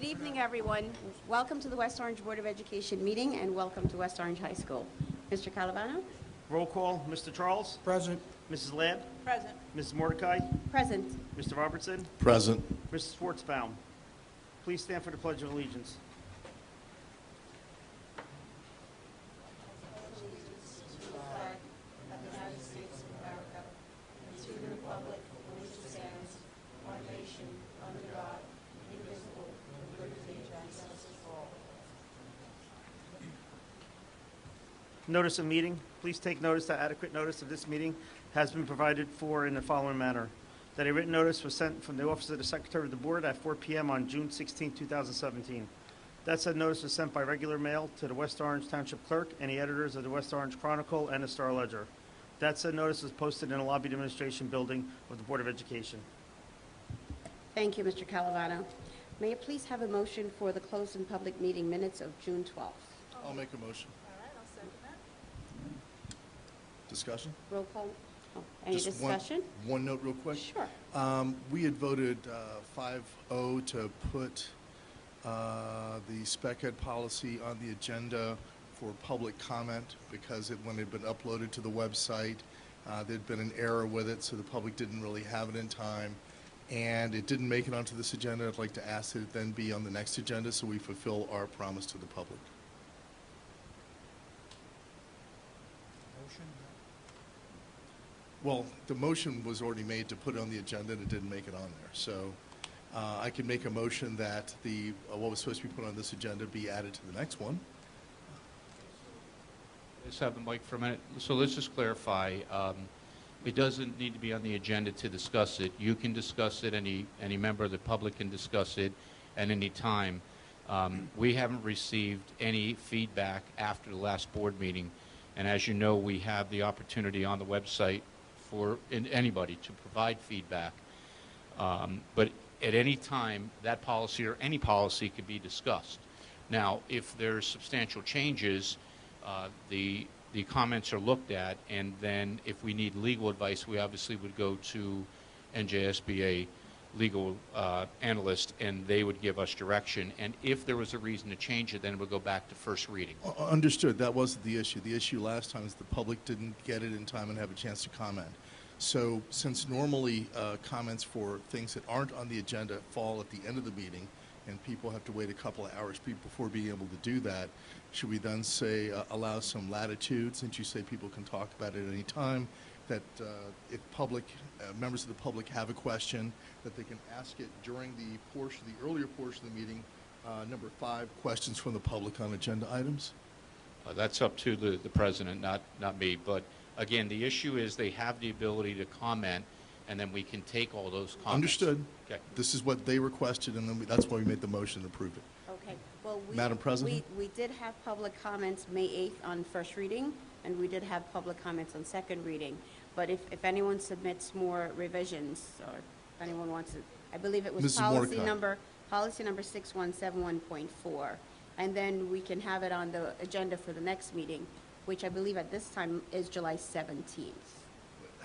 evening, everyone. Welcome to the West Orange Board of Education meeting, and welcome to West Orange High School. Mr. Calavano? Roll call. Mr. Charles? Present. Mrs. Ladd? Present. Mrs. Mordecai? Present. Mr. Robertson? Present. Mrs. Schwartzbaum? Please stand for the Pledge of Allegiance. Notice of meeting. Please take notice that adequate notice of this meeting has been provided for in the following manner. That a written notice was sent from the Office of the Secretary of the Board at 4 p.m. on June 16, 2017. That said notice was sent by regular mail to the West Orange Township Clerk and the editors of the West Orange Chronicle and the Star Ledger. That said notice was posted in the lobby administration building of the Board of Education. Thank you, Mr. Calavano. May I please have a motion for the closed and public meeting minutes of June 12th? I'll make a motion. All right, I'll second that. Discussion? Roll call. Oh, any Just discussion? One note real quick. Sure. We had voted 5-0 to put the spec ed policy on the agenda for public comment because when it had been uploaded to the website, there'd been an error with it, so the public didn't really have it in time. And it didn't make it onto this agenda. I'd like to ask that it then be on the next agenda so we fulfill our promise to the public. Well, the motion was already made to put it on the agenda and it didn't make it on there. So I can make a motion that what was supposed to be put on this agenda be added to the next one. Let's have the mic for a minute. So let's just clarify. It doesn't need to be on the agenda to discuss it. You can discuss it. Any member of the public can discuss it at any time. We haven't received any feedback after the last board meeting. And as you know, we have the opportunity on the website for anybody to provide feedback. But at any time, that policy or any policy could be discussed. Now, if there's substantial changes, the comments are looked at, and then if we need legal advice, we obviously would go to NJSBA legal analyst, and they would give us direction. And if there was a reason to change it, then it would go back to first reading. Understood. That wasn't the issue. The issue last time is the public didn't get it in time and have a chance to comment. So since normally comments for things that aren't on the agenda fall at the end of the meeting, and people have to wait a couple of hours before being able to do that, should we then say allow some latitude, since you say people can talk about it at any time, that if members of the public have a question, that they can ask it during the earlier portion of the meeting, number 5, questions from the public on agenda items? That's up to the president, not me. But again, the issue is they have the ability to comment, and then we can take all those comments. Understood. Okay. This is what they requested, and then that's why we made the motion and approved it. Okay. Well, Madam President? We did have public comments May 8th on first reading, and we did have public comments on second reading. But if anyone submits more revisions, or if anyone wants to, I believe it was Mrs. policy Mordecai. number 6171.4, and then we can have it on the agenda for the next meeting, which I believe at this time is July 17th.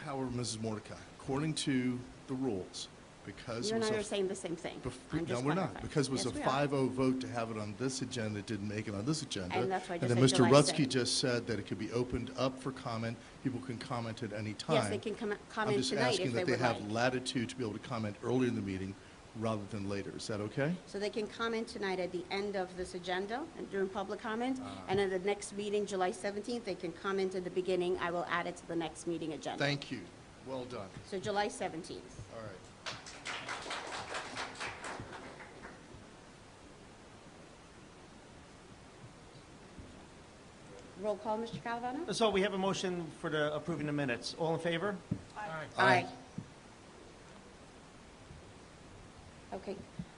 However, Mrs. Mordecai, according to the rules, because You and it I was are saying the same thing. I'm no, just we're not. clarifying. Because it was Yes, a we are. 5-0 vote to have it on this agenda, it didn't make it on this agenda. And that's why I just And then said Mr. July Rutsky 7th. just said that it could be opened up for comment. People can comment at any time. Yes, they can comment I'm just tonight asking if they that they would have like. latitude to be able to comment earlier in the meeting rather than later. Is that okay? So they can comment tonight at the end of this agenda and during public comment, and at the next meeting, July 17th, they can comment at the beginning. I will add it to the next meeting agenda. Thank you. Well done. So July 17th. All right. Roll call, Mr. Calavano? So we have a motion for the approving the minutes. All in favor? Aye. Okay.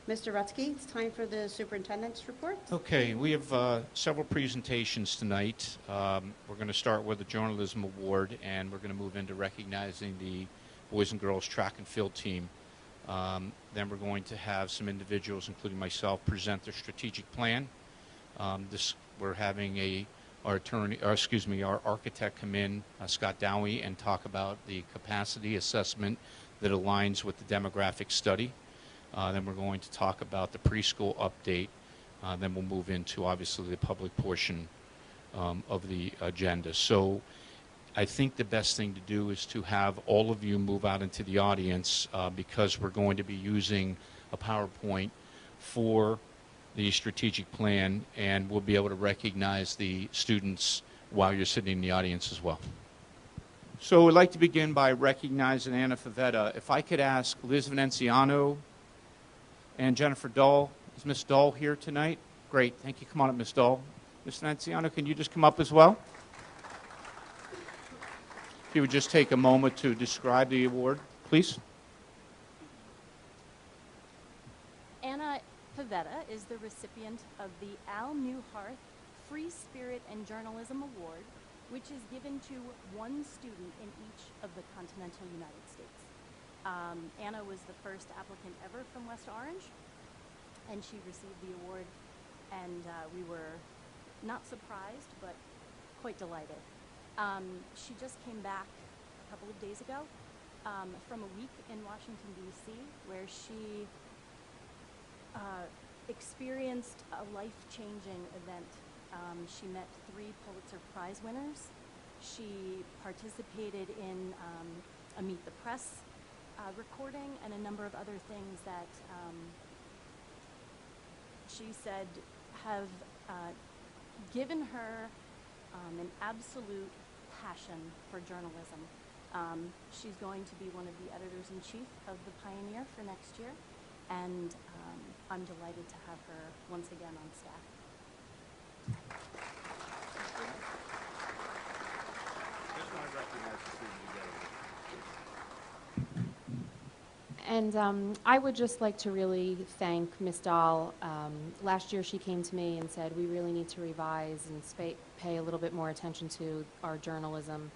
Mr. Rutsky, it's time for the superintendent's report. Okay, we have several presentations tonight. We're going to start with the Journalism Award, and we're going to move into recognizing the boys and girls track and field team. Then we're going to have some individuals, including myself, present their strategic plan. We're having our architect come in, Scott Dowie, and talk about the capacity assessment that aligns with the demographic study. Then we're going to talk about the preschool update. Then we'll move into, obviously, the public portion of the agenda. So I think the best thing to do is to have all of you move out into the audience because we're going to be using a PowerPoint for the strategic plan, and we'll be able to recognize the students while you're sitting in the audience as well. So I'd like to begin by recognizing Anna Favetta. If I could ask Liz Veneziano and Jennifer Dahl. Is Ms. Dahl here tonight? Great. Thank you. Come on up, Ms. Dahl. Ms. Veneziano, can you just come up as well? If you would just take a moment to describe the award, please. Anna Pavetta is the recipient of the Al Newharth Free Spirit and Journalism Award, which is given to one student in each of the continental United States. Anna was the first applicant ever from West Orange, and she received the award, and we were not surprised, but quite delighted. She just came back a couple of days ago from a week in Washington, D.C., where she experienced a life-changing event. She met 3 Pulitzer Prize winners. She participated in a Meet the Press recording and a number of other things that she said have given her an absolute passion for journalism. She's going to be one of the editors-in-chief of the Pioneer for next year, and I'm delighted to have her once again on staff. And I would just like to really thank Ms. Dahl. Last year she came to me and said, we really need to revise and pay a little bit more attention to our journalism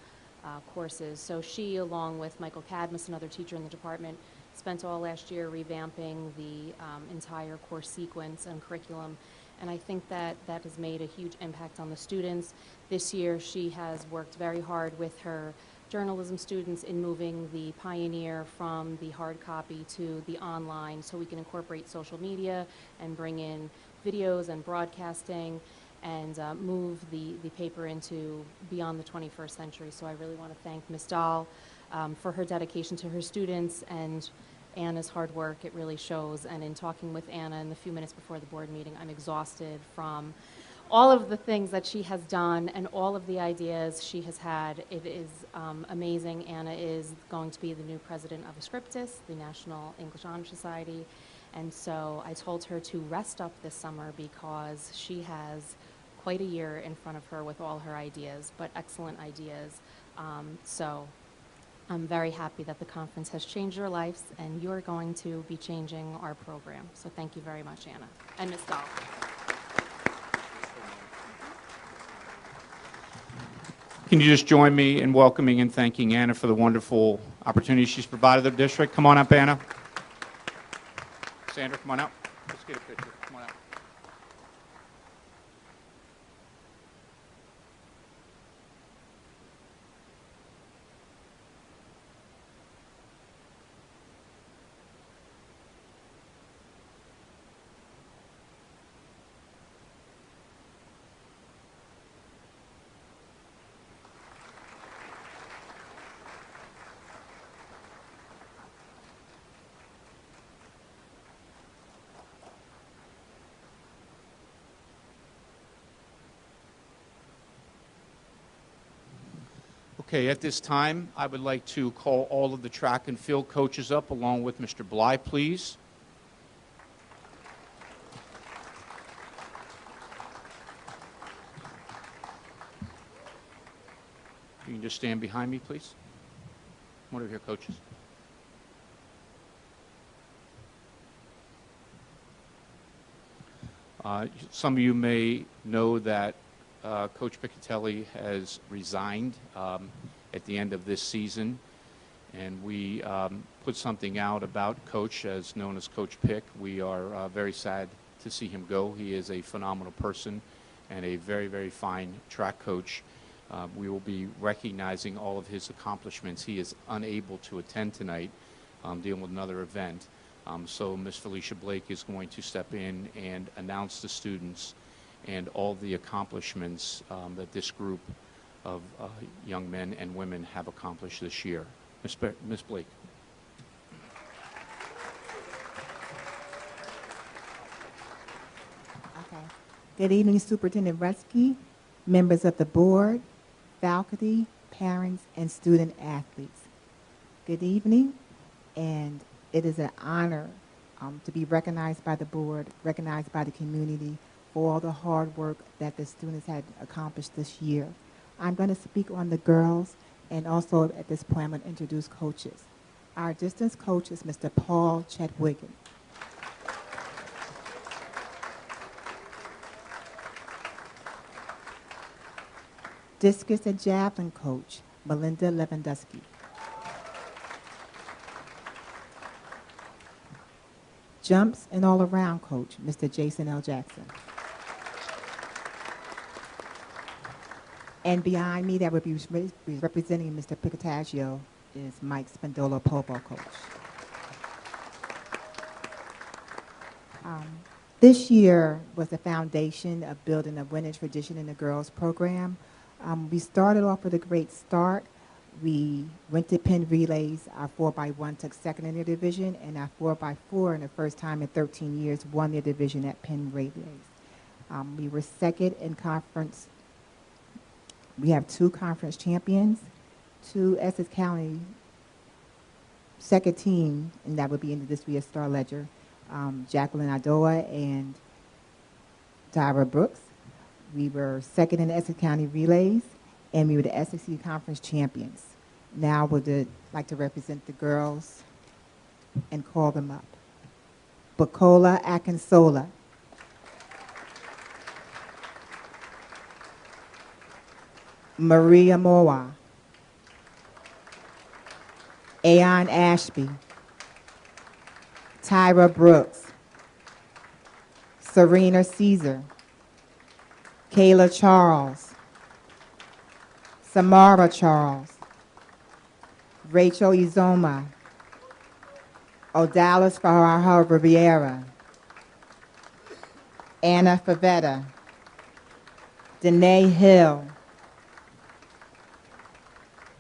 courses. So she, along with Michael Cadmus, another teacher in the department, spent all last year revamping the entire course sequence and curriculum. And I think that that has made a huge impact on the students. This year she has worked very hard with her journalism students in moving the Pioneer from the hard copy to the online, so we can incorporate social media and bring in videos and broadcasting and move the paper into beyond the 21st century. So I really want to thank Ms. Dahl for her dedication to her students and Anna's hard work. It really shows. And in talking with Anna in the few minutes before the board meeting, I'm exhausted from all of the things that she has done and all of the ideas she has had. It is amazing. Anna is going to be the new president of Ascriptus, the National English Honor Society. And so I told her to rest up this summer because she has quite a year in front of her with all her ideas, but excellent ideas. So I'm very happy that the conference has changed your lives, and you're going to be changing our program. So thank you very much, Anna. And Ms. Dahl. Can you just join me in welcoming and thanking Anna for the wonderful opportunity she's provided the district? Come on up, Anna. Sandra, come on out. Let's get a picture. Come on out. Okay, at this time, I would like to call all of the track and field coaches up along with Mr. Bly, please. You can just stand behind me, please. One of your coaches. Some of you may know that Coach Piccatelli has resigned at the end of this season, and we put something out about Coach, as known as Coach Pick. We are very sad to see him go. He is a phenomenal person and a very, very fine track coach. We will be recognizing all of his accomplishments. He is unable to attend tonight, dealing with another event. So Ms. Felicia Blake is going to step in and announce the students and all the accomplishments that this group of young men and women have accomplished this year. Ms. Blake. Okay. Good evening, Superintendent Rutsky, members of the board, faculty, parents, and student athletes. Good evening, and it is an honor to be recognized by the board, recognized by the community for all the hard work that the students had accomplished this year. I'm going to speak on the girls, and also at this point I'm going to introduce coaches. Our distance coach is Mr. Paul Chetwigan. Discus and javelin coach, Melinda Lewandowski. Jumps and all-around coach, Mr. Jason L. Jackson. And behind me, that would be representing Mr. Picatagio, is Mike Spandola, Popo coach. This year was the foundation of building a winning tradition in the girls program. We started off with a great start. We went to Penn Relays. Our 4x1 took second in their division, and our 4x4, in the first time in 13 years, won their division at Penn Relays. We were second in conference. We have 2 conference champions, 2 Essex County second team, and that would be in this year's Star Ledger, Jacqueline Adoa and Tyra Brooks. We were second in the Essex County Relays, and we were the Essex Conference champions. Now I would like to represent the girls and call them up. Bukola Akinsola. Maria Moa. Ayon Ashby. Tyra Brooks. Serena Caesar. Kayla Charles. Samara Charles. Rachel Izoma. Odalis Farrar Riviera. Anna Favetta. Danae Hill.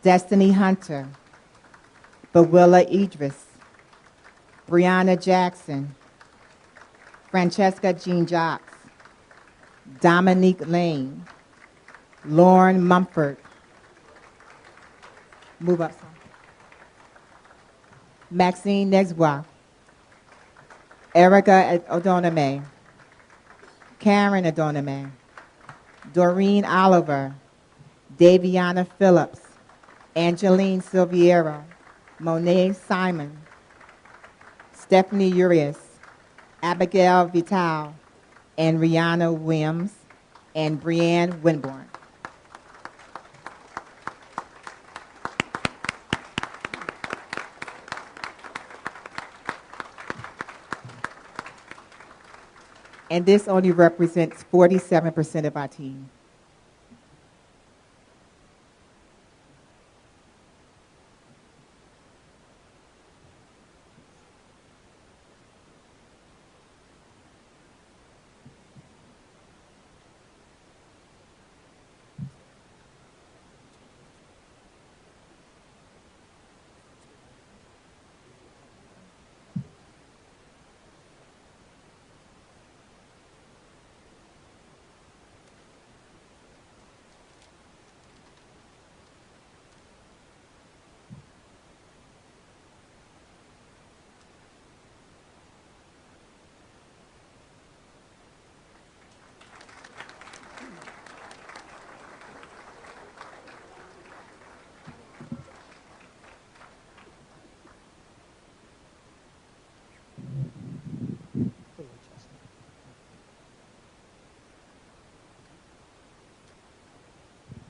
Destiny Hunter. Bawilla Idris. Brianna Jackson. Francesca Jean Jacques. Dominique Lane. Lauren Mumford. Move up, son. Maxine Nexwa. Erica O'Doname. Karen O'Doname. Doreen Oliver. Daviana Phillips. Angeline Silviero. Monet Simon. Stephanie Urias. Abigail Vital. And Rihanna Williams. And Brianne Winborn. And this only represents 47% of our team.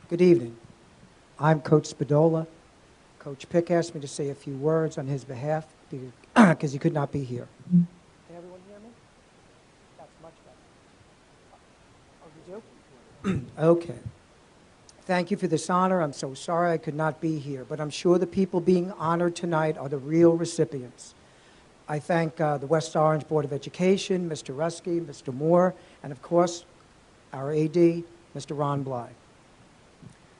Good evening. I'm Coach Spadola. Coach Pick asked me to say a few words on his behalf because he could not be here. Can everyone hear me? That's much better. Oh, you do? Okay. Thank you for this honor. I'm so sorry I could not be here, but I'm sure the people being honored tonight are the real recipients. I thank the West Orange Board of Education, Mr. Rusky, Mr. Moore, and of course, our AD, Mr. Ron Bly.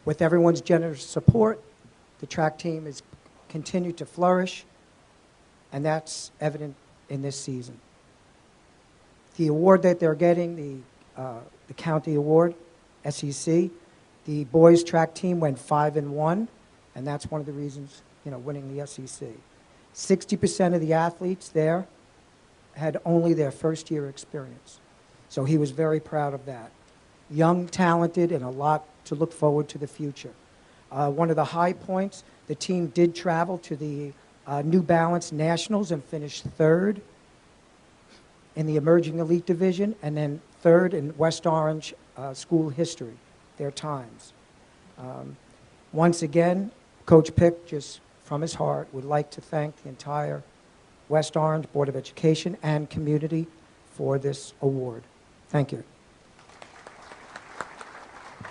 With everyone's generous support, the track team has continued to flourish, and that's evident in this season. The award that they're getting, the county award, SEC, the boys track team went 5-1, and that's one of the reasons, winning the SEC. 60% of the athletes there had only their first year experience. So he was very proud of that. Young, talented, and a lot to look forward to the future. One of the high points, the team did travel to the New Balance Nationals and finished third in the Emerging Elite Division, and then third in West Orange school history, their times. Once again, Coach Pick, just from his heart, would like to thank the entire West Orange Board of Education and community for this award. Thank you.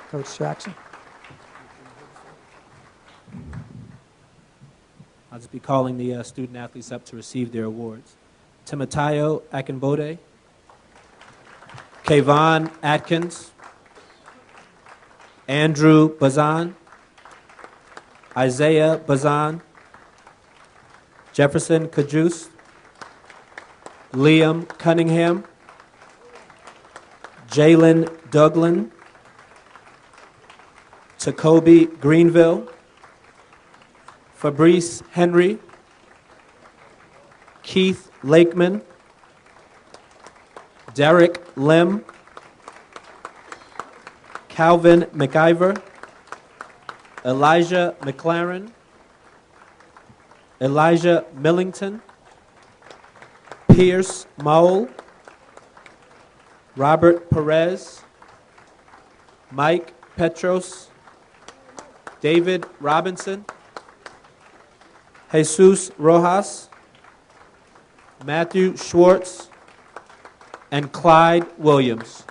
Coach Jackson. I'll just be calling the student athletes up to receive their awards. Timoteo Akinbode, Kayvon Atkins, Andrew Bazan, Isaiah Bazan, Jefferson Kajus, Liam Cunningham, Jalen Douglin, Tacoby Greenville, Fabrice Henry, Keith Lakeman, Derek Lim, Calvin McIver, Elijah McLaren, Elijah Millington, Pierce Mole, Robert Perez, Mike Petros, David Robinson, Jesus Rojas, Matthew Schwartz, and Clyde Williams.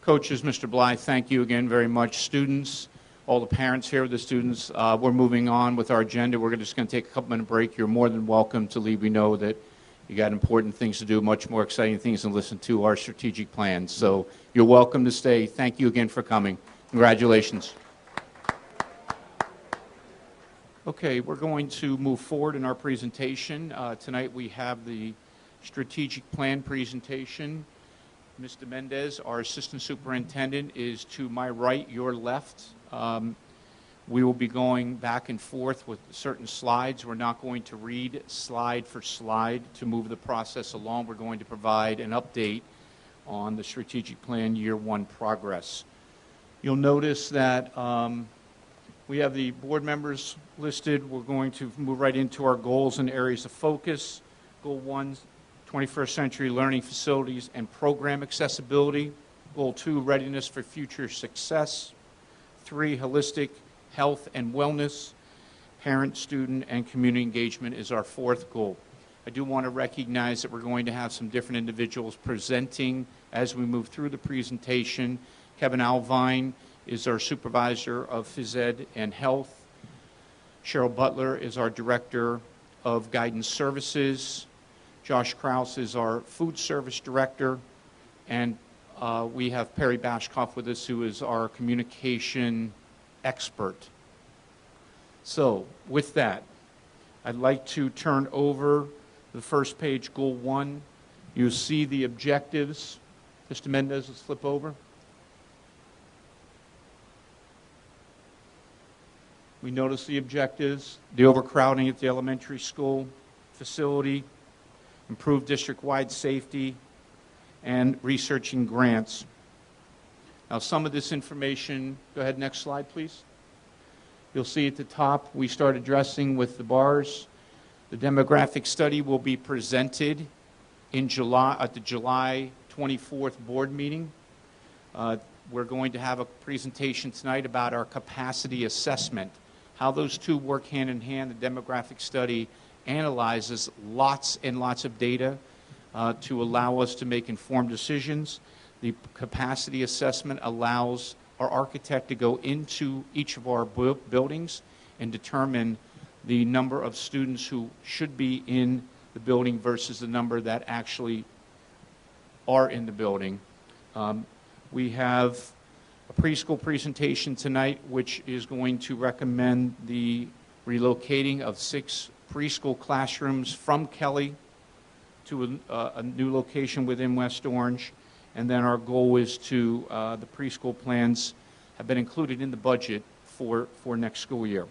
Coaches, Mr. Bly, thank you again very much. Students, all the parents here with the students, we're moving on with our agenda. We're just going to take a couple-minute break. You're more than welcome to leave. We know that you got important things to do, much more exciting things than listen to our strategic plans. So you're welcome to stay. Thank you again for coming. Congratulations. Okay, we're going to move forward in our presentation. Tonight we have the strategic plan presentation. Mr. Mendez, our assistant superintendent, is to my right, your left. We will be going back and forth with certain slides. We're not going to read slide for slide to move the process along. We're going to provide an update on the strategic plan year one progress. You'll notice that we have the board members listed. We're going to move right into our goals and areas of focus. Goal 1, 21st century learning facilities and program accessibility. Goal 2, readiness for future success. 3, holistic health and wellness. Parent, student, and community engagement is our 4th goal. I do want to recognize that we're going to have some different individuals presenting as we move through the presentation. Kevin Alvine is our supervisor of phys ed and health. Cheryl Butler is our director of guidance services. Josh Krause is our food service director, and we have Perry Bashkoff with us, who is our communication expert. So with that, I'd like to turn over the first page, Goal 1, you'll see the objectives. Mr. Mendez, let's flip over. We notice the objectives, the overcrowding at the elementary school facility, improved district-wide safety, and researching grants. Now, some of this information, go ahead, next slide, please. You'll see at the top, we start addressing with the bars. The demographic study will be presented in July, at the July 24th board meeting. We're going to have a presentation tonight about our capacity assessment, how those two work hand in hand. The demographic study analyzes lots and lots of data to allow us to make informed decisions. The capacity assessment allows our architect to go into each of our buildings and determine the number of students who should be in the building versus the number that actually are in the building. We have a preschool presentation tonight, which is going to recommend the relocating of 6 preschool classrooms from Kelly to a new location within West Orange. And then our goal is to, the preschool plans have been included in the budget for next school year.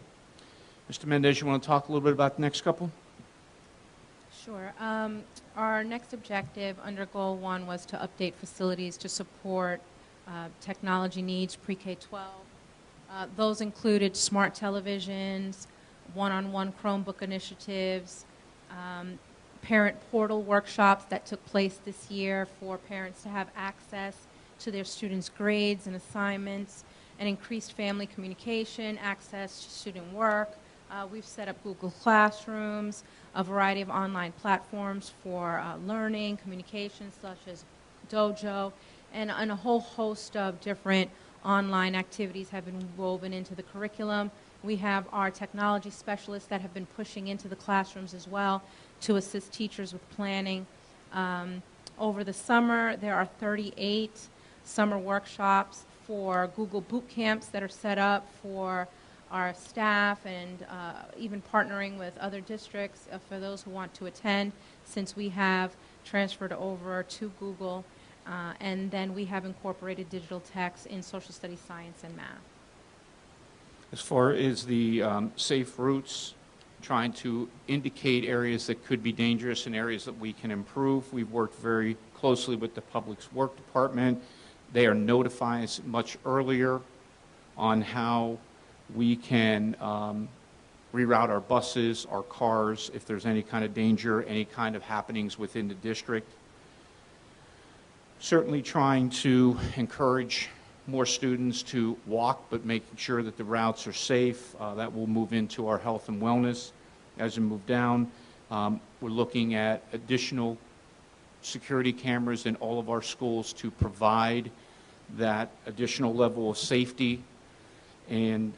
Mr. Mendez, you want to talk a little bit about the next couple? Sure. Our next objective under Goal 1 was to update facilities to support technology needs pre-K-12. Those included smart televisions, one-on-one Chromebook initiatives, parent portal workshops that took place this year for parents to have access to their students' grades and assignments, and increased family communication, access to student work. We've set up Google Classrooms, a variety of online platforms for learning, communication, such as Dojo, and a whole host of different online activities have been woven into the curriculum. We have our technology specialists that have been pushing into the classrooms as well to assist teachers with planning. Over the summer, there are 38 summer workshops for Google Boot Camps that are set up for our staff, and even partnering with other districts for those who want to attend, since we have transferred over to Google. And then we have incorporated digital text in social studies, science, and math. As far as the safe routes, trying to indicate areas that could be dangerous and areas that we can improve, we've worked very closely with the Public Works Department. They are notifying us much earlier on how we can reroute our buses, our cars, if there's any kind of danger, any kind of happenings within the district. Certainly trying to encourage more students to walk, but making sure that the routes are safe. That will move into our health and wellness. As we move down, we're looking at additional security cameras in all of our schools to provide that additional level of safety, and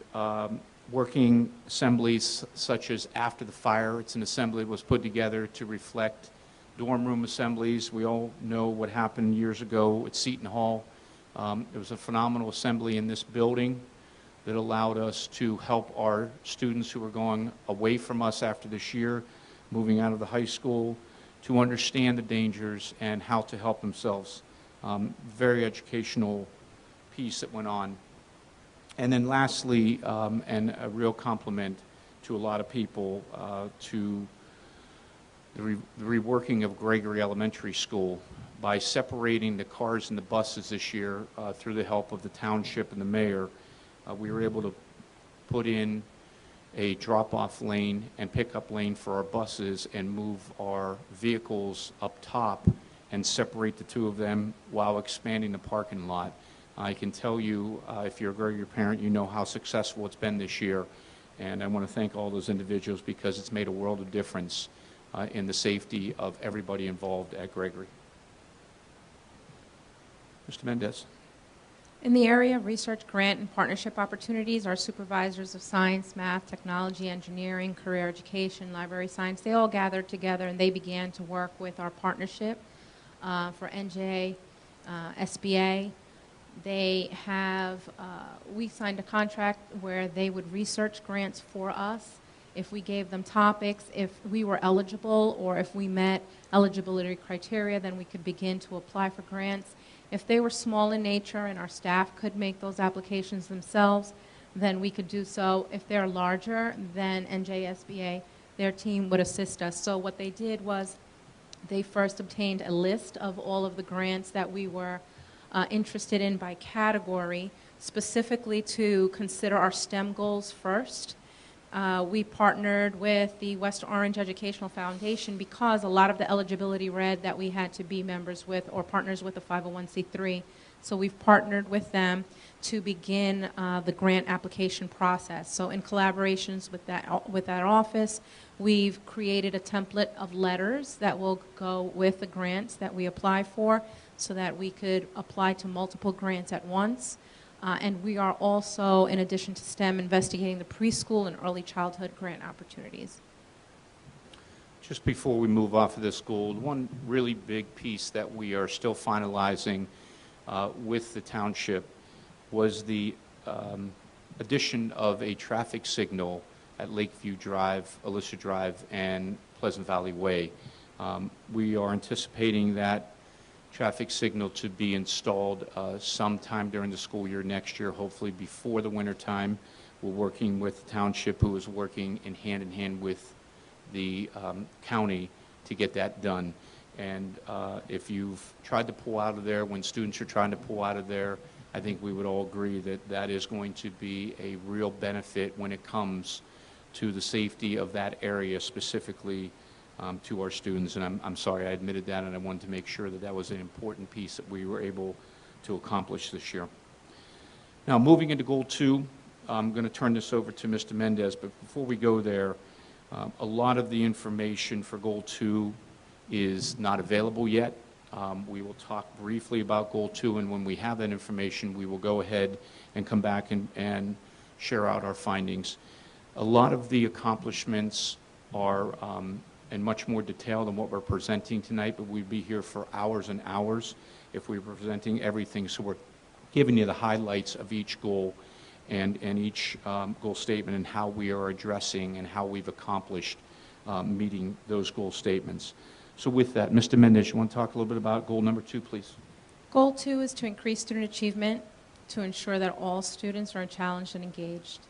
working assemblies such as after the fire. It's an assembly that was put together to reflect dorm room assemblies. We all know what happened years ago at Seton Hall. It was a phenomenal assembly in this building that allowed us to help our students who were going away from us after this year, moving out of the high school, to understand the dangers and how to help themselves. Very educational piece that went on. And then lastly, and a real compliment to a lot of people, to the reworking of Gregory Elementary School. By separating the cars and the buses this year through the help of the township and the mayor, we were able to put in a drop-off lane and pickup lane for our buses and move our vehicles up top and separate the two of them while expanding the parking lot. I can tell you, if you're a Gregory parent, you know how successful it's been this year, and I want to thank all those individuals because it's made a world of difference in the safety of everybody involved at Gregory. Mr. Mendez. In the area of research, grant, and partnership opportunities, our supervisors of science, math, technology, engineering, career education, library science, they all gathered together and they began to work with our partnership for NJ, SBA. They have, we signed a contract where they would research grants for us. if we gave them topics, if we were eligible or if we met eligibility criteria, then we could begin to apply for grants. If they were small in nature and our staff could make those applications themselves, then we could do so. If they're larger, then NJSBA, their team would assist us. So what they did was they first obtained a list of all of the grants that we were interested in by category, specifically to consider our STEM goals first. We partnered with the West Orange Educational Foundation because a lot of the eligibility read that we had to be members with or partners with the 501c3. So we've partnered with them to begin the grant application process. So in collaborations with that office, we've created a template of letters that will go with the grants that we apply for so that we could apply to multiple grants at once. And we are also, in addition to STEM, investigating the preschool and early childhood grant opportunities. Just before we move off of this goal, one really big piece that we are still finalizing with the township was the addition of a traffic signal at Lakeview Drive, Alicia Drive, and Pleasant Valley Way. We are anticipating that traffic signal to be installed sometime during the school year next year, hopefully before the winter time. We're working with the township, who is working in hand with the county to get that done. And if you've tried to pull out of there, when students are trying to pull out of there, I think we would all agree that that is going to be a real benefit when it comes to the safety of that area, specifically to our students. And I'm sorry I admitted that, and I wanted to make sure that that was an important piece that we were able to accomplish this year. Now, moving into Goal 2, I'm going to turn this over to Mr. Mendez, but before we go there, a lot of the information for Goal 2 is not available yet. We will talk briefly about Goal 2, and when we have that information, we will go ahead and come back and share out our findings. A lot of the accomplishments are in much more detail than what we're presenting tonight, but we'd be here for hours and hours if we were presenting everything. So we're giving you the highlights of each goal and each goal statement and how we are addressing and how we've accomplished meeting those goal statements. So with that, Mr. Mendez, you want to talk a little bit about goal number 2, please? Goal 2 is to increase student achievement to ensure that all students are challenged and engaged.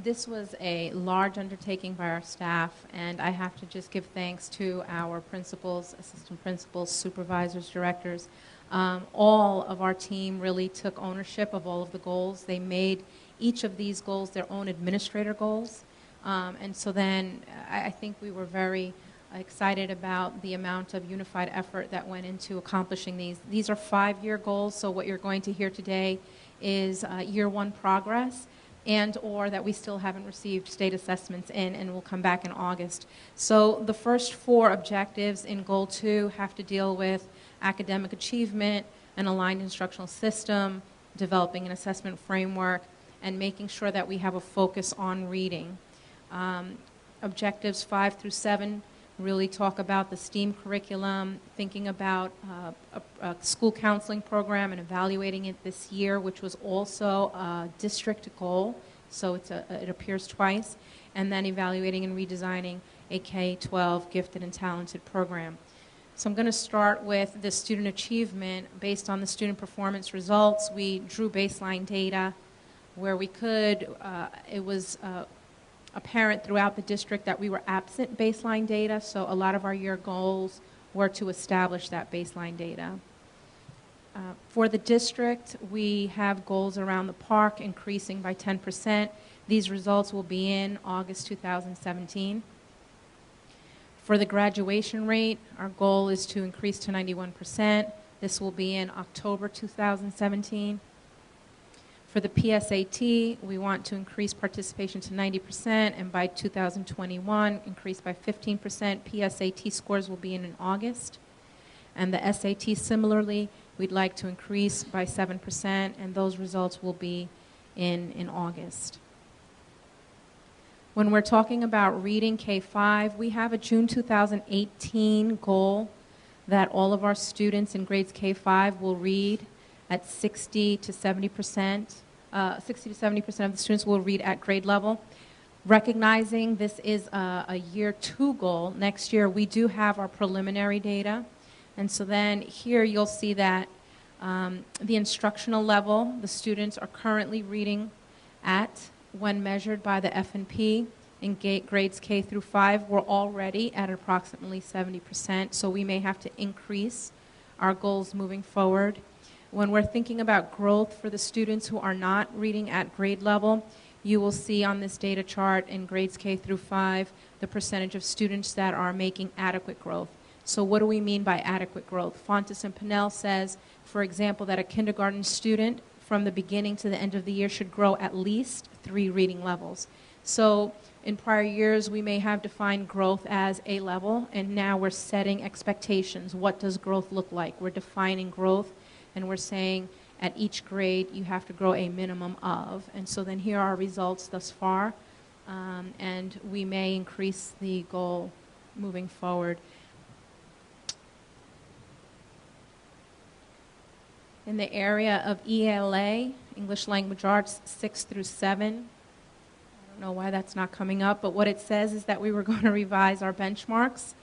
This was a large undertaking by our staff, and I have to just give thanks to our principals, assistant principals, supervisors, directors. All of our team really took ownership of all of the goals. They made each of these goals their own administrator goals. And so then I think we were very excited about the amount of unified effort that went into accomplishing these. These are 5-year goals, so what you're going to hear today is year 1 progress, and or that we still haven't received state assessments in, and we'll come back in August. So the first 4 objectives in Goal 2 have to deal with academic achievement, an aligned instructional system, developing an assessment framework, and making sure that we have a focus on reading. Objectives 5 through 7 really talk about the STEAM curriculum, thinking about a school counseling program and evaluating it this year, which was also a district goal, so it appears twice, and then evaluating and redesigning a K-12 gifted and talented program. So I'm going to start with the student achievement. Based on the student performance results, we drew baseline data where we could. It was apparent throughout the district that we were absent baseline data, so a lot of our year goals were to establish that baseline data. For the district, we have goals around the park increasing by 10%. These results will be in August 2017. For the graduation rate, our goal is to increase to 91%. This will be in October 2017. For the PSAT, we want to increase participation to 90%, and by 2021, increase by 15%. PSAT scores will be in August. And the SAT, similarly, we'd like to increase by 7%, and those results will be in August. When we're talking about reading K-5, we have a June 2018 goal that all of our students in grades K-5 will read at 60 to 70%. 60 to 70% of the students will read at grade level. Recognizing this is a year 2 goal, next year we do have our preliminary data. And so then here you'll see that the instructional level, the students are currently reading at, when measured by the F&P, in grades K through 5, we're already at approximately 70%, so we may have to increase our goals moving forward. When we're thinking about growth for the students who are not reading at grade level, you will see on this data chart in grades K through 5 the percentage of students that are making adequate growth. So what do we mean by adequate growth? Fontes and Pinnell says, for example, that a kindergarten student from the beginning to the end of the year should grow at least 3 reading levels. So in prior years, we may have defined growth as a level, and now we're setting expectations. What does growth look like? We're defining growth, and we're saying at each grade you have to grow a minimum of. And so then here are our results thus far, and we may increase the goal moving forward. In the area of ELA, English Language Arts, 6 through 7, I don't know why that's not coming up, but what it says is that we were going to revise our benchmarks,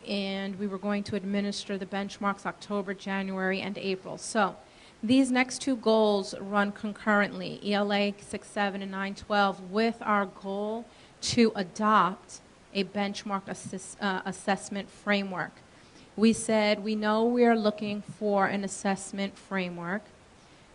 and we were going to administer the benchmarks October, January, and April. So these next 2 goals run concurrently, ELA 6-7 and 9-12, with our goal to adopt a benchmark assessment framework. We said we know we are looking for an assessment framework.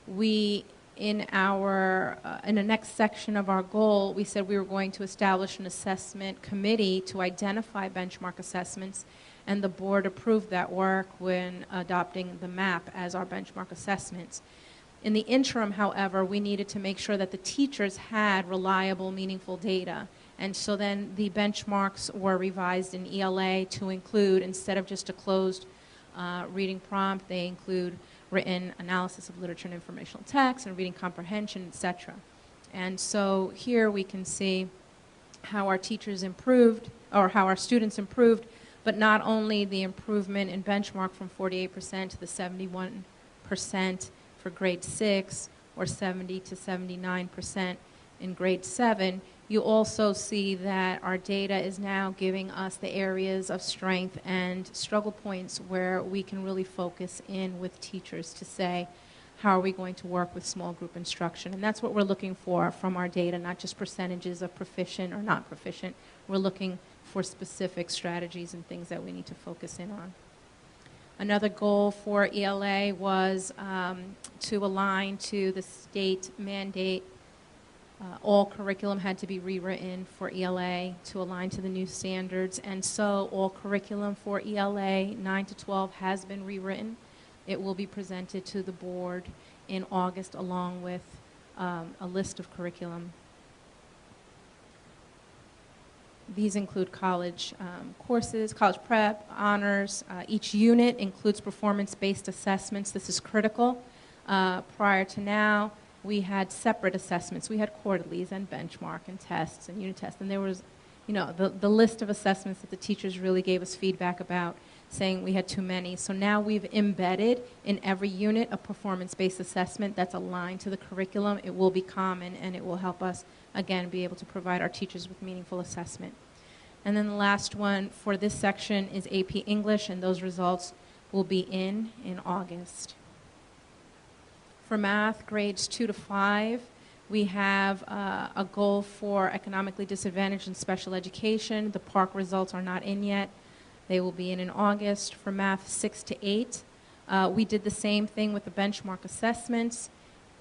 In the next section of our goal, we said we were going to establish an assessment committee to identify benchmark assessments, and the board approved that work when adopting the MAP as our benchmark assessments. In the interim, however, we needed to make sure that the teachers had reliable, meaningful data. And so then the benchmarks were revised in ELA to include, instead of just a closed reading prompt, they include written analysis of literature and informational text and reading comprehension, etc. And so here we can see how our teachers improved, or how our students improved, but not only the improvement in benchmark from 48% to the 71% for grade 6, or 70 to 79% in grade 7, you also see that our data is now giving us the areas of strength and struggle points where we can really focus in with teachers to say, how are we going to work with small group instruction? And that's what we're looking for from our data, not just percentages of proficient or not proficient. We're looking for specific strategies and things that we need to focus in on. Another goal for ELA was to align to the state mandate. All curriculum had to be rewritten for ELA to align to the new standards, and so all curriculum for ELA 9 to 12 has been rewritten. It will be presented to the board in August along with a list of curriculum. These include college courses, college prep, honors. Each unit includes performance-based assessments. This is critical. Prior to now, we had separate assessments. We had quarterlies and benchmark and tests and unit tests. And there was, the list of assessments that the teachers really gave us feedback about, saying we had too many. So now we've embedded in every unit a performance-based assessment that's aligned to the curriculum. It will be common, and it will help us, again, be able to provide our teachers with meaningful assessment. And then the last one for this section is AP English, and those results will be in August. For math, grades 2 to 5, we have a goal for economically disadvantaged and special education. The PARCC results are not in yet. They will be in August. For math 6 to 8, we did the same thing with the benchmark assessments.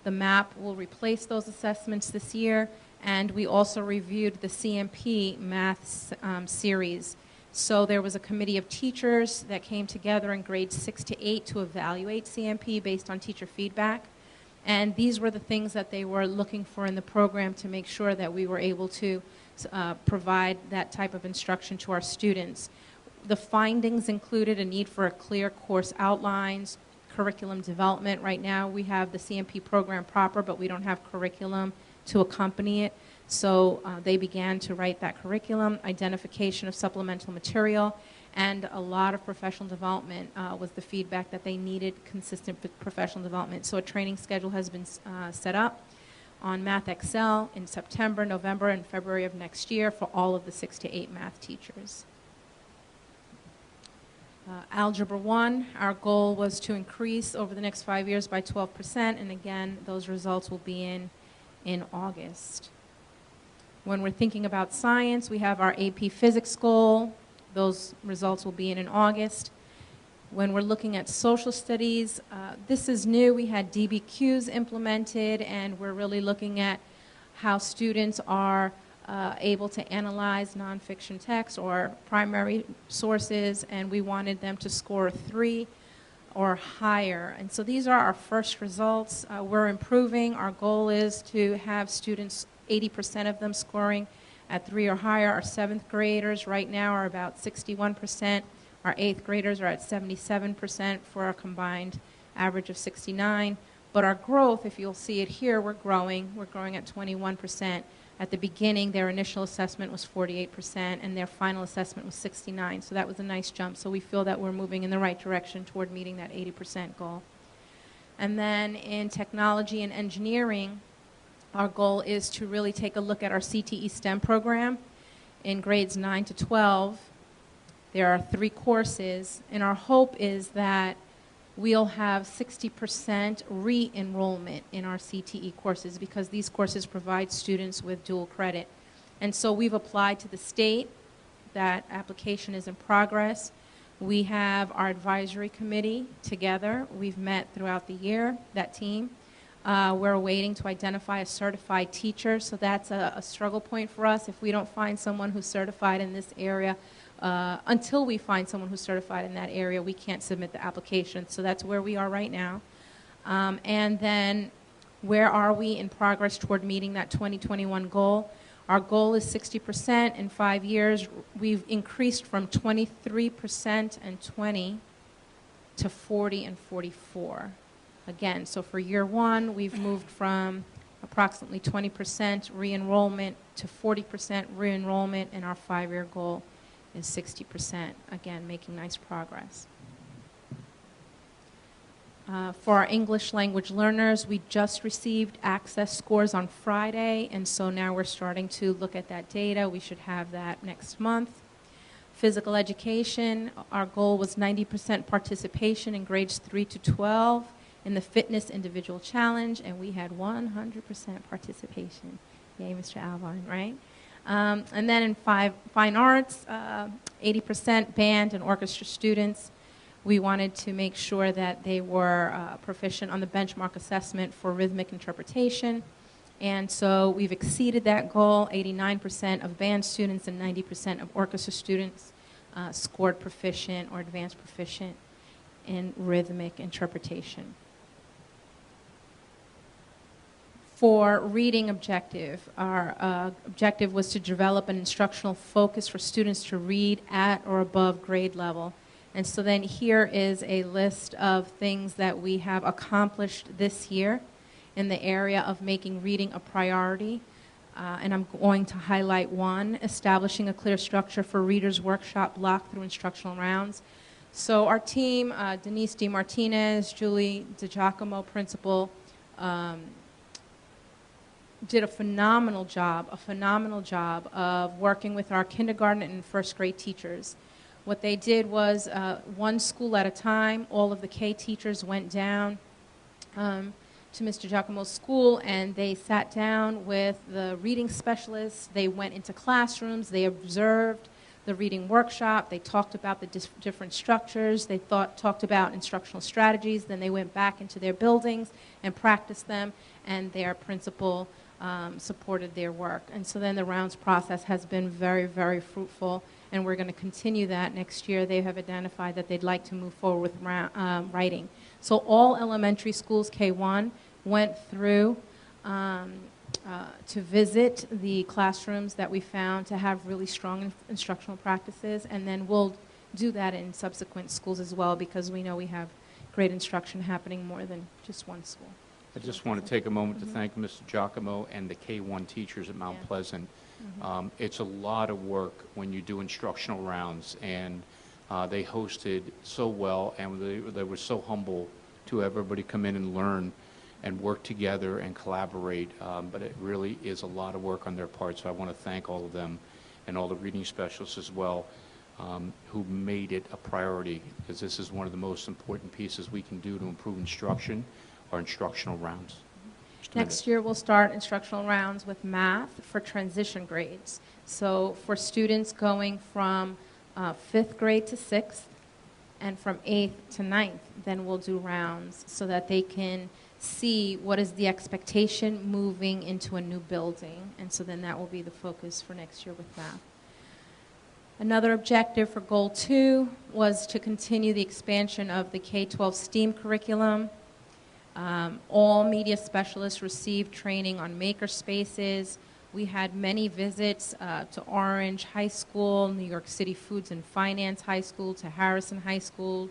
The MAP will replace those assessments this year, and we also reviewed the CMP math series. So there was a committee of teachers that came together in grades 6 to 8 to evaluate CMP based on teacher feedback. And these were the things that they were looking for in the program to make sure that we were able to provide that type of instruction to our students. The findings included a need for a clear course outlines, curriculum development. Right now we have the CMP program proper, but we don't have curriculum to accompany it. So they began to write that curriculum, identification of supplemental material, and a lot of professional development was the feedback that they needed consistent professional development. So a training schedule has been set up. on Math Excel in September, November, and February of next year for all of the 6 to 8 math teachers. Algebra 1, our goal was to increase over the next 5 years by 12%, and again, those results will be in August. When we're thinking about science, we have our AP Physics goal. Those results will be in August. When we're looking at social studies, this is new. We had DBQs implemented, and we're really looking at how students are able to analyze nonfiction text or primary sources, and we wanted them to score 3 or higher. And so these are our first results. We're improving. Our goal is to have students, 80% of them scoring at 3 or higher. Our 7th graders right now are about 61%. Our 8th graders are at 77% for a combined average of 69. But our growth, if you'll see it here, we're growing. We're growing at 21%. At the beginning, their initial assessment was 48%, and their final assessment was 69. So that was a nice jump. So we feel that we're moving in the right direction toward meeting that 80% goal. And then in technology and engineering, our goal is to really take a look at our CTE STEM program. In grades 9 to 12, there are 3 courses, and our hope is that we'll have 60% re-enrollment in our CTE courses because these courses provide students with dual credit. And so we've applied to the state. That application is in progress. We have our advisory committee together. We've met throughout the year, that team. We're waiting to identify a certified teacher, so that's a struggle point for us. If we don't find someone who's certified in this area, until we find someone who's certified in that area, we can't submit the application. So that's where we are right now. And then where are we in progress toward meeting that 2021 goal? Our goal is 60% in 5 years. We've increased from 23% and 20 to 40 and 44. Again, so for year 1, we've moved from approximately 20% re-enrollment to 40% re-enrollment, and our 5-year goal is 60%. Again, making nice progress. For our English language learners, we just received access scores on Friday, and so now we're starting to look at that data. We should have that next month. Physical education, our goal was 90% participation in grades 3 to 12 in the Fitness Individual Challenge, and we had 100% participation. Yay, Mr. Alvine, right? And then in fine arts, 80% band and orchestra students. We wanted to make sure that they were proficient on the benchmark assessment for rhythmic interpretation. And so we've exceeded that goal. 89% of band students and 90% of orchestra students scored proficient or advanced proficient in rhythmic interpretation. For reading objective, our objective was to develop an instructional focus for students to read at or above grade level. And so then here is a list of things that we have accomplished this year in the area of making reading a priority. And I'm going to highlight one, establishing a clear structure for Reader's Workshop block through instructional rounds. So our team, Denise DeMartinez, Julie DiGiacomo, principal, did a phenomenal job of working with our kindergarten and first grade teachers. What they did was one school at a time, all of the K teachers went down to Mr. Giacomo's school, and they sat down with the reading specialists. They went into classrooms. They observed the reading workshop. They talked about the different structures. They talked about instructional strategies. Then they went back into their buildings and practiced them, and their principal supported their work. And so then the rounds process has been very, very fruitful, and we're going to continue that next year. They have identified that they'd like to move forward with writing. So all elementary schools, K-1, went through to visit the classrooms that we found to have really strong instructional practices, and then we'll do that in subsequent schools as well, because we know we have great instruction happening more than just one school. I just want to take a moment to thank Mr. Giacomo and the K-1 teachers at Mount Pleasant. It's a lot of work when you do instructional rounds, and they hosted so well, and they were so humble to have everybody come in and learn. and work together and collaborate, but it really is a lot of work on their part, so I want to thank all of them and all the reading specialists as well, who made it a priority, because this is one of the most important pieces we can do to improve instruction, our instructional rounds. Mr. Mendez. Next year, we'll start instructional rounds with math for transition grades. So for students going from 5th grade to 6th and from 8th to 9th, then we'll do rounds so that they can see what is the expectation moving into a new building. And so then that will be the focus for next year with math. Another objective for Goal 2 was to continue the expansion of the K-12 STEAM curriculum. All media specialists received training on maker spaces. We had many visits to Orange High School, New York City Foods and Finance High School, to Harrison High School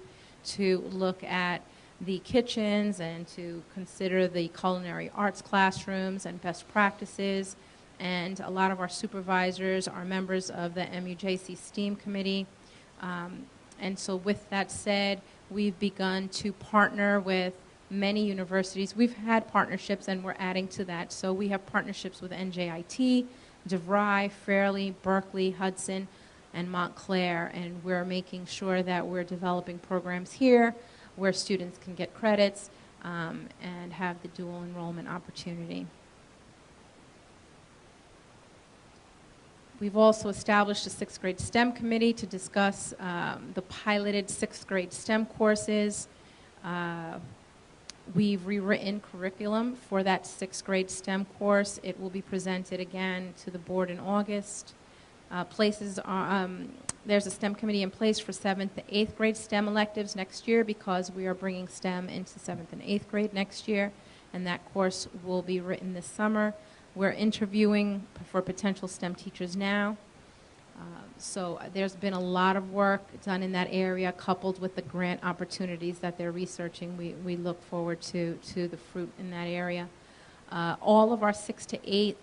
to look at the kitchens and to consider the culinary arts classrooms and best practices. And a lot of our supervisors are members of the MUJC STEAM Committee. And so with that said, we've begun to partner with many universities. We've had partnerships and we're adding to that. So we have partnerships with NJIT, DeVry, Fairleigh, Berkeley, Hudson, and Montclair. And we're making sure that we're developing programs here where students can get credits and have the dual enrollment opportunity. We've also established a 6th grade STEM committee to discuss the piloted 6th grade STEM courses. We've rewritten curriculum for that 6th grade STEM course. It will be presented again to the board in August. There's a STEM committee in place for 7th to 8th grade STEM electives next year because we are bringing STEM into 7th and 8th grade next year, and that course will be written this summer. We're interviewing for potential STEM teachers now. So there's been a lot of work done in that area, coupled with the grant opportunities that they're researching. We look forward to the fruit in that area. All of our 6th to 8th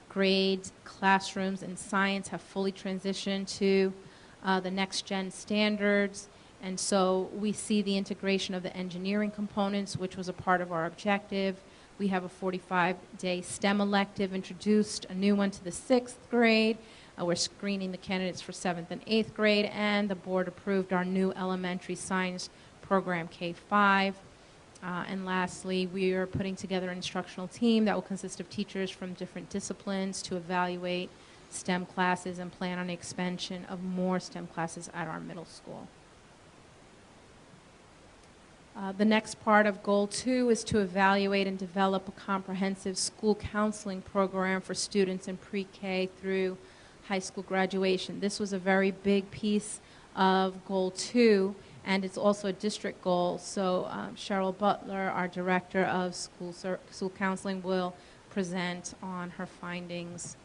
grade classrooms in science have fully transitioned to the next-gen standards. And so we see the integration of the engineering components, which was a part of our objective. We have a 45-day STEM elective introduced, a new one to the 6th grade. We're screening the candidates for 7th and 8th grade, and the board approved our new elementary science program, K-5. And lastly, we are putting together an instructional team that will consist of teachers from different disciplines to evaluate STEM classes and plan on the expansion of more STEM classes at our middle school. The next part of Goal 2 is to evaluate and develop a comprehensive school counseling program for students in pre-K through high school graduation. This was a very big piece of Goal 2, and it's also a district goal. So Cheryl Butler, our director of school counseling, will present on her findings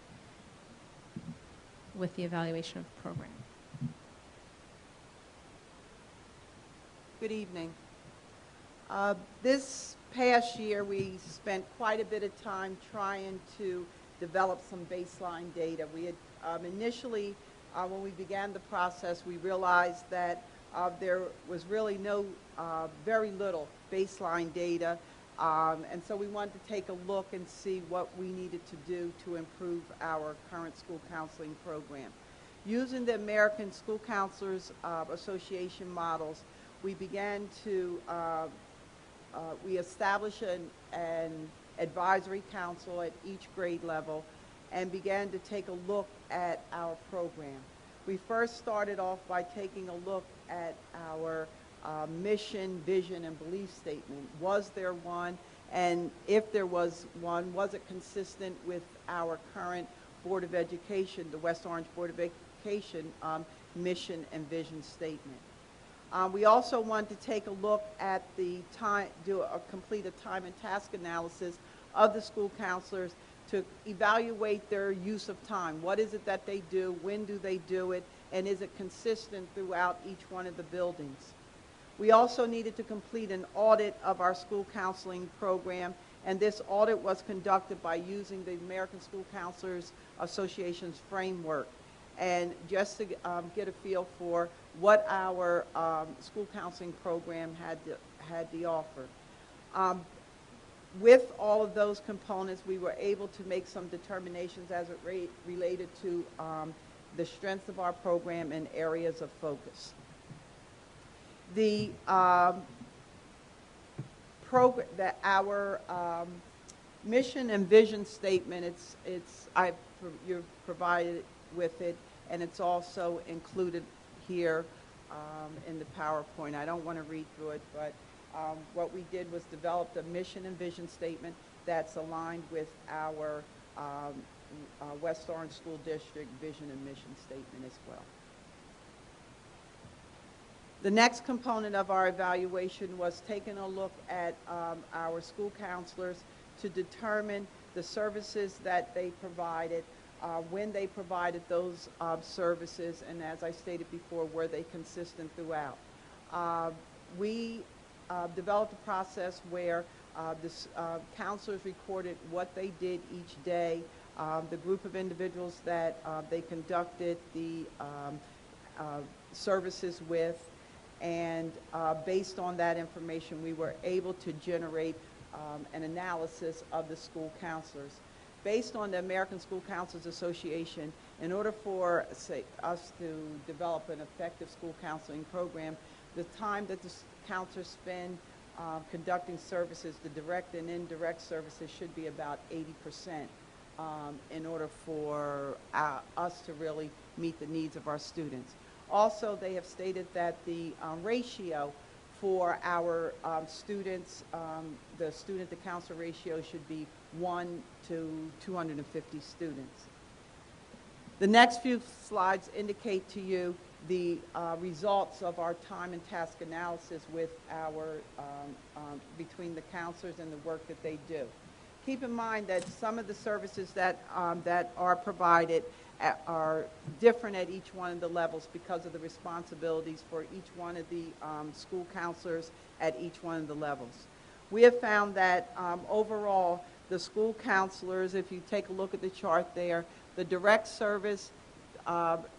with the evaluation of the program. Good evening. This past year, we spent quite a bit of time trying to develop some baseline data. We had initially, when we began the process, we realized that there was really very little baseline data, and so we wanted to take a look and see what we needed to do to improve our current school counseling program. Using the American School Counselors Association models, we began to we established an advisory council at each grade level and began to take a look at our program. We first started off by taking a look at our mission, vision, and belief statement. Was there one? And if there was one, was it consistent with our current Board of Education, the West Orange Board of Education mission and vision statement? We also wanted to take a look at complete a time and task analysis of the school counselors to evaluate their use of time. What is it that they do? When do they do it? And is it consistent throughout each one of the buildings? We also needed to complete an audit of our school counseling program, and this audit was conducted by using the American School Counselors Association's framework, and just to get a feel for what our school counseling program had to offer. With all of those components, we were able to make some determinations as it related to the strengths of our program and areas of focus. The our mission and vision statement, you're provided with it, and it's also included here in the PowerPoint. I don't want to read through it, but what we did was develop a mission and vision statement that's aligned with our West Orange School District vision and mission statement as well. The next component of our evaluation was taking a look at our school counselors to determine the services that they provided, when they provided those services, and as I stated before, were they consistent throughout. We developed a process where the counselors recorded what they did each day, the group of individuals that they conducted the services with, and based on that information, we were able to generate an analysis of the school counselors. Based on the American School Counselors Association, in order for, say, us to develop an effective school counseling program, the time that the counselors spend conducting services, the direct and indirect services, should be about 80% in order for us to really meet the needs of our students. Also, they have stated that the ratio for our students, the student-to-counselor ratio should be 1 to 250 students. The next few slides indicate to you the results of our time and task analysis with our, between the counselors and the work that they do. Keep in mind that some of the services that, that are provided are different at each one of the levels because of the responsibilities for each one of the school counselors at each one of the levels. We have found that overall, the school counselors, if you take a look at the chart there, the direct service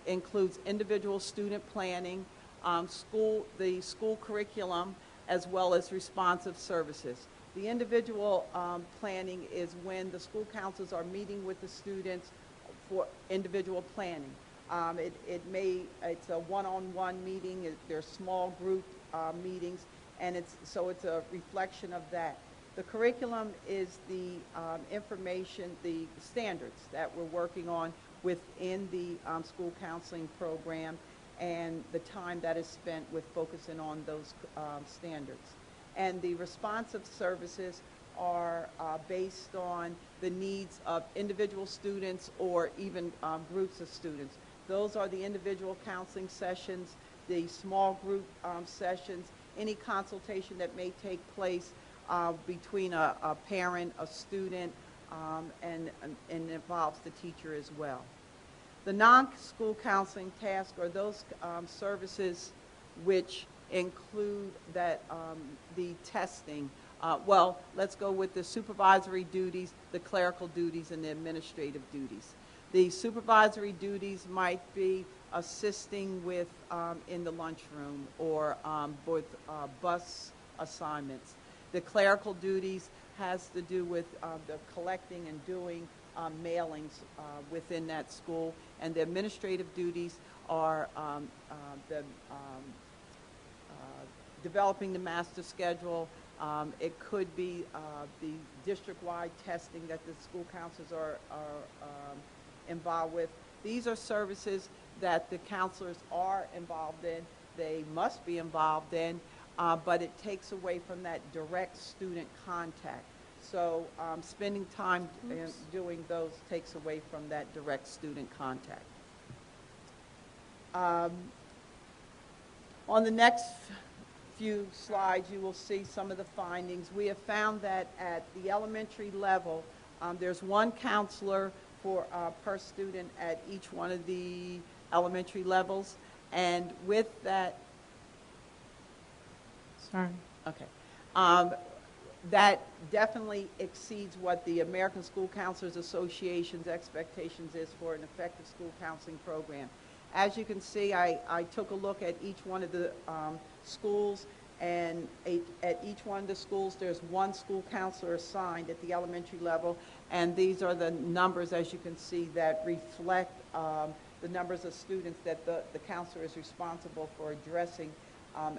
includes individual student planning, the school curriculum, as well as responsive services. The individual planning is when the school counselors are meeting with the students for individual planning. It's a one-on-one meeting, there's small group meetings, and it's a reflection of that. The curriculum is the information, the standards that we're working on within the school counseling program, and the time that is spent with focusing on those standards. And the responsive services are based on the needs of individual students or even groups of students. Those are the individual counseling sessions, the small group sessions, any consultation that may take place between a parent, a student, and involves the teacher as well. The non-school counseling tasks are those services which include that the testing. Well, let's go with the supervisory duties, the clerical duties, and the administrative duties. The supervisory duties might be assisting with in the lunchroom or with bus assignments. The clerical duties has to do with the collecting and doing mailings within that school, and the administrative duties are developing the master schedule. It could be the district-wide testing that the school counselors are involved with. These are services that the counselors are involved in. They must be involved in, but it takes away from that direct student contact. So spending time doing those takes away from that direct student contact. On the next few slides, you will see some of the findings. We have found that at the elementary level, there's one counselor per student at each one of the elementary levels, and with that, Sorry. okay, that definitely exceeds what the American School Counselors Association's expectations is for an effective school counseling program. As you can see, I took a look at each one of the schools, and at each one of the schools, there's one school counselor assigned at the elementary level, and these are the numbers, as you can see, that reflect the numbers of students that the counselor is responsible for addressing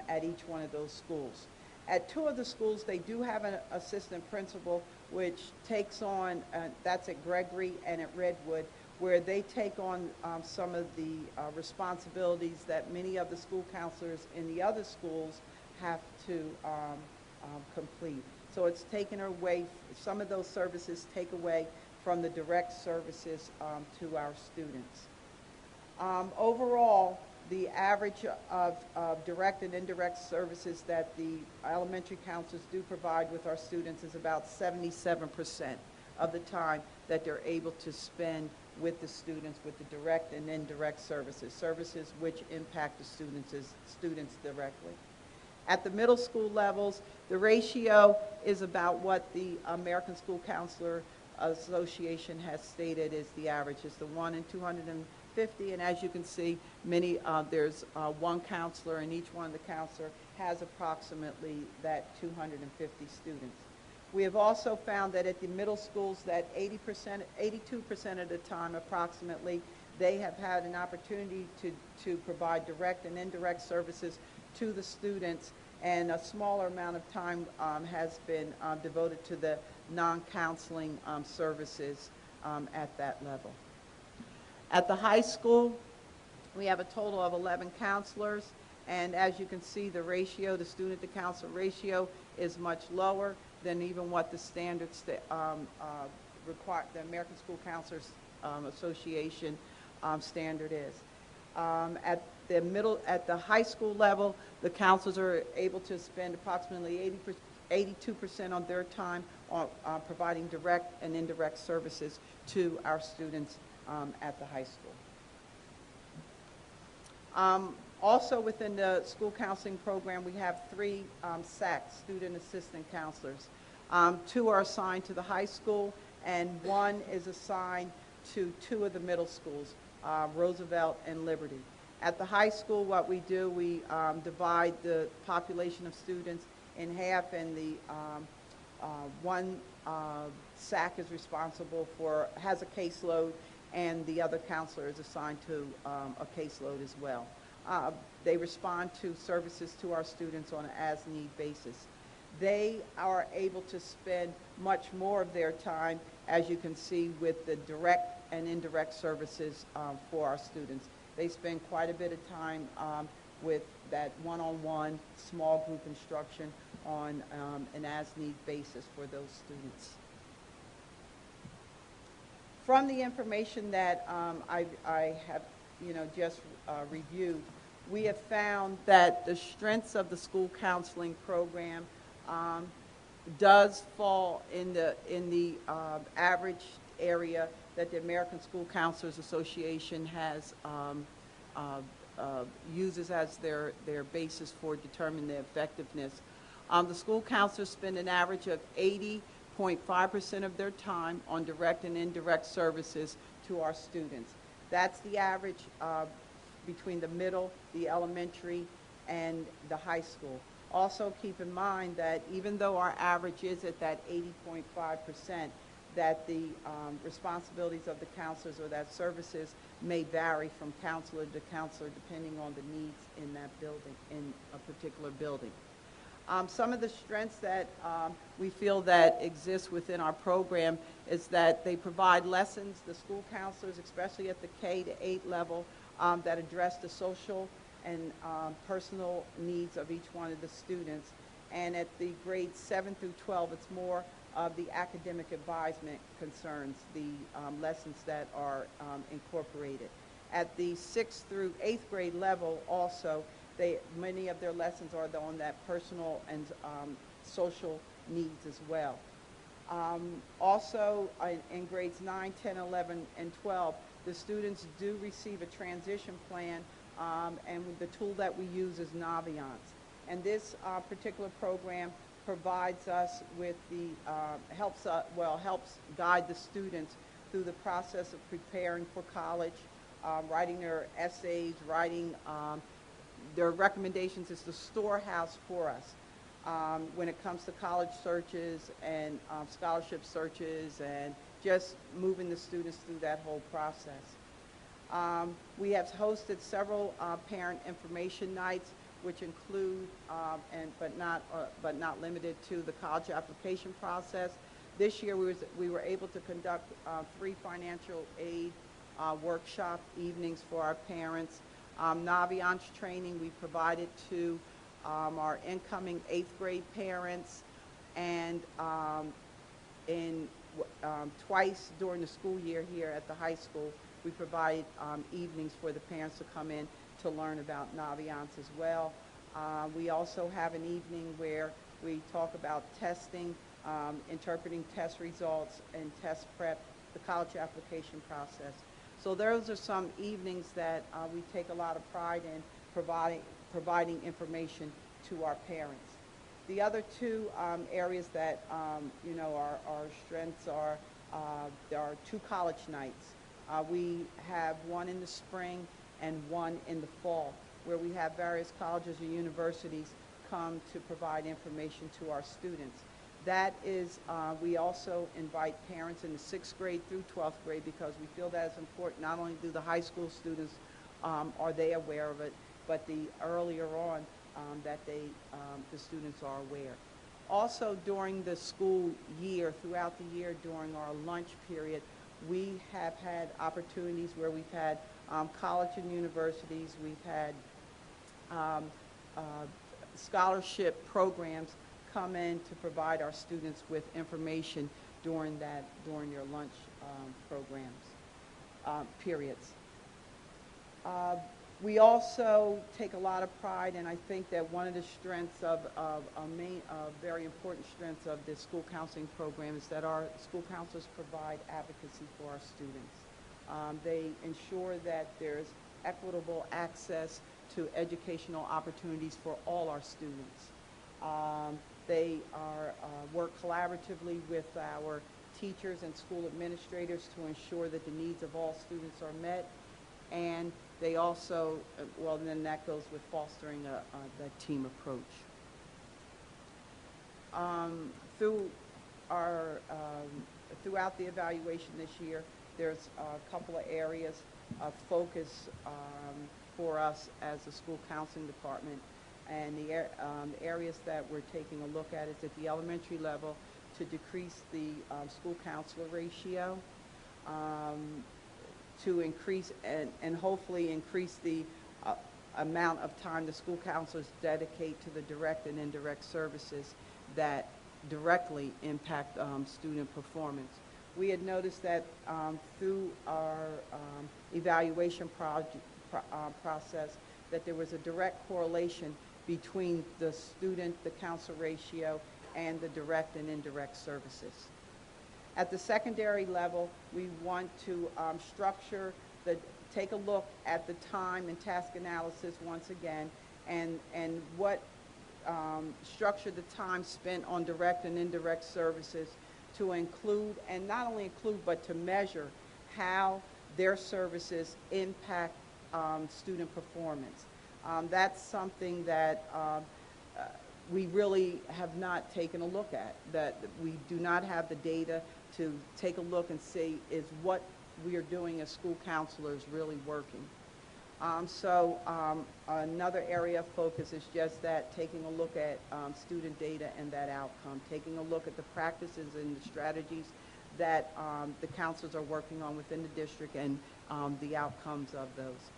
at each one of those schools. At two of the schools, they do have an assistant principal, which takes on, that's at Gregory and at Redwood, where they take on some of the responsibilities that many of the school counselors in the other schools have to complete. So it's taken away, some of those services take away from the direct services to our students. Overall, the average of direct and indirect services that the elementary counselors do provide with our students is about 77% of the time that they're able to spend with the students with the direct and indirect services which impact the students directly. At the middle school levels, the ratio is about what the American School Counselor Association has stated is the average. It's the 1 in 250, and as you can see, there's one counselor, and each one of the counselor has approximately that 250 students. We have also found that at the middle schools that 82% of the time approximately, they have had an opportunity to provide direct and indirect services to the students, and a smaller amount of time has been devoted to the non-counseling services at that level. At the high school, we have a total of 11 counselors, and as you can see, the ratio, the student to counselor ratio, is much lower than even what the standards require, the American School Counselors Association standard is. At the high school level, the counselors are able to spend approximately 82% of their time on providing direct and indirect services to our students at the high school. Also within the school counseling program, we have 3 SACs, student assistant counselors. 2 are assigned to the high school, and 1 is assigned to 2 of the middle schools, Roosevelt and Liberty. At the high school, what we do, we divide the population of students in half, and the one SAC is responsible for, has a caseload, and the other counselor is assigned to a caseload as well. They respond to services to our students on an as-need basis. They are able to spend much more of their time, as you can see, with the direct and indirect services for our students. They spend quite a bit of time with that one-on-one small group instruction on an as-need basis for those students. From the information that I have just reviewed, we have found that the strengths of the school counseling program does fall in the average area that the American School Counselors Association has uses as their basis for determining the effectiveness. The school counselors spend an average of 80.5% of their time on direct and indirect services to our students. That's the average between the middle, the elementary, and the high school. Also keep in mind that even though our average is at that 80.5%, that the responsibilities of the counselors or that services may vary from counselor to counselor depending on the needs in that building, in a particular building. Some of the strengths that we feel that exist within our program is that they provide lessons, the school counselors, especially at the K-8 level, that address the social and personal needs of each one of the students. And at the grades 7 through 12, it's more of the academic advisement concerns, the lessons that are incorporated. At the 6th through 8th grade level also, many of their lessons are on that personal and social needs as well. Also, in grades 9, 10, 11, and 12, the students do receive a transition plan, and the tool that we use is Naviance. And this particular program provides us with the, helps guide the students through the process of preparing for college, writing their essays, writing their recommendations is the storehouse for us when it comes to college searches and scholarship searches and just moving the students through that whole process. We have hosted several parent information nights, which include, but not limited to, the college application process. This year, we were able to conduct 3 financial aid workshop evenings for our parents. Naviance training we provided to our incoming 8th grade parents, and twice during the school year here at the high school, we provide evenings for the parents to come in to learn about Naviance as well. We also have an evening where we talk about testing, interpreting test results, and test prep, the college application process. So those are some evenings that we take a lot of pride in providing information to our parents. The other 2 areas that our strengths are, there are 2 college nights. We have one in the spring and one in the fall, where we have various colleges or universities come to provide information to our students. That is, we also invite parents in the 6th grade through 12th grade, because we feel that is important. Not only do the high school students are they aware of it, but the earlier on that the students are aware. Also, during the school year, throughout the year, during our lunch period, we have had opportunities where we've had college and universities, we've had scholarship programs come in to provide our students with information during your lunch periods. We also take a lot of pride, and I think that one of the strengths very important strengths of the school counseling program is that our school counselors provide advocacy for our students. They ensure that there's equitable access to educational opportunities for all our students. They work collaboratively with our teachers and school administrators to ensure that the needs of all students are met, and they also, then that goes with fostering the team approach. Throughout the evaluation this year, there's a couple of areas of focus for us as a school counseling department. And the areas that we're taking a look at is at the elementary level to decrease the school counselor ratio, to increase and hopefully increase the amount of time the school counselors dedicate to the direct and indirect services that directly impact student performance. We had noticed that through our evaluation process that there was a direct correlation between the student-to-counselor ratio and the direct and indirect services. At the secondary level, we want to take a look at the time and task analysis once again, and structure the time spent on direct and indirect services to include, and not only include, but to measure how their services impact student performance. That's something that we really have not taken a look at, that we do not have the data to take a look and see is what we are doing as school counselors really working. Another area of focus is just that, taking a look at student data and that outcome, taking a look at the practices and the strategies that the counselors are working on within the district and the outcomes of those.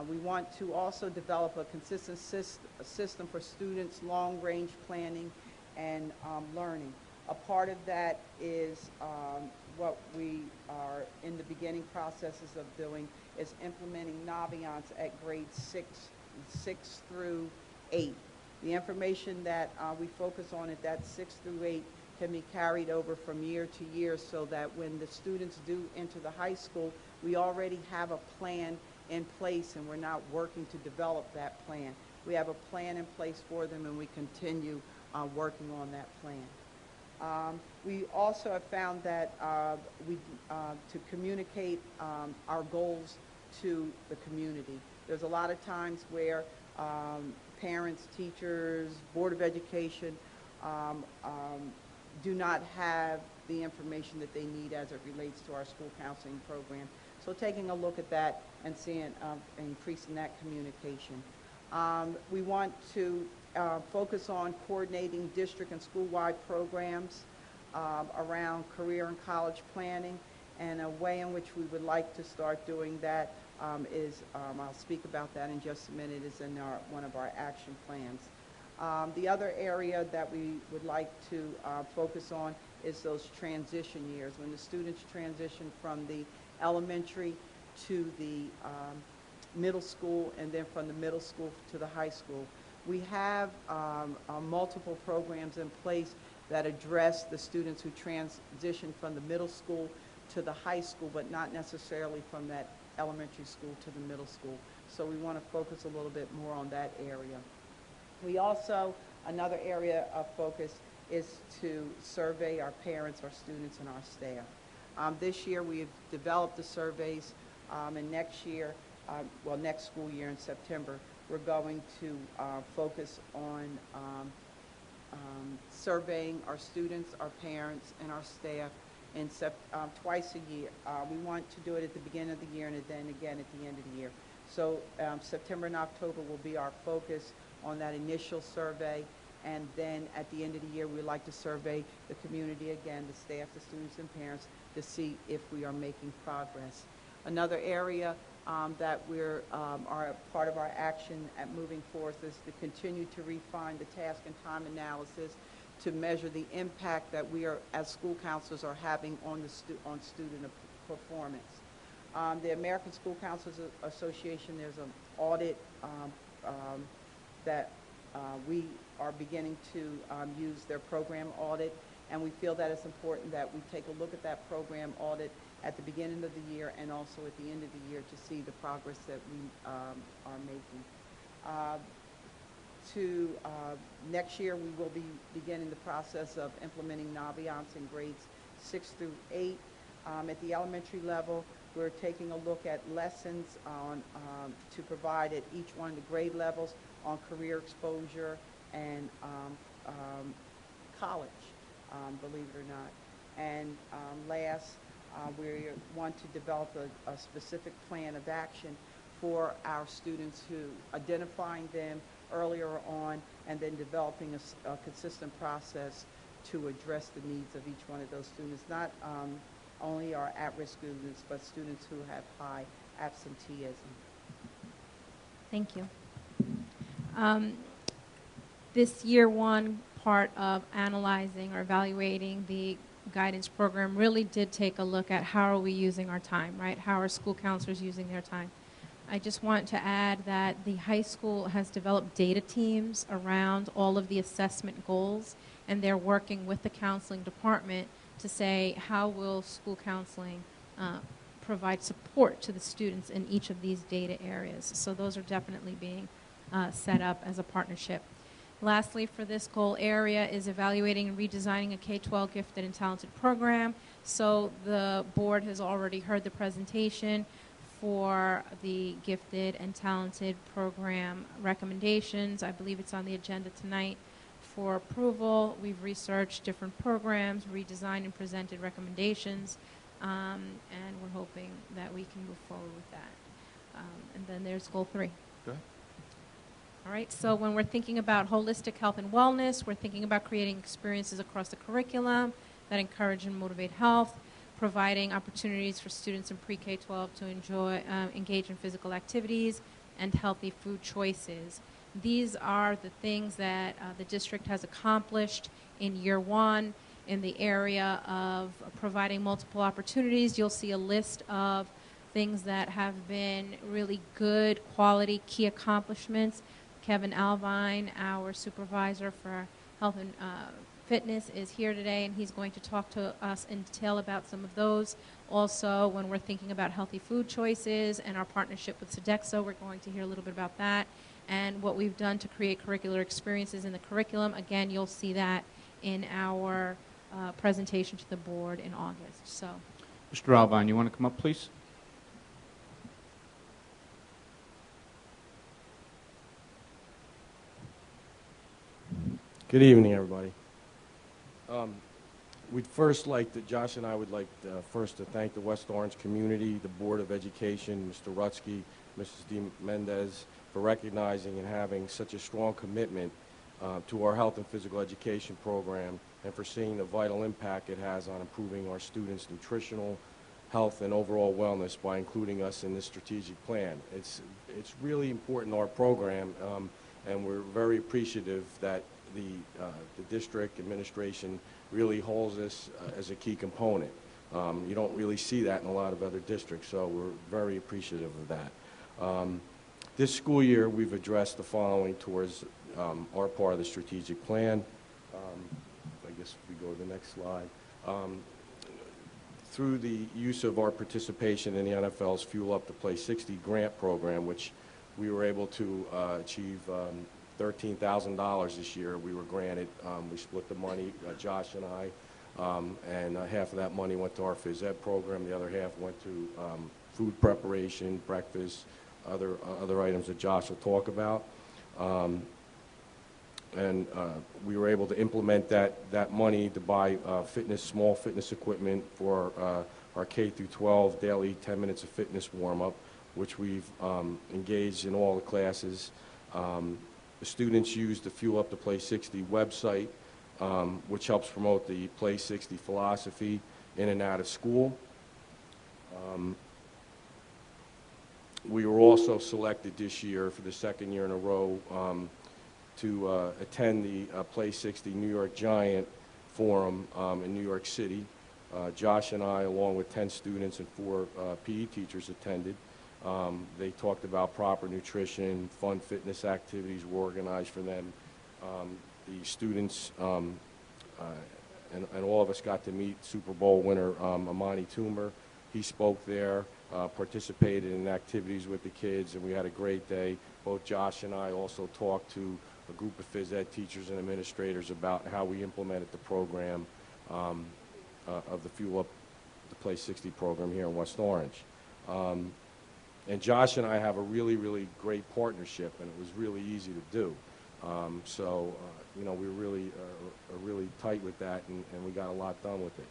We want to also develop a consistent system for students' long-range planning and learning. A part of that is what we are in the beginning processes of doing is implementing Naviance at grades 6 through 8. The information that we focus on at that 6 through 8 can be carried over from year to year, so that when the students do enter the high school, we already have a plan in place and we're not working to develop that plan. We have a plan in place for them, and we continue working on that plan. We also have found that to communicate our goals to the community. There's a lot of times where parents, teachers, Board of Education do not have the information that they need as it relates to our school counseling program. So taking a look at that and seeing increasing that communication. We want to focus on coordinating district and school-wide programs around career and college planning, and a way in which we would like to start doing that is, I'll speak about that in just a minute, is in one of our action plans. The other area that we would like to focus on is those transition years, when the students transition from the elementary to the middle school, and then from the middle school to the high school. We have multiple programs in place that address the students who transition from the middle school to the high school, but not necessarily from that elementary school to the middle school. So we want to focus a little bit more on that area. We also, another area of focus is to survey our parents, our students, and our staff. This year we've developed the surveys, and next year, next school year in September, we're going to focus on surveying our students, our parents, and our staff twice a year. We want to do it at the beginning of the year and then again at the end of the year. So September and October will be our focus on that initial survey, and then at the end of the year we'd like to survey the community again, the staff, the students, and parents, to see if we are making progress. Another area that we're are part of our action at moving forth is to continue to refine the task and time analysis to measure the impact that we are, as school counselors, are having on student performance. The American School Counselors Association, there's an audit that we are beginning to use their program audit, and we feel that it's important that we take a look at that program audit at the beginning of the year and also at the end of the year to see the progress that we are making. Next year, we will be beginning the process of implementing Naviance in grades 6 through 8. At the elementary level, we're taking a look at lessons on to provide at each one of the grade levels on career exposure and college, believe it or not. And last, we want to develop a specific plan of action for our students, who identifying them earlier on and then developing a consistent process to address the needs of each one of those students, not only our at-risk students, but students who have high absenteeism. Thank you. This year one part of analyzing or evaluating the guidance program really did take a look at how are we using our time, right? How are school counselors using their time? I just want to add that the high school has developed data teams around all of the assessment goals, and they're working with the counseling department to say how will school counseling provide support to the students in each of these data areas. So those are definitely being set up as a partnership. Lastly, for this goal area is evaluating and redesigning a K-12 gifted and talented program. So the board has already heard the presentation for the gifted and talented program recommendations. I believe it's on the agenda tonight for approval. We've researched different programs, redesigned and presented recommendations, and we're hoping that we can move forward with that. And then there's goal 3. Go ahead. All right, so when we're thinking about holistic health and wellness, we're thinking about creating experiences across the curriculum that encourage and motivate health, providing opportunities for students in pre-K-12 to engage in physical activities, and healthy food choices. These are the things that the district has accomplished in year one in the area of providing multiple opportunities. You'll see a list of things that have been really good quality key accomplishments. Kevin Alvine, our supervisor for health and fitness, is here today, and he's going to talk to us in detail about some of those. Also, when we're thinking about healthy food choices and our partnership with Sodexo, we're going to hear a little bit about that. And what we've done to create curricular experiences in the curriculum. Again, you'll see that in our presentation to the board in August. So, Mr. Alvine, you want to come up, please? Good evening, everybody. We'd first like to, Josh and I would like first to thank the West Orange community, the Board of Education, Mr. Rutsky, Mrs. D. Mendez, for recognizing and having such a strong commitment to our health and physical education program, and for seeing the vital impact it has on improving our students' nutritional health and overall wellness by including us in this strategic plan. It's really important to our program, and we're very appreciative that the district administration really holds this as a key component. You don't really see that in a lot of other districts, so we're very appreciative of that. This school year, we've addressed the following towards our part of the strategic plan. I guess if we go to the next slide. Through the use of our participation in the NFL's Fuel Up to Play 60 grant program, which we were able to achieve $13,000 this year. We were granted. We split the money, Josh and I, and half of that money went to our phys ed program. The other half went to food preparation, breakfast, other items that Josh will talk about. And we were able to implement that money to buy small fitness equipment for our K through 12 daily 10 minutes of fitness warm-up, which we've engaged in all the classes. The students use the Fuel Up to Play 60 website, which helps promote the Play 60 philosophy in and out of school. We were also selected this year for the second year in a row to attend the Play 60 New York Giant Forum in New York City. Josh and I, along with 10 students and 4 PE teachers, attended. They talked about proper nutrition, fun fitness activities were organized for them. The students and all of us got to meet Super Bowl winner Amani Toomer. He spoke there, participated in activities with the kids, and we had a great day. Both Josh and I also talked to a group of phys ed teachers and administrators about how we implemented the program of the Fuel Up to Play 60 program here in West Orange. And Josh and I have a really, really great partnership, and it was really easy to do. You know, we were really, are really tight with that, and we got a lot done with it.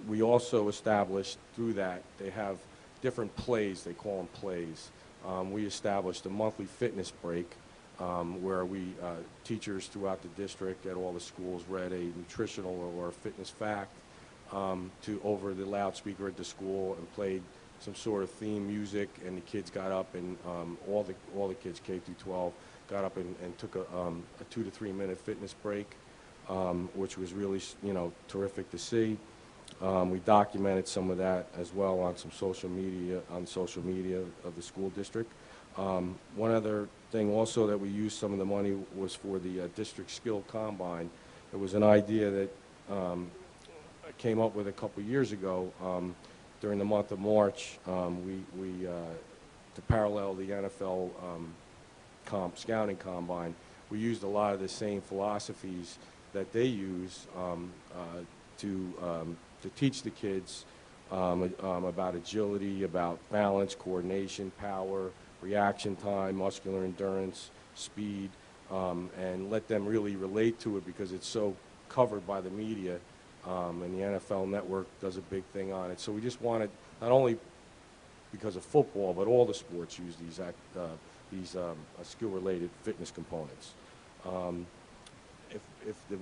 We also established through that, they have different plays, they call them plays. We established a monthly fitness break where we, teachers throughout the district at all the schools read a nutritional or fitness fact over the loudspeaker at the school and played some sort of theme music, and the kids got up and all the kids K through 12 got up and took a 2 to 3 minute fitness break, which was really, you know, terrific to see. We documented some of that as well on some social media, of the school district. One other thing also that we used some of the money was for the district skill combine. It was an idea that I came up with a couple years ago during the month of March. To parallel the NFL scouting combine, we used a lot of the same philosophies that they use to teach the kids about agility, about balance, coordination, power, reaction time, muscular endurance, speed, and let them really relate to it because it's so covered by the media, and the NFL Network does a big thing on it. So we just wanted, not only because of football, but all the sports use these skill-related fitness components. If the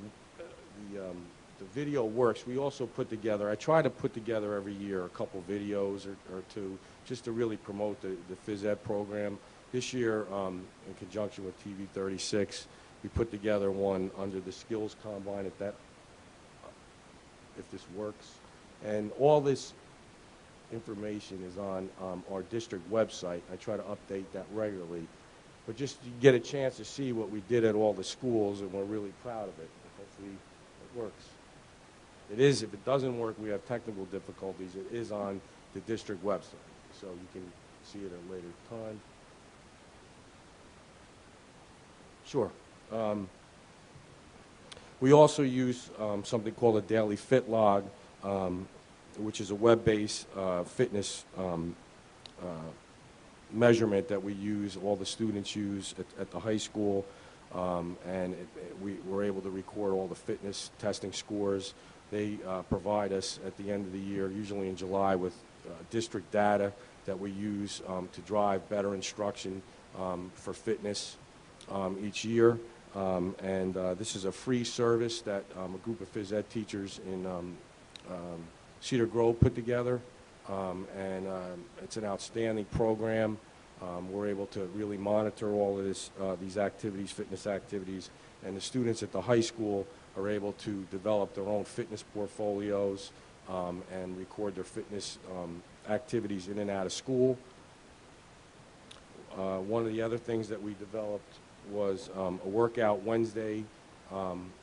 video works, we also put together, I try to put together every year a couple videos or two just to really promote the phys ed program. This year, in conjunction with TV 36, we put together one under the skills combine if this works. And all this information is on our district website. I try to update that regularly. But just to get a chance to see what we did at all the schools, and we're really proud of it. Hopefully it works. It is, if it doesn't work, we have technical difficulties. It is on the district website, so you can see it at a later time. Sure. We also use something called a daily fit log, which is a web-based fitness measurement that we use, all the students use at the high school, and we were able to record all the fitness testing scores. They provide us at the end of the year, usually in July, with district data that we use to drive better instruction for fitness each year. This is a free service that a group of phys ed teachers in Cedar Grove put together, and it's an outstanding program. We're able to really monitor all of these activities, fitness activities, and the students at the high school are able to develop their own fitness portfolios and record their fitness activities in and out of school. One of the other things that we developed was a Workout Wednesday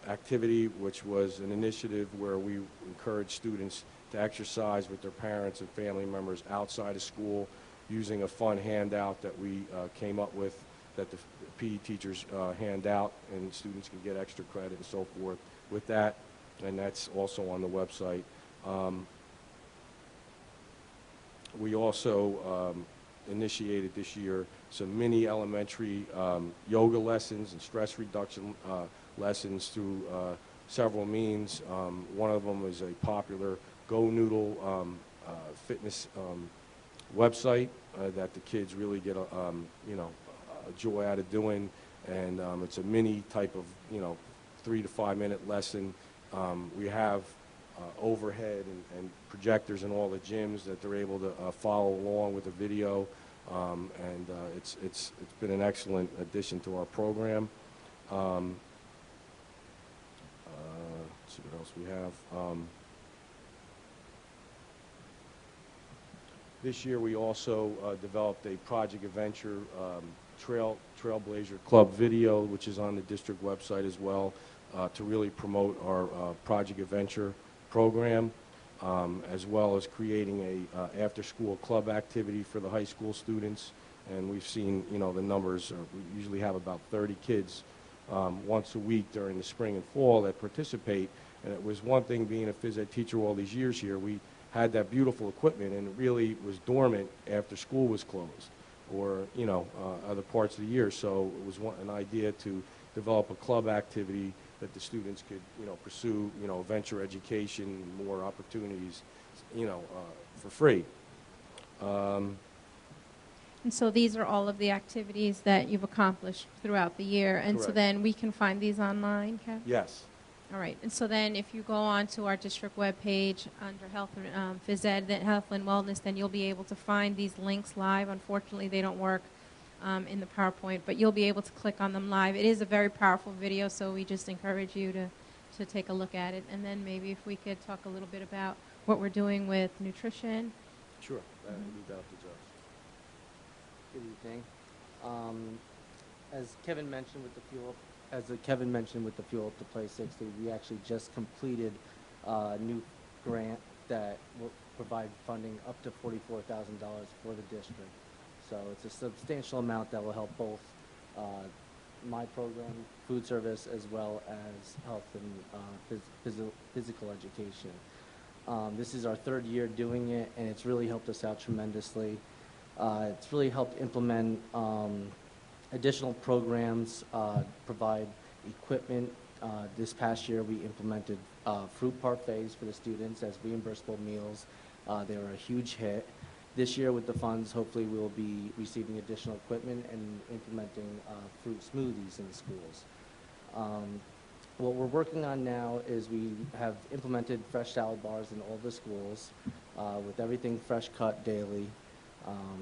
activity, which was an initiative where we encourage students to exercise with their parents and family members outside of school, using a fun handout that we came up with that the PE teachers hand out, and students can get extra credit and so forth with that, and that's also on the website. We also initiated this year some mini elementary yoga lessons and stress reduction lessons through several means. One of them is a popular Go Noodle fitness website that the kids really get a joy out of doing, and it's a mini type of 3 to 5 minute lesson. We have overhead and projectors in all the gyms that they're able to follow along with the video, and it's been an excellent addition to our program. Let's see what else we have. This year we also developed a Project Adventure Trailblazer Club video, which is on the district website as well, to really promote our Project Adventure program, as well as creating a after-school club activity for the high school students. And we've seen, the numbers. We usually have about 30 kids once a week during the spring and fall that participate. And it was one thing being a phys ed teacher all these years here. We had that beautiful equipment, and it really was dormant after school was closed, or other parts of the year. So it was an idea to develop a club activity that the students could pursue venture education, more opportunities for free. And so these are all of the activities that you've accomplished throughout the year. And so Correct. then we can find these online, Kev? Yes. All right. And so then if you go on to our district webpage under Health and Phys Ed, then Health and Wellness, then you'll be able to find these links live. Unfortunately, they don't work in the PowerPoint, but you'll be able to click on them live. It is a very powerful video, so we just encourage you to take a look at it. And then maybe if we could talk a little bit about what we're doing with nutrition. Sure. That would leave that up to Josh. Good evening. As Kevin mentioned with the Fuel Up to Play 60, we actually just completed a new grant that will provide funding up to $44,000 for the district. So it's a substantial amount that will help both my program, food service, as well as health and physical education. This is our third year doing it, and it's really helped us out tremendously. It's really helped implement additional programs, provide equipment. This past year we implemented fruit parfaits for the students as reimbursable meals. They were a huge hit. This year with the funds, hopefully we will be receiving additional equipment and implementing fruit smoothies in the schools. What we're working on now is we have implemented fresh salad bars in all the schools with everything fresh cut daily.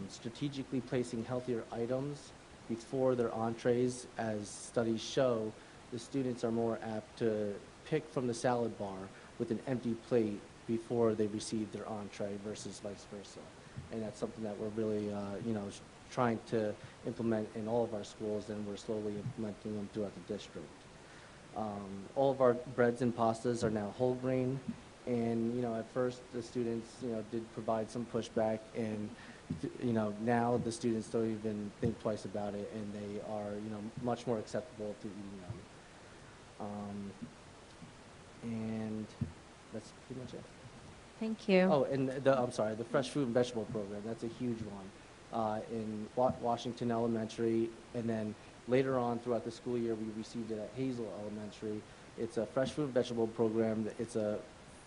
Strategically placing healthier items before their entrees, as studies show, the students are more apt to pick from the salad bar with an empty plate before they receive their entree versus vice versa. And that's something that we're really, trying to implement in all of our schools, and we're slowly implementing them throughout the district. All of our breads and pastas are now whole grain, and at first the students, did provide some pushback, and now the students don't even think twice about it, and they are, much more acceptable to eating them. And that's pretty much it. Thank you. Oh, and the fresh fruit and vegetable program, that's a huge one. in Washington Elementary, and then later on throughout the school year, we received it at Hazel Elementary. It's a fresh fruit and vegetable program. It's a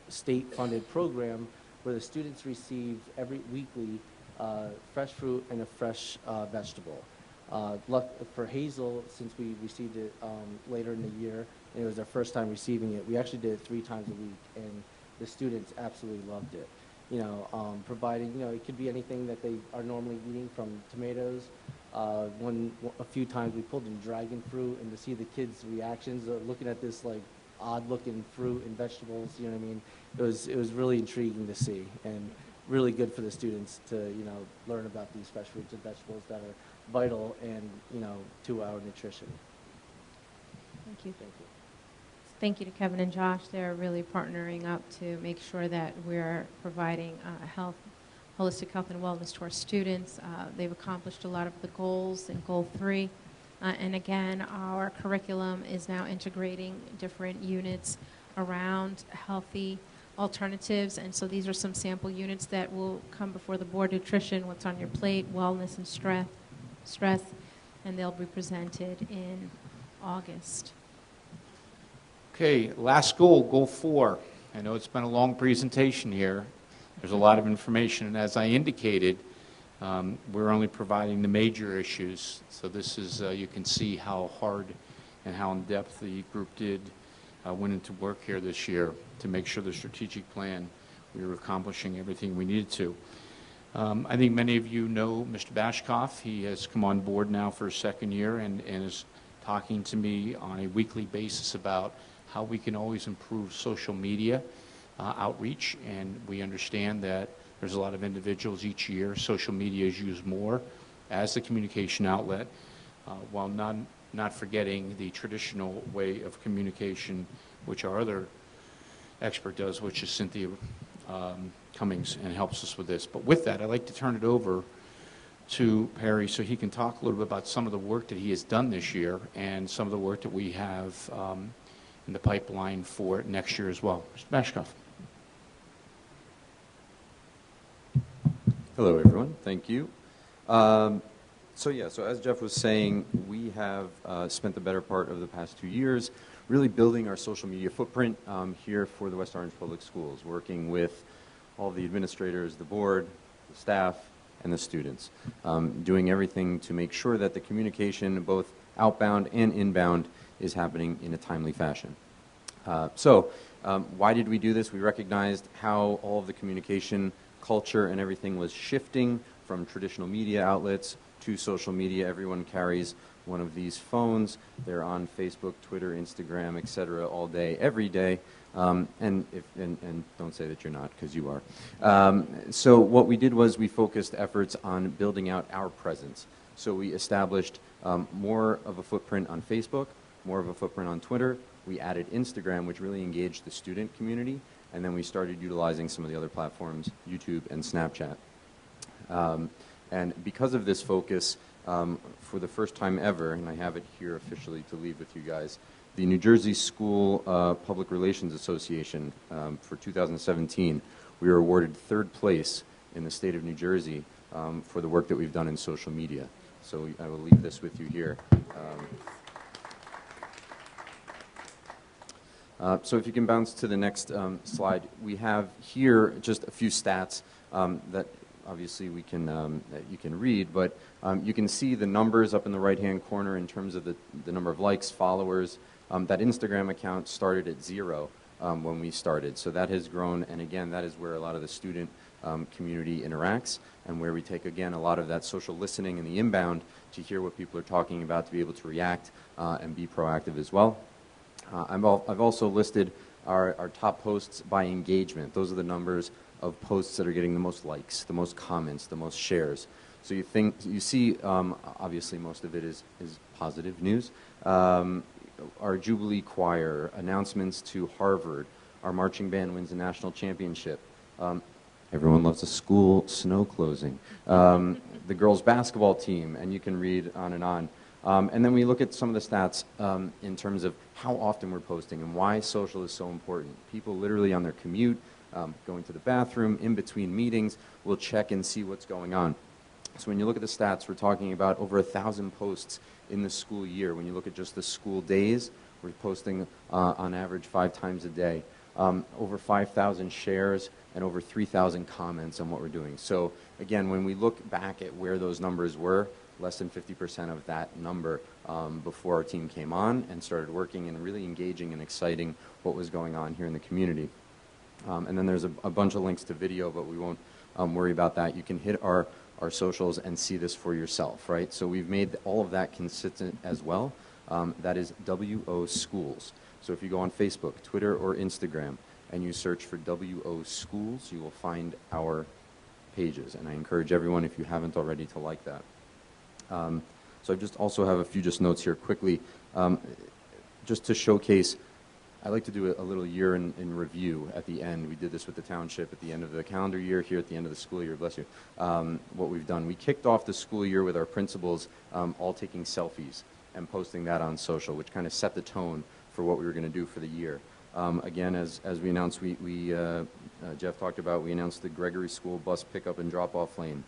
state-funded program where the students receive every weekly fresh fruit and a fresh vegetable. For Hazel, since we received it later in the year, and it was our first time receiving it, we actually did it 3 times a week, and the students absolutely loved it. Providing, it could be anything that they are normally eating, from tomatoes. A few times we pulled in dragon fruit, and to see the kids' reactions looking at this like odd-looking fruit and vegetables, you know what I mean? It was really intriguing to see, and really good for the students to learn about these fresh fruits and vegetables that are vital and to our nutrition. Thank you. Thank you. Thank you to Kevin and Josh. They're really partnering up to make sure that we're providing holistic health and wellness to our students. They've accomplished a lot of the goals in Goal 3. And again, our curriculum is now integrating different units around healthy alternatives. And so these are some sample units that will come before the board: nutrition, what's on your plate, wellness and stress, and they'll be presented in August. Okay, last goal, Goal 4. I know it's been a long presentation here. There's a lot of information, and as I indicated, we're only providing the major issues. So this is, you can see how hard and how in-depth the group went into work here this year to make sure the strategic plan, we were accomplishing everything we needed to. I think many of you know Mr. Bashkoff. He has come on board now for his 2nd year and is talking to me on a weekly basis about how we can always improve social media outreach, and we understand that there's a lot of individuals each year. Social media is used more as the communication outlet, while not forgetting the traditional way of communication, which our other expert does, which is Cynthia Cummings, and helps us with this. But with that, I'd like to turn it over to Perry so he can talk a little bit about some of the work that he has done this year and some of the work that we have in the pipeline for next year as well. Mr. Bashkoff. Hello, everyone. Thank you. So as Jeff was saying, we have spent the better part of the past 2 years really building our social media footprint here for the West Orange Public Schools, working with all the administrators, the board, the staff, and the students, doing everything to make sure that the communication, both outbound and inbound, is happening in a timely fashion. Why did we do this? We recognized how all of the communication culture and everything was shifting from traditional media outlets to social media. Everyone carries one of these phones. They're on Facebook, Twitter, Instagram, etc. all day, every day. And don't say that you're not, because you are. So what we did was we focused efforts on building out our presence. So we established more of a footprint on Facebook, more of a footprint on Twitter. We added Instagram, which really engaged the student community, and then we started utilizing some of the other platforms, YouTube and Snapchat. And because of this focus, for the first time ever, and I have it here officially to leave with you guys, the New Jersey School Public Relations Association for 2017, we were awarded 3rd place in the state of New Jersey for the work that we've done in social media. So I will leave this with you here. So if you can bounce to the next slide, we have here just a few stats that obviously we can that you can read, but you can see the numbers up in the right-hand corner in terms of the number of likes, followers. That Instagram account started at 0 when we started, so that has grown, and again, that is where a lot of the student community interacts, and where we take, again, a lot of that social listening and the inbound to hear what people are talking about, to be able to react and be proactive as well. I've also listed our top posts by engagement. Those are the numbers of posts that are getting the most likes, the most comments, the most shares. So you see, obviously most of it is positive news. Our Jubilee Choir, announcements to Harvard, our marching band wins a national championship. Everyone loves a school snow closing. The girls' basketball team, and you can read on and on. And then we look at some of the stats in terms of how often we're posting and why social is so important. People literally on their commute, going to the bathroom, in between meetings, will check and see what's going on. So when you look at the stats, we're talking about over 1,000 posts in the school year. When you look at just the school days, we're posting on average 5 times a day. Over 5,000 shares and over 3,000 comments on what we're doing. So again, when we look back at where those numbers were, less than 50% of that number before our team came on and started working and really engaging and exciting what was going on here in the community. And then there's a bunch of links to video, but we won't worry about that. You can hit our socials and see this for yourself, right? So we've made all of that consistent as well. That is WO Schools. So if you go on Facebook, Twitter, or Instagram, and you search for WO Schools, you will find our pages. And I encourage everyone, if you haven't already, to like that. So I just also have a few just notes here quickly, just to showcase. I like to do a little year in review at the end. We did this with the township at the end of the calendar year, here at the end of the school year, bless you, what we've done. We kicked off the school year with our principals all taking selfies and posting that on social, which kind of set the tone for what we were going to do for the year. Again, as we announced, Jeff talked about, we announced the Gregory School bus pickup and drop-off lane.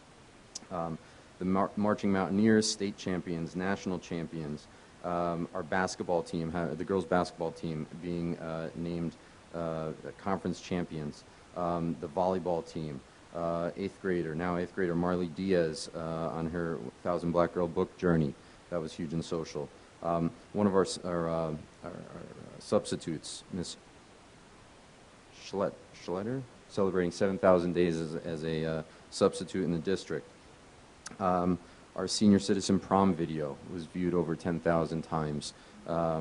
The Marching Mountaineers, state champions, national champions, our basketball team, the girls' basketball team being named conference champions, the volleyball team, 8th grader Marley Diaz on her 1,000 Black Girl book journey. That was huge in social. One of our substitutes, Miss Schletter, celebrating 7,000 days as a substitute in the district. Our senior citizen prom video was viewed over 10,000 times,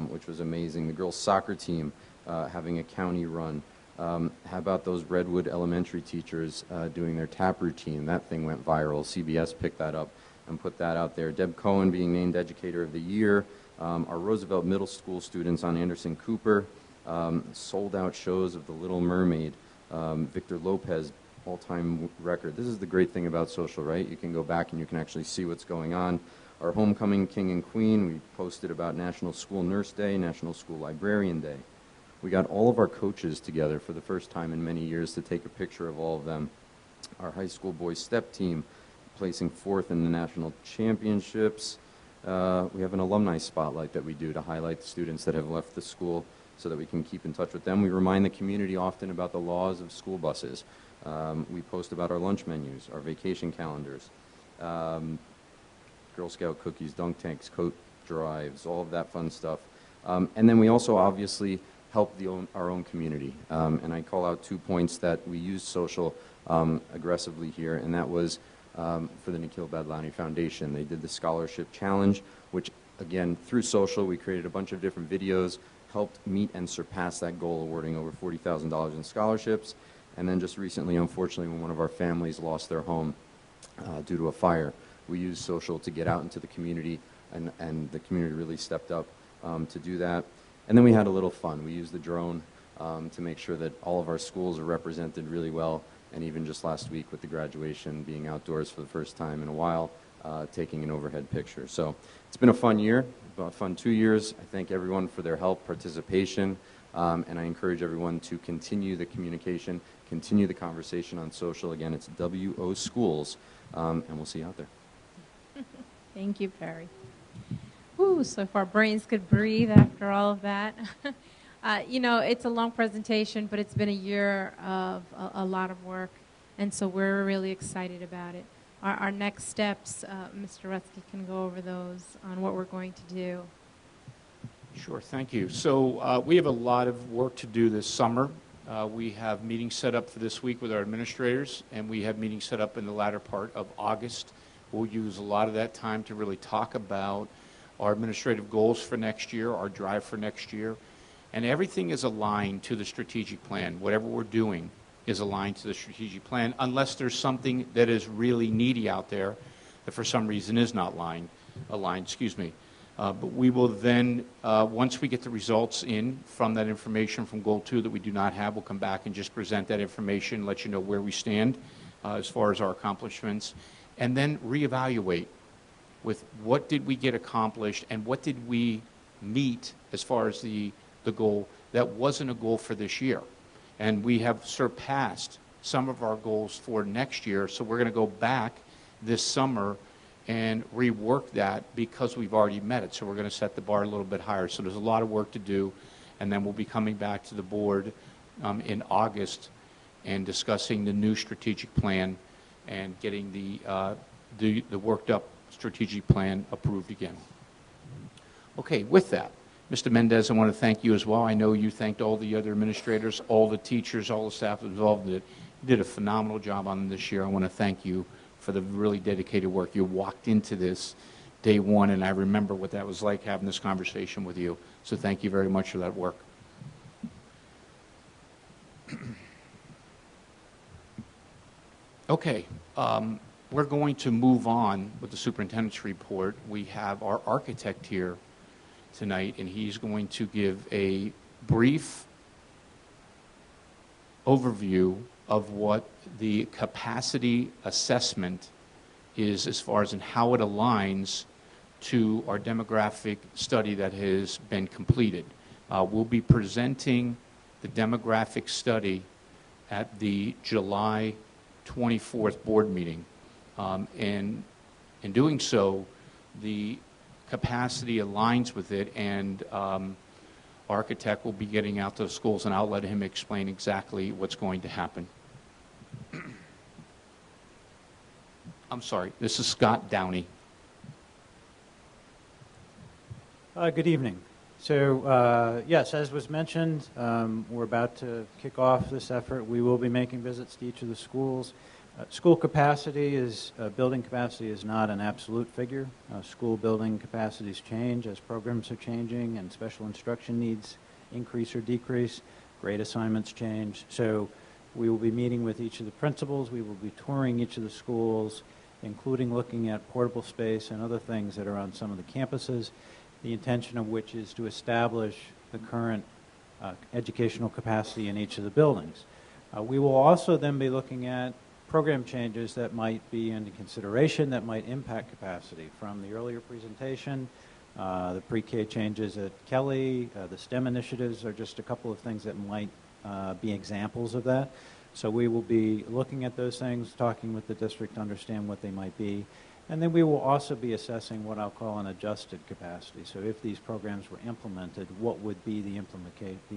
which was amazing. The girls' soccer team having a county run. How about those Redwood elementary teachers doing their tap routine? That thing went viral. CBS picked that up and put that out there. Deb Cohen being named Educator of the Year. Our Roosevelt Middle School students on Anderson Cooper. Sold out shows of The Little Mermaid. Victor Lopez, all-time record. This is the great thing about social, right? You can go back and you can actually see what's going on. Our Homecoming King and Queen, we posted about National School Nurse Day, National School Librarian Day. We got all of our coaches together for the first time in many years to take a picture of all of them. Our high school boys step team placing 4th in the national championships. We have an alumni spotlight that we do to highlight the students that have left the school so that we can keep in touch with them. We remind the community often about the laws of school buses. We post about our lunch menus, our vacation calendars, Girl Scout cookies, dunk tanks, coat drives, all of that fun stuff. And then we also obviously help our own community. And I call out 2 points that we use social aggressively here, and that was for the Nikhil Badlani Foundation. They did the Scholarship Challenge, which again, through social, we created a bunch of different videos, helped meet and surpass that goal, awarding over $40,000 in scholarships. And then just recently, unfortunately, when one of our families lost their home due to a fire, we used social to get out into the community, and the community really stepped up to do that. And then we had a little fun. We used the drone to make sure that all of our schools are represented really well, and even just last week with the graduation, being outdoors for the first time in a while, taking an overhead picture. So it's been a fun year, a fun 2 years. I thank everyone for their help, participation, and I encourage everyone to continue the communication, continue the conversation on social. Again, it's WO Schools, and we'll see you out there. Thank you, Perry. Whew, so if our brains could breathe after all of that. You know, it's a long presentation, but it's been a year of a lot of work, and so we're really excited about it. Our next steps, Mr. Rutsky can go over those on what we're going to do. Sure, thank you. So we have a lot of work to do this summer. We have meetings set up for this week with our administrators, and we have meetings set up in the latter part of August. We'll use a lot of that time to really talk about our administrative goals for next year, our drive for next year, and everything is aligned to the strategic plan. Whatever we're doing is aligned to the strategic plan, unless there's something that is really needy out there that for some reason is not aligned. But we will then, once we get the results in from that information from Goal 2 that we do not have, we'll come back and just present that information, let you know where we stand as far as our accomplishments, and then reevaluate with what did we get accomplished and what did we meet as far as the goal that wasn't a goal for this year. And we have surpassed some of our goals for next year, so we're going to go back this summer and rework that because we've already met it. So we're going to set the bar a little bit higher. So there's a lot of work to do, and then we'll be coming back to the board in August and discussing the new strategic plan and getting the worked up strategic plan approved again. Okay, with that, Mr. Mendez, I want to thank you as well. I know you thanked all the other administrators, all the teachers, all the staff involved in it. You did a phenomenal job on this year. I want to thank you for the really dedicated work. You walked into this day one, and I remember what that was like having this conversation with you. So thank you very much for that work. Okay, we're going to move on with the superintendent's report. We have our architect here tonight, and he's going to give a brief overview of what the capacity assessment is as far as in how it aligns to our demographic study that has been completed. We'll be presenting the demographic study at the July 24th board meeting. And in doing so, the capacity aligns with it, and architect will be getting out to the schools, and I'll let him explain exactly what's going to happen. I'm sorry, this is Scott Downey. Good evening. So, yes, as was mentioned, we're about to kick off this effort. We will be making visits to each of the schools. School capacity is, building capacity is not an absolute figure. School building capacities change as programs are changing and special instruction needs increase or decrease. Grade assignments change. So we will be meeting with each of the principals. We will be touring each of the schools, including looking at portable space and other things that are on some of the campuses, the intention of which is to establish the current educational capacity in each of the buildings. We will also then be looking at program changes that might be under consideration that might impact capacity. From the earlier presentation, the pre-K changes at Kelly, the STEM initiatives are just a couple of things that might be examples of that. So we will be looking at those things, talking with the district to understand what they might be. And then we will also be assessing what I'll call an adjusted capacity. So if these programs were implemented, what would be the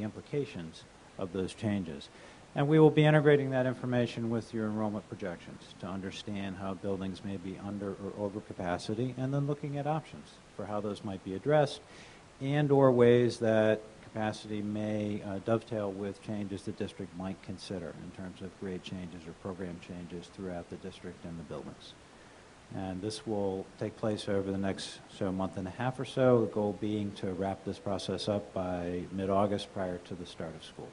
implications of those changes? And we will be integrating that information with your enrollment projections to understand how buildings may be under or over capacity, and then looking at options for how those might be addressed and or ways that capacity may dovetail with changes the district might consider in terms of grade changes or program changes throughout the district and the buildings. And this will take place over the next month and a half or so, the goal being to wrap this process up by mid-August prior to the start of school.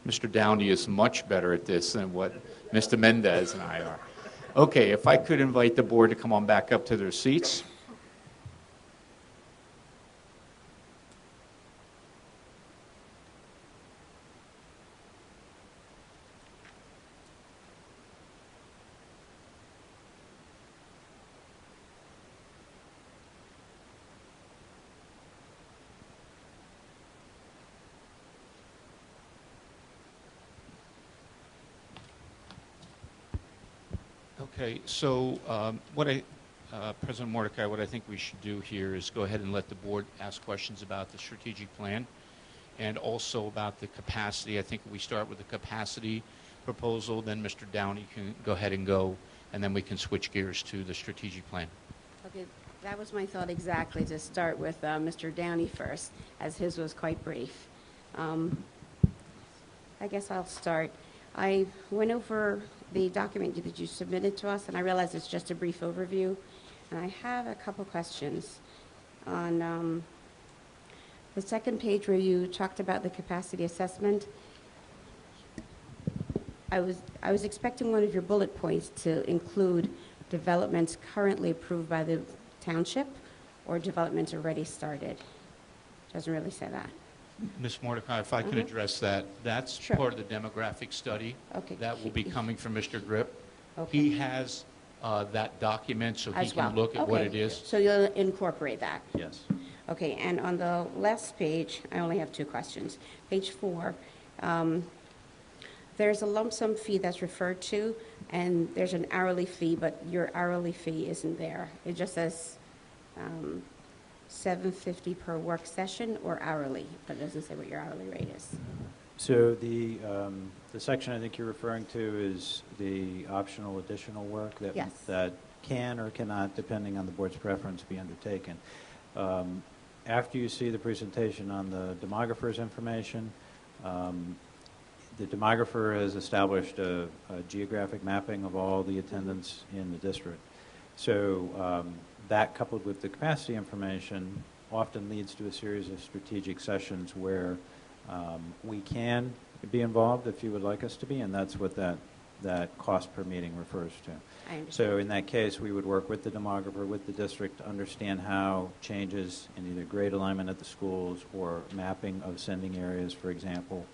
Mr. Downey is much better at this than what Mr. Mendez and I are. Okay, if I could invite the board to come on back up to their seats. Okay, so President Mordecai, what I think we should do here is go ahead and let the board ask questions about the strategic plan and also about the capacity. I think we start with the capacity proposal, then Mr. Downey can go ahead and go, and then we can switch gears to the strategic plan. Okay, that was my thought exactly, to start with Mr. Downey first, as his was quite brief. I guess I'll start. I went over the document that you submitted to us, and I realize it's just a brief overview. And I have a couple questions on the second page where you talked about the capacity assessment. I was expecting one of your bullet points to include developments currently approved by the township or developments already started. Doesn't really say that. Ms. Mordecai, if I could address that, that's Sure. part of the demographic study. Okay. That will be coming from Mr. Grip. Okay. He has that document, so he As well. can look at what Okay. it is. So you'll incorporate that? Yes. Okay, and on the last page, I only have 2 questions. Page 4, there's a lump sum fee that's referred to, and there's an hourly fee, but your hourly fee isn't there. It just says $7.50 per work session or hourly, but it doesn't say what your hourly rate is. So the section I think you're referring to is the optional additional work that Yes. that can or cannot, depending on the board's preference, be undertaken. After you see the presentation on the demographer's information, the demographer has established a geographic mapping of all the attendance in the district. So that, coupled with the capacity information, often leads to a series of strategic sessions where we can be involved if you would like us to be, and that's what that cost per meeting refers to. I understand. So in that case, we would work with the demographer, with the district, to understand how changes in either grade alignment at the schools or mapping of sending areas, for example,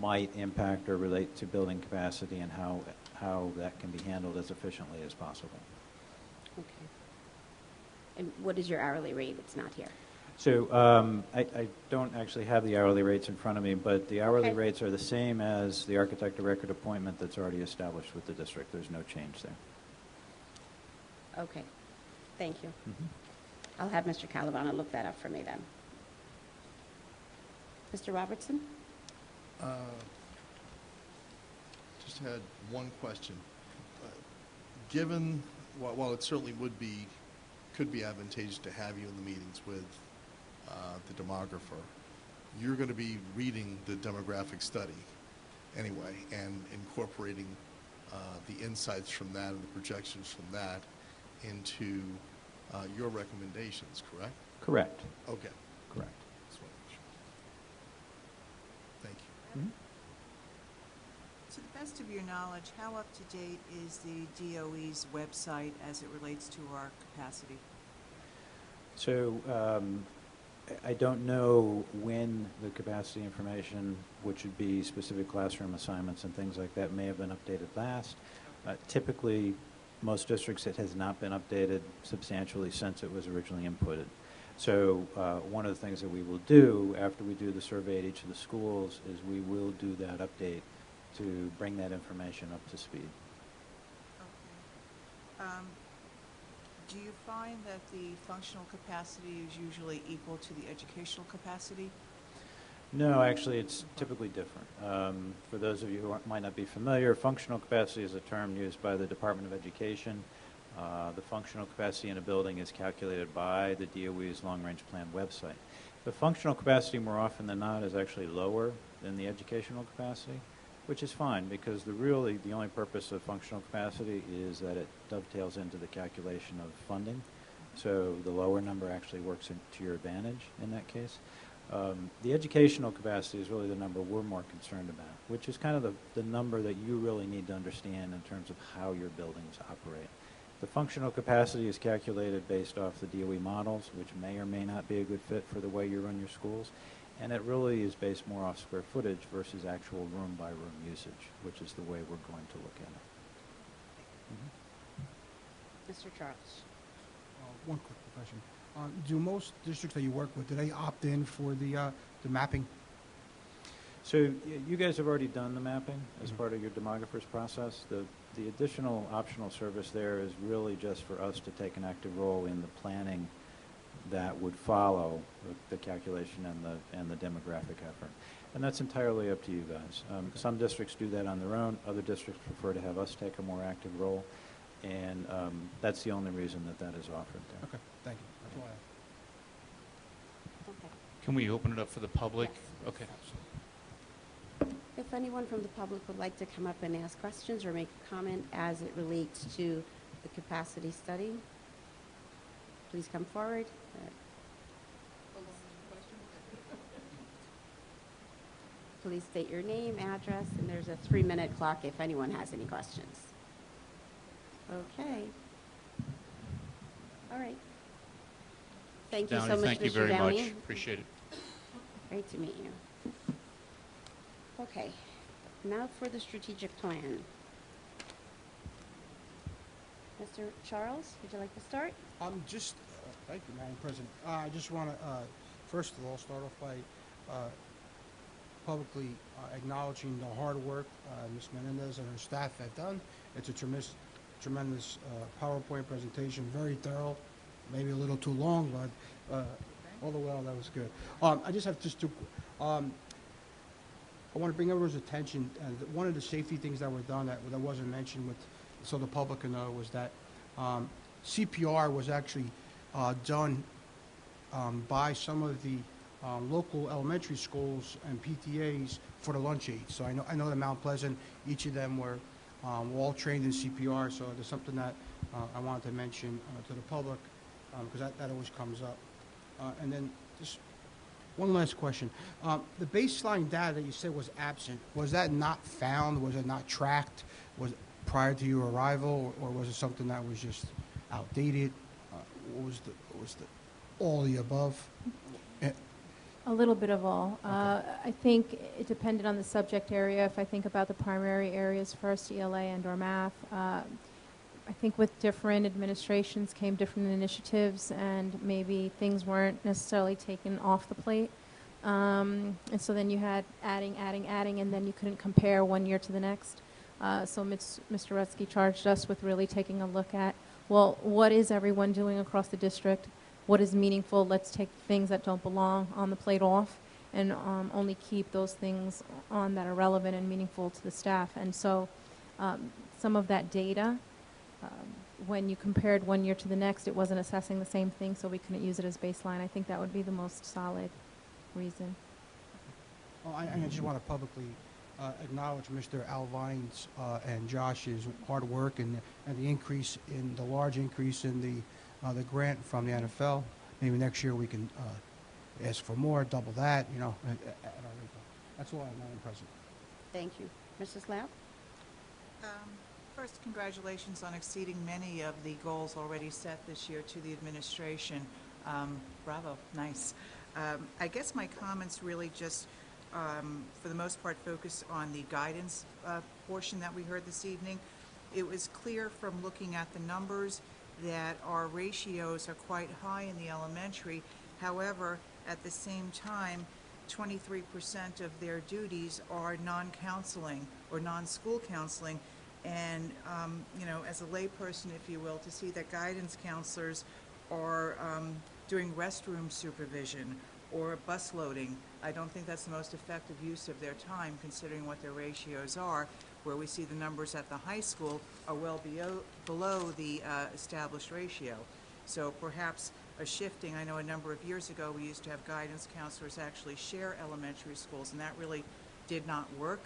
might impact or relate to building capacity, and how that can be handled as efficiently as possible. Okay. And what is your hourly rate? It's not here. So I don't actually have the hourly rates in front of me, but the hourly Okay. rates are the same as the architect of record appointment that's already established with the district. There's no change there. Okay. Thank you. I'll have Mr. Calavano look that up for me then. Mr. Robertson? Just had one question. Given, while it certainly could be advantageous to have you in the meetings with the demographer, you're going to be reading the demographic study anyway and incorporating the insights from that and the projections from that into your recommendations, correct? Correct. Okay. Correct. Just wanted to make sure. Thank you. To the best of your knowledge, how up to date is the DOE's website as it relates to our capacity? So I don't know when the capacity information, which would be specific classroom assignments and things like that, may have been updated last. Typically, most districts, it has not been updated substantially since it was originally inputted. So one of the things that we will do after we do the survey at each of the schools is we will do that update to bring that information up to speed. Okay. Do you find that the functional capacity is usually equal to the educational capacity? No, actually, it's typically different. For those of you who might not be familiar, functional capacity is a term used by the Department of Education. The functional capacity in a building is calculated by the DOE's long-range plan website. The functional capacity, more often than not, is actually lower than the educational capacity, which is fine because the only purpose of functional capacity is that it dovetails into the calculation of funding. So the lower number actually works to your advantage in that case. The educational capacity is really the number we're more concerned about, which is kind of the number that you really need to understand in terms of how your buildings operate. The functional capacity is calculated based off the DOE models, which may or may not be a good fit for the way you run your schools. And it really is based more off square footage versus actual room-by-room usage, which is the way we're going to look at it. Mr. Charles? One quick question. Do most districts that you work with, do they opt in for the mapping? So you guys have already done the mapping as part of your demographer's process. The additional optional service there is really just for us to take an active role in the planning that would follow the calculation and the demographic effort. And that's entirely up to you guys. Some districts do that on their own. Other districts prefer to have us take a more active role. And that's the only reason that is offered there. Okay, thank you. That's all I have. Okay. Can we open it up for the public? Yes. Okay. If anyone from the public would like to come up and ask questions or make a comment as it relates to the capacity study, please come forward. Please state your name, address, and there's a 3-minute clock if anyone has any questions. Okay. All right. Thank you so much, thank you Mr. very Downey. much. Appreciate it. Great to meet you. Okay, now for the strategic plan. Mr. Charles, would you like to start? Just Thank you, Madam President. I just want to, first of all, start off by publicly acknowledging the hard work Ms. Menendez and her staff have done. It's a tremendous PowerPoint presentation, very thorough, maybe a little too long, but all the while that was good. I just have just two. I want to bring everyone's attention. One of the safety things that were done that wasn't mentioned, so the public can know, was that CPR was actually done by some of the local elementary schools and PTAs for the lunch aids. So I know that Mount Pleasant, each of them were all trained in CPR. So there's something that I wanted to mention to the public because that always comes up. And then just one last question. The baseline data that you said was absent, was that not found? Was it not tracked? Was it prior to your arrival, or was it something that was just outdated? What was the all the above? A little bit of all. I think it depended on the subject area. If I think about the primary areas first, ELA and/or math, I think with different administrations came different initiatives, and maybe things weren't necessarily taken off the plate. And so then you had adding, and then you couldn't compare one year to the next. So Mr. Rutsky charged us with really taking a look at, well, what is everyone doing across the district? What is meaningful? Let's take things that don't belong on the plate off and only keep those things on that are relevant and meaningful to the staff. And so some of that data, when you compared one year to the next, it wasn't assessing the same thing, so we couldn't use it as baseline. I think that would be the most solid reason. Well, I just want to publicly acknowledge Mr. Alvine's and Josh's hard work and the increase in the large increase in the grant from the NFL. Maybe next year we can ask for more, double that, at our rate. That's all I have, Madam President. Thank you. Mrs. Lau? First, congratulations on exceeding many of the goals already set this year to the administration. Bravo, nice. I guess my comments really just, for the most part, focus on the guidance portion that we heard this evening. It was clear from looking at the numbers that our ratios are quite high in the elementary. However, at the same time, 23% of their duties are non-counseling or non-school counseling. And, as a layperson, if you will, to see that guidance counselors are doing restroom supervision or bus loading, I don't think that's the most effective use of their time, considering what their ratios are, where we see the numbers at the high school are well below the established ratio. So perhaps a shifting. I know a number of years ago we used to have guidance counselors actually share elementary schools, and that really did not work,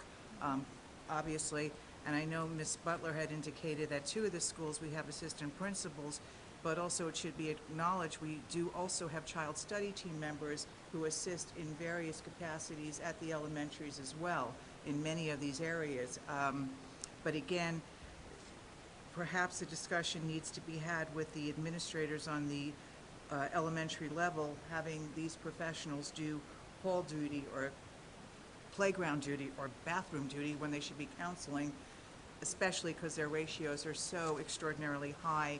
obviously. And I know Ms. Butler had indicated that 2 of the schools we have assistant principals, but also it should be acknowledged we do also have child study team members who assist in various capacities at the elementaries as well in many of these areas. But again, perhaps a discussion needs to be had with the administrators on the elementary level, having these professionals do hall duty or playground duty or bathroom duty when they should be counseling, especially because their ratios are so extraordinarily high.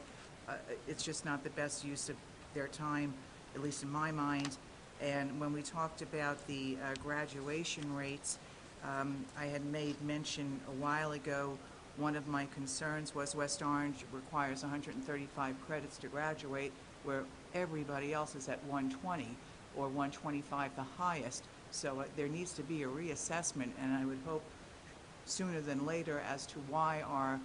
It's just not the best use of their time, at least in my mind. And when we talked about the graduation rates, I had made mention a while ago, one of my concerns was West Orange requires 135 credits to graduate, where everybody else is at 120 or 125, the highest. So there needs to be a reassessment, and I would hope sooner than later as to why our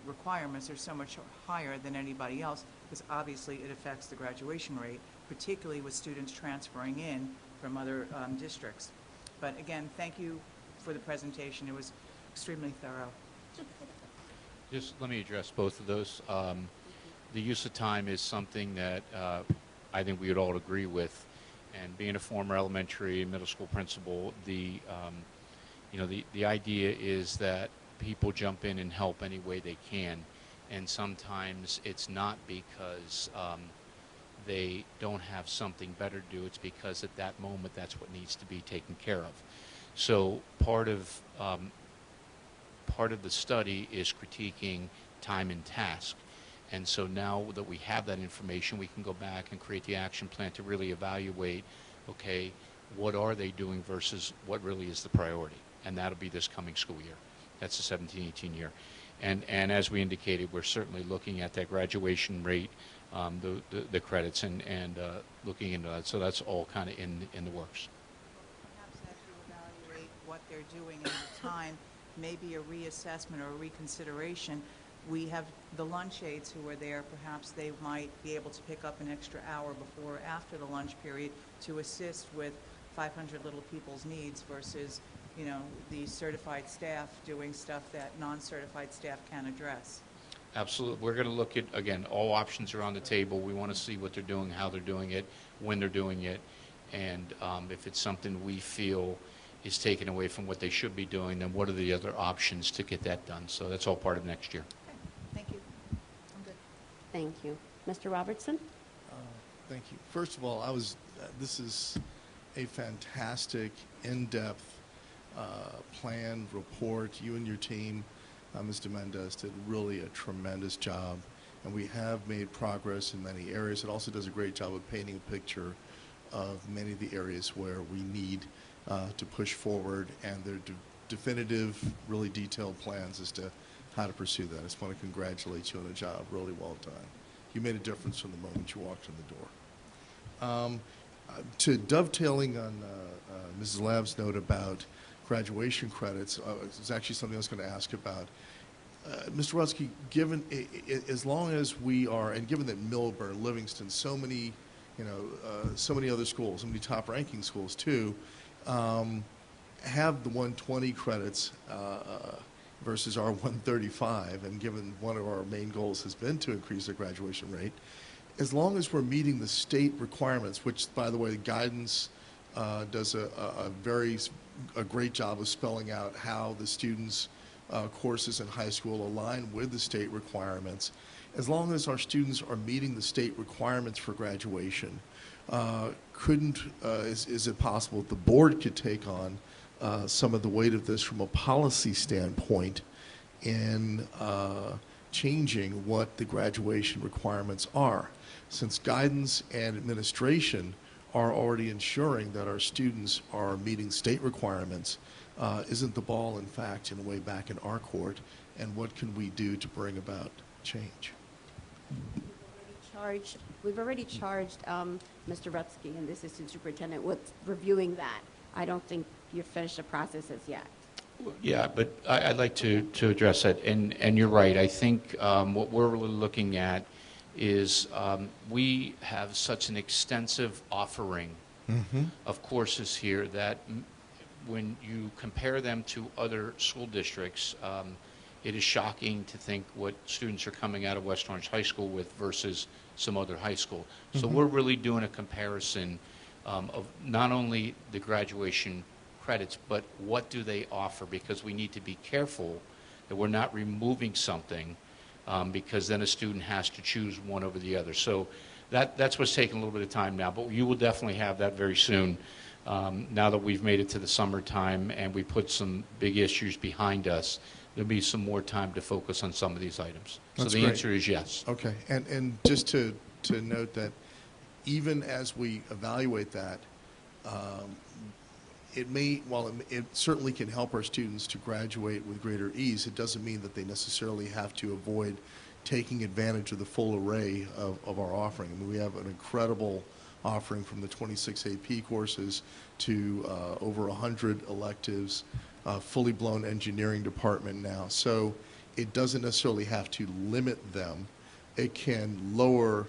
requirements are so much higher than anybody else, because obviously it affects the graduation rate, particularly with students transferring in from other districts. But again, thank you for the presentation. It was extremely thorough. Just let me address both of those. The use of time is something that I think we would all agree with. And being a former elementary and middle school principal, the idea is that people jump in and help any way they can. And sometimes it's not because they don't have something better to do. It's because at that moment that's what needs to be taken care of. So part of the study is critiquing time and task. And so now that we have that information, we can go back and create the action plan to really evaluate, okay, what are they doing versus what really is the priority? And that'll be this coming school year. That's the 17-18 year. And as we indicated, we're certainly looking at that graduation rate, the credits, and looking into that. So that's all kind of in the works. Perhaps as you evaluate what they're doing in the time, maybe a reassessment or a reconsideration. We have the lunch aides who are there. Perhaps they might be able to pick up an extra hour before or after the lunch period to assist with 500 little people's needs versus, you know, the certified staff doing stuff that non-certified staff can address. Absolutely. We're going to look at, again, all options are on the table. We want to see what they're doing, how they're doing it, when they're doing it, and if it's something we feel is taken away from what they should be doing, then what are the other options to get that done? So that's all part of next year. Thank you. I'm good. Thank you. Mr. Robertson? Thank you. First of all, this is a fantastic, in-depth plan, report. You and your team, Mr. Mendez, did really a tremendous job, and we have made progress in many areas. It also does a great job of painting a picture of many of the areas where we need to push forward, and they're definitive, really detailed plans as to how to pursue that. I just want to congratulate you on a job really well done. You made a difference from the moment you walked in the door. To dovetailing on Mrs. Lab's note about graduation credits, it's actually something I was going to ask about. Mr. Rutsky, given as long as we are, and given that Milburn, Livingston, so many, so many other schools, so many top-ranking schools too, have the 120 credits versus our 135, and given one of our main goals has been to increase the graduation rate, as long as we're meeting the state requirements, which, by the way, the guidance does a great job of spelling out how the students' courses in high school align with the state requirements. As long as our students are meeting the state requirements for graduation, is it possible that the board could take on some of the weight of this from a policy standpoint in changing what the graduation requirements are? Since guidance and administration are already ensuring that our students are meeting state requirements, isn't the ball, in fact, in a way back in our court, and what can we do to bring about change? We've already charged Mr. Rutsky and the assistant superintendent with reviewing that. I don't think you've finished the process as yet. Yeah, but I'd like to address that, and you're right. I think what we're really looking at is we have such an extensive offering of courses here that when you compare them to other school districts, it is shocking to think what students are coming out of West Orange High School with versus some other high school. So we're really doing a comparison of not only the graduation credits, but what do they offer, because we need to be careful that we're not removing something because then a student has to choose one over the other. So that's what's taking a little bit of time now, but you will definitely have that very soon. Now that we've made it to the summertime and we put some big issues behind us, there'll be some more time to focus on some of these items. That's so the great. answer is yes. Okay, and just to note that even as we evaluate that, while it certainly can help our students to graduate with greater ease, it doesn't mean that they necessarily have to avoid taking advantage of the full array of our offering. I mean, we have an incredible offering from the 26 AP courses to over 100 electives, fully blown engineering department now. So it doesn't necessarily have to limit them. It can lower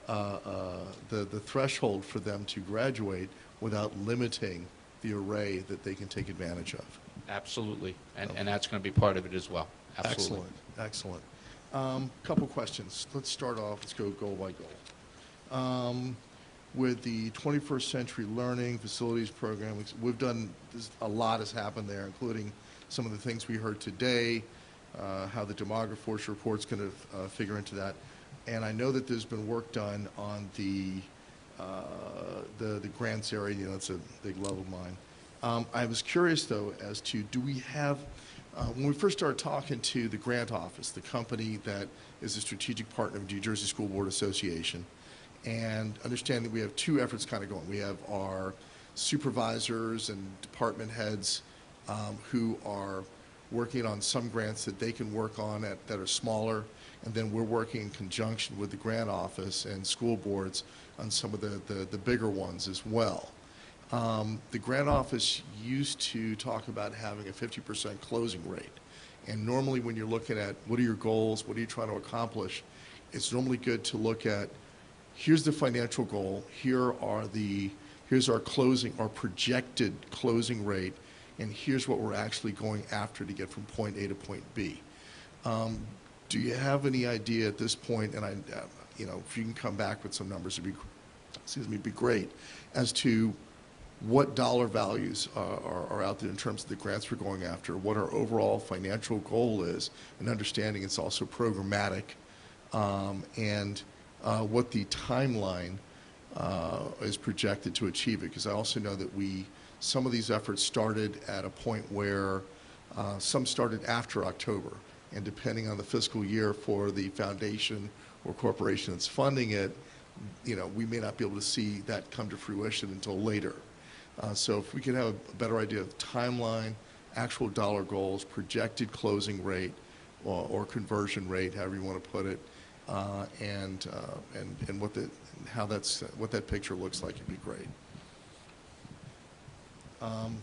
the threshold for them to graduate without limiting the array that they can take advantage of. Absolutely, and that's going to be part of it as well. Absolutely. Excellent. Couple questions. Let's start off. Let's go goal by goal. With the 21st Century Learning Facilities Program, we've done a lot has happened there, including some of the things we heard today, how the DemogrForce report's going to figure into that, and I know that there's been work done on the grants area. That's a big love of mine. I was curious, though, as to do we have When we first started talking to the grant office, the company that is a strategic partner of New Jersey School Board Association, and understand that we have two efforts kind of going. We have our supervisors and department heads who are working on some grants that they can work on that are smaller, and then we're working in conjunction with the grant office and school boards on some of the bigger ones as well. The grant office used to talk about having a 50% closing rate. And normally when you're looking at what are your goals, what are you trying to accomplish, it's normally good to look at, here's the financial goal, here's our projected closing rate, and here's what we're actually going after to get from point A to point B. Do you have any idea at this point, and if you can come back with some numbers, it'd be great, as to what dollar values are out there in terms of the grants we're going after, what our overall financial goal is, and understanding it's also programmatic, and what the timeline is projected to achieve it. Because I also know that some of these efforts started at a point where some started after October, and depending on the fiscal year for the foundation or corporation that's funding it, we may not be able to see that come to fruition until later. So if we could have a better idea of timeline, actual dollar goals, projected closing rate, or conversion rate, however you want to put it, and what that picture looks like, it'd be great. I'm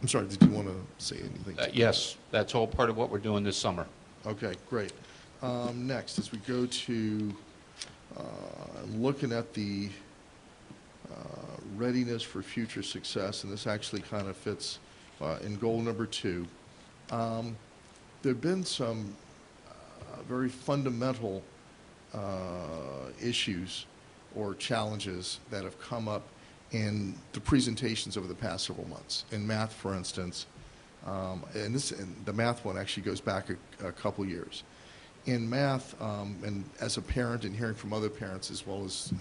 sorry, did you want to say anything? Yes, that's all part of what we're doing this summer. Okay, great. Next, as we go to looking at the readiness for future success, and this actually kind of fits in goal number 2. There have been some very fundamental issues or challenges that have come up in the presentations over the past several months. In math, for instance, and the math one actually goes back a couple years. In math, and as a parent and hearing from other parents as well as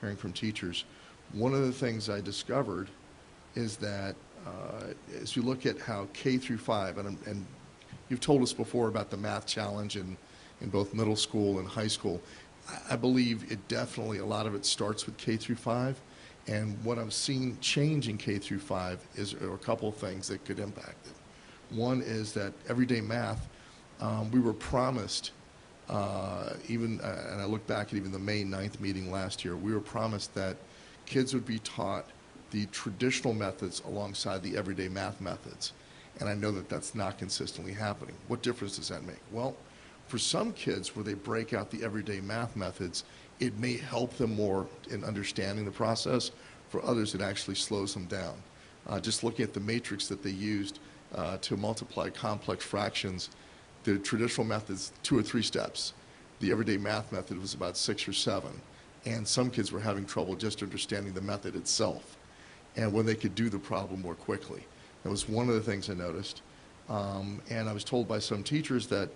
hearing from teachers, one of the things I discovered is that as you look at how K through 5, and you've told us before about the math challenge in both middle school and high school, I believe it definitely, a lot of it starts with K through 5. And what I'm seeing change in K through 5 are a couple of things that could impact it. One is that everyday math, we were promised, and I look back at even the May 9th meeting last year, we were promised that kids would be taught the traditional methods alongside the everyday math methods. And I know that that's not consistently happening. What difference does that make? Well, for some kids where they break out the everyday math methods, it may help them more in understanding the process. For others, it actually slows them down. Just looking at the matrix that they used to multiply complex fractions, the traditional method's 2 or 3 steps. The everyday math method was about 6 or 7. And some kids were having trouble just understanding the method itself and when they could do the problem more quickly. That was one of the things I noticed. And I was told by some teachers that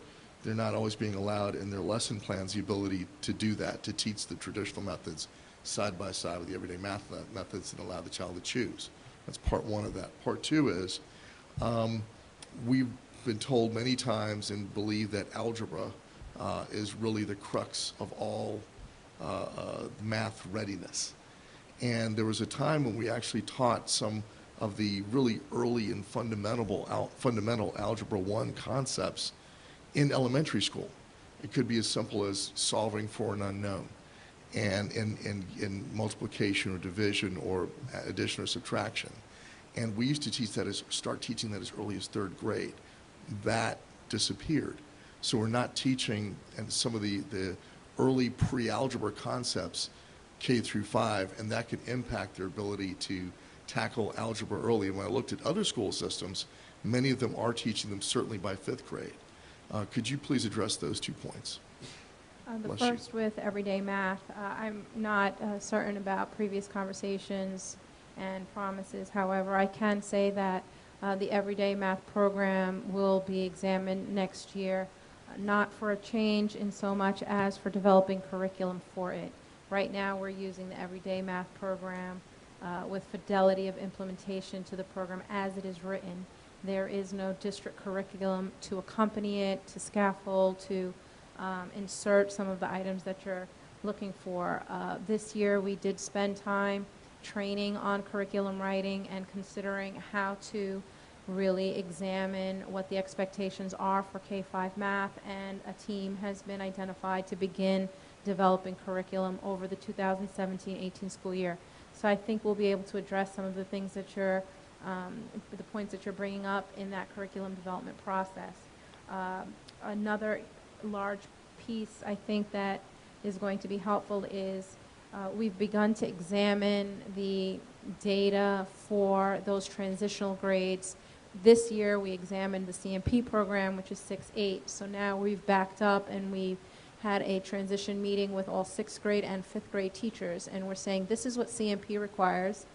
they're not always being allowed in their lesson plans the ability to do that, to teach the traditional methods side by side with the everyday math methods and allow the child to choose. That's part 1 of that. Part 2 is we've been told many times and believe that algebra is really the crux of all math readiness. And there was a time when we actually taught some of the really early and fundamental Algebra 1 concepts in elementary school. It could be as simple as solving for an unknown, and in multiplication or division or addition or subtraction. And we used to start teaching that as early as 3rd grade. That disappeared. So we're not teaching and some of the early pre-algebra concepts K through 5, and that could impact their ability to tackle algebra early. And when I looked at other school systems, many of them are teaching them certainly by 5th grade. Could you please address those 2 points? The first with everyday math, I'm not certain about previous conversations and promises. However, I can say that the everyday math program will be examined next year, not for a change in so much as for developing curriculum for it. Right now we're using the everyday math program with fidelity of implementation to the program as it is written. There is no district curriculum to accompany it, to scaffold, to insert some of the items that you're looking for. This year, we did spend time training on curriculum writing and considering how to really examine what the expectations are for K-5 math, and a team has been identified to begin developing curriculum over the 2017-18 school year. So I think we'll be able to address some of the things that you're, the points that you're bringing up in that curriculum development process. Another large piece I think that is going to be helpful is we've begun to examine the data for those transitional grades. This year we examined the CMP program, which is 6-8. So now we've backed up and we've had a transition meeting with all 6th grade and 5th grade teachers, and we're saying this is what CMP requires.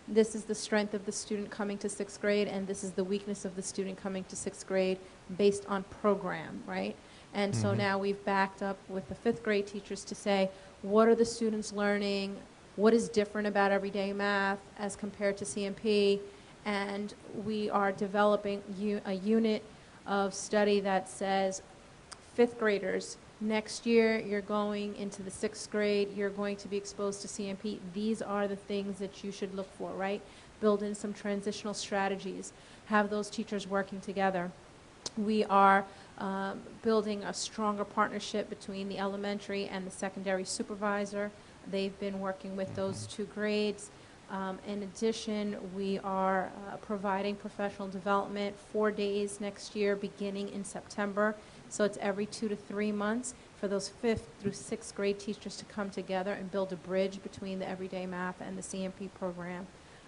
This is the strength of the student coming to 6th grade, and this is the weakness of the student coming to 6th grade based on program, right? And so now we've backed up with the 5th grade teachers to say, what are the students learning? What is different about everyday math as compared to CMP? And we are developing a unit of study that says 5th graders, next year you're going into the 6th grade, you're going to be exposed to CMP. These are the things that you should look for, right? Build in some transitional strategies. Have those teachers working together. We are building a stronger partnership between the elementary and the secondary supervisor. They've been working with those 2 grades. In addition, we are providing professional development 4 days next year beginning in September. So it's every 2 to 3 months for those 5th through 6th grade teachers to come together and build a bridge between the everyday math and the CMP program.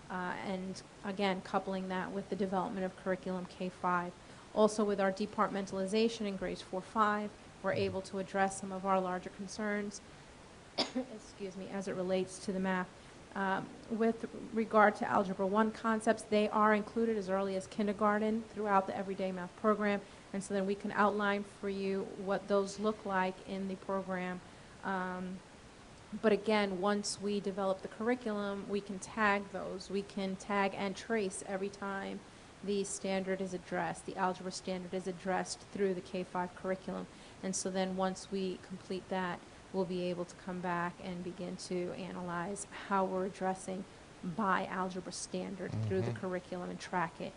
And again, coupling that with the development of curriculum K-5. Also with our departmentalization in grades 4-5, we're able to address some of our larger concerns, excuse me, as it relates to the math. With regard to Algebra 1 concepts, they are included as early as kindergarten throughout the everyday math program, and so then we can outline for you what those look like in the program. But again, once we develop the curriculum, we can tag those. We can tag and trace every time the standard is addressed, the algebra standard is addressed through the K-5 curriculum. And so then once we complete that, we'll be able to come back and begin to analyze how we're addressing by algebra standard through the curriculum and track it.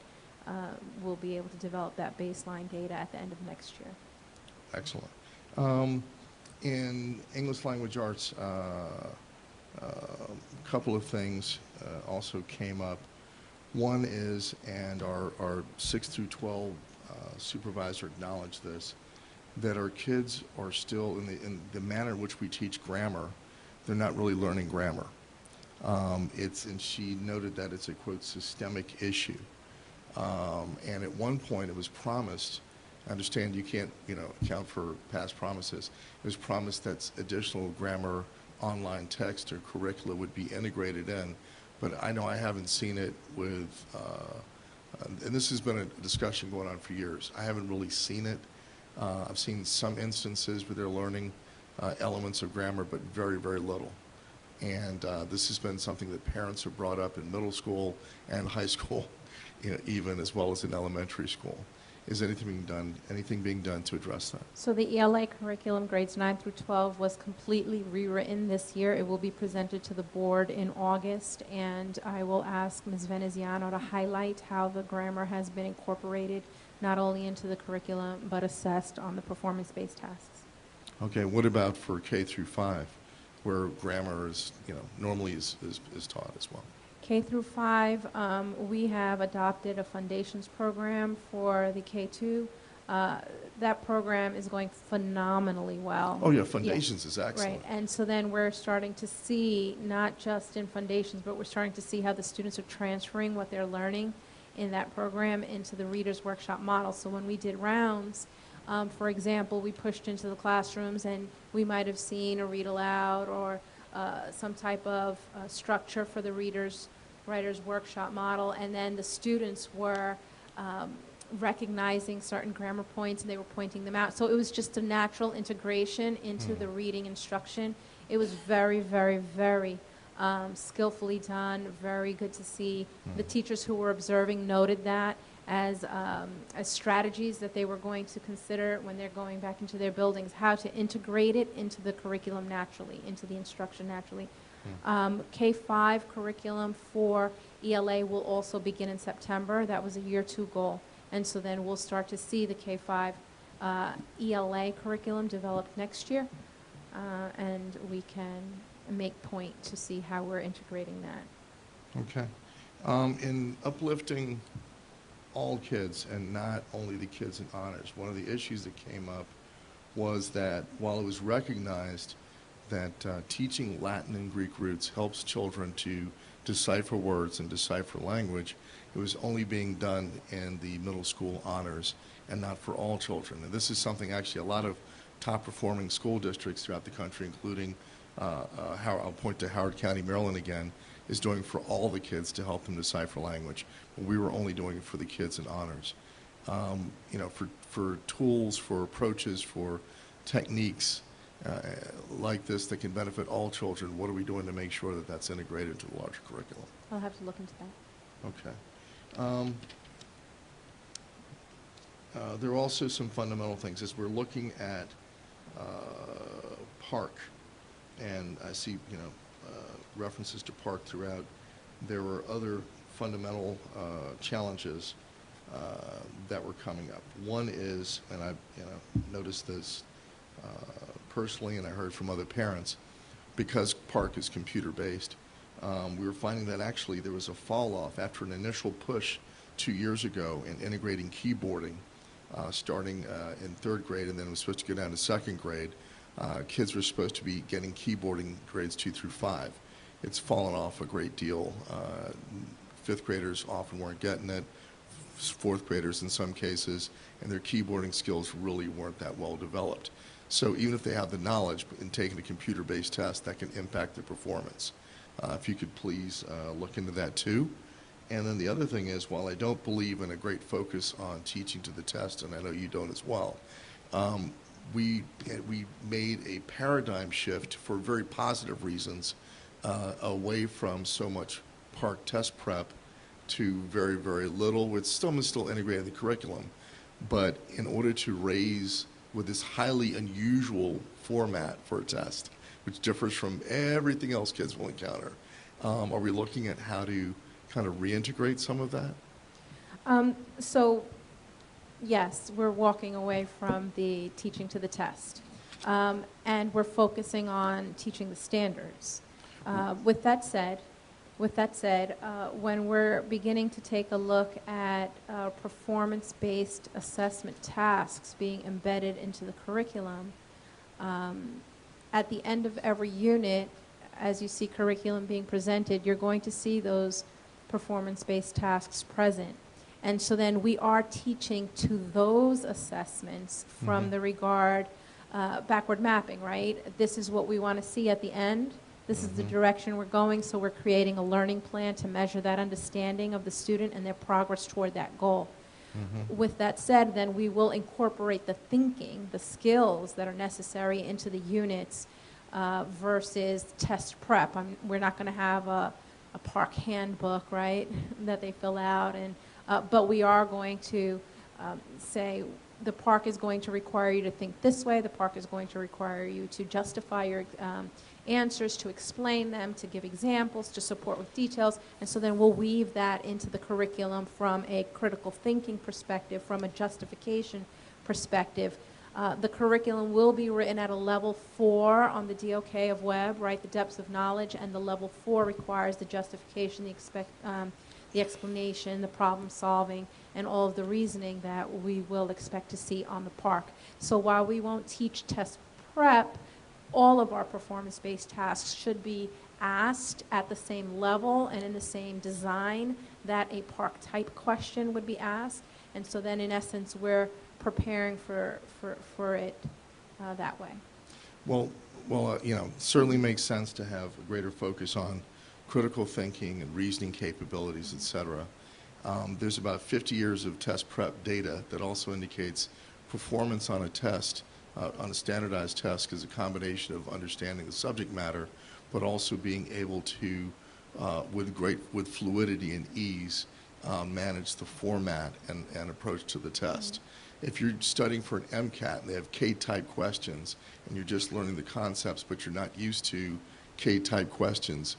We'll be able to develop that baseline data at the end of next year. Excellent. In English language arts, a couple of things also came up. One is, and our 6 through 12 supervisor acknowledged this, that our kids are still, in the manner in which we teach grammar, they're not really learning grammar. And she noted that it's a, quote, systemic issue. And at one point it was promised, I understand you can't, account for past promises, it was promised that additional grammar online text or curricula would be integrated in, but I know I haven't seen it with, and this has been a discussion going on for years. I haven't really seen it. I've seen some instances where they're learning elements of grammar, but very, very little. And this has been something that parents have brought up in middle school and high school, even as well as in elementary school. Is anything being done to address that? So the ELA curriculum, grades 9 through 12, was completely rewritten this year. It will be presented to the board in August, and I will ask Ms. Veneziano to highlight how the grammar has been incorporated not only into the curriculum, but assessed on the performance-based tasks. Okay, what about for K through 5, where grammar is, normally is taught as well? K through 5, we have adopted a foundations program for the K2. That program is going phenomenally well. Oh yeah, foundations is excellent. Right, and so then we're starting to see, not just in foundations, but we're starting to see how the students are transferring what they're learning in that program into the Reader's Workshop model. So when we did rounds, for example, we pushed into the classrooms and we might have seen a read aloud or some type of structure for the Writer's Workshop model, and then the students were recognizing certain grammar points and they were pointing them out. So it was just a natural integration into the reading instruction. It was very, very, very skillfully done, very good to see. The teachers who were observing noted that as strategies that they were going to consider when they're going back into their buildings, how to integrate it into the curriculum naturally, into the instruction naturally. K-5 curriculum for ELA will also begin in September. That was a year 2 goal. And so then we'll start to see the K-5 ELA curriculum developed next year. And we can make point to see how we're integrating that. Okay. In uplifting all kids and not only the kids in honors, one of the issues that came up was that while it was recognized that teaching Latin and Greek roots helps children to decipher words and decipher language, it was only being done in the middle school honors and not for all children. And this is something actually a lot of top-performing school districts throughout the country, including, I'll point to Howard County, Maryland again, is doing for all the kids to help them decipher language. But we were only doing it for the kids in honors. You know, for tools, for approaches, for techniques like this that can benefit all children, what are we doing to make sure that that's integrated into the larger curriculum? I'll have to look into that. Okay. There are also some fundamental things. As we're looking at Park, and I see, you know, references to Park throughout, there were other fundamental challenges that were coming up. One is, and I noticed this personally, and I heard from other parents, because Park is computer-based, we were finding that actually there was a fall-off after an initial push 2 years ago in integrating keyboarding, starting in 3rd grade, and then it was supposed to go down to 2nd grade. Kids were supposed to be getting keyboarding grades 2 through 5. It's fallen off a great deal. 5th graders often weren't getting it, 4th graders in some cases, and their keyboarding skills really weren't that well developed. So even if they have the knowledge in taking a computer-based test, that can impact their performance. If you could please look into that too. And then the other thing is, while I don't believe in a great focus on teaching to the test, and I know you don't as well, we made a paradigm shift for very positive reasons away from so much Park test prep to very, very little, which still integrated in the curriculum. But in order to raise with this highly unusual format for a test, which differs from everything else kids will encounter, are we looking at how to kind of reintegrate some of that? So, yes, we're walking away from the teaching to the test. And we're focusing on teaching the standards. With that said, when we're beginning to take a look at performance-based assessment tasks being embedded into the curriculum, at the end of every unit, as you see curriculum being presented, you're going to see those performance-based tasks present. And so then we are teaching to those assessments from the regard backward mapping, right? This is what we want to see at the end. This is the direction we're going, so we're creating a learning plan to measure that understanding of the student and their progress toward that goal. With that said, then we will incorporate the thinking, the skills that are necessary into the units versus test prep. We're not going to have a Park handbook, right, that they fill out, and but we are going to say the Park is going to require you to think this way. The Park is going to require you to justify your answers, to explain them, to give examples, to support with details. And so then we'll weave that into the curriculum from a critical thinking perspective, from a justification perspective. The curriculum will be written at a level 4 on the DOK of Webb, right, the depths of knowledge, and the level 4 requires the justification, the explanation, the problem solving, and all of the reasoning that we will expect to see on the Park. So while we won't teach test prep, all of our performance-based tasks should be asked at the same level and in the same design that a Park type question would be asked. And so then in essence we're preparing for it that way. Well, you know, certainly makes sense to have a greater focus on critical thinking and reasoning capabilities, et cetera. There's about 50 years of test prep data that also indicates performance on a test, on a standardized test, is a combination of understanding the subject matter, but also being able to, with fluidity and ease, manage the format and approach to the test. If you're studying for an MCAT and they have K-type questions and you're just learning the concepts but you're not used to K-type questions,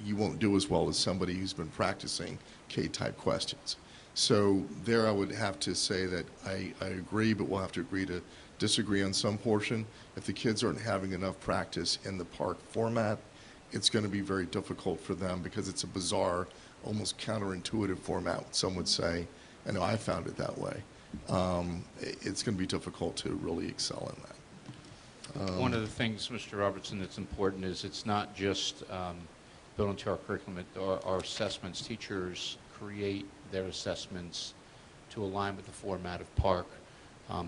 you won't do as well as somebody who's been practicing K-type questions. So there I would have to say that I agree, but we'll have to agree to disagree on some portion. If the kids aren't having enough practice in the PARCC format, it's going to be very difficult for them because it's a bizarre, almost counterintuitive format, some would say. I know I found it that way. It's going to be difficult to really excel in that. One of the things, Mr. Robertson, that's important is it's not just built into our curriculum, our assessments. Teachers create their assessments to align with the format of PARCC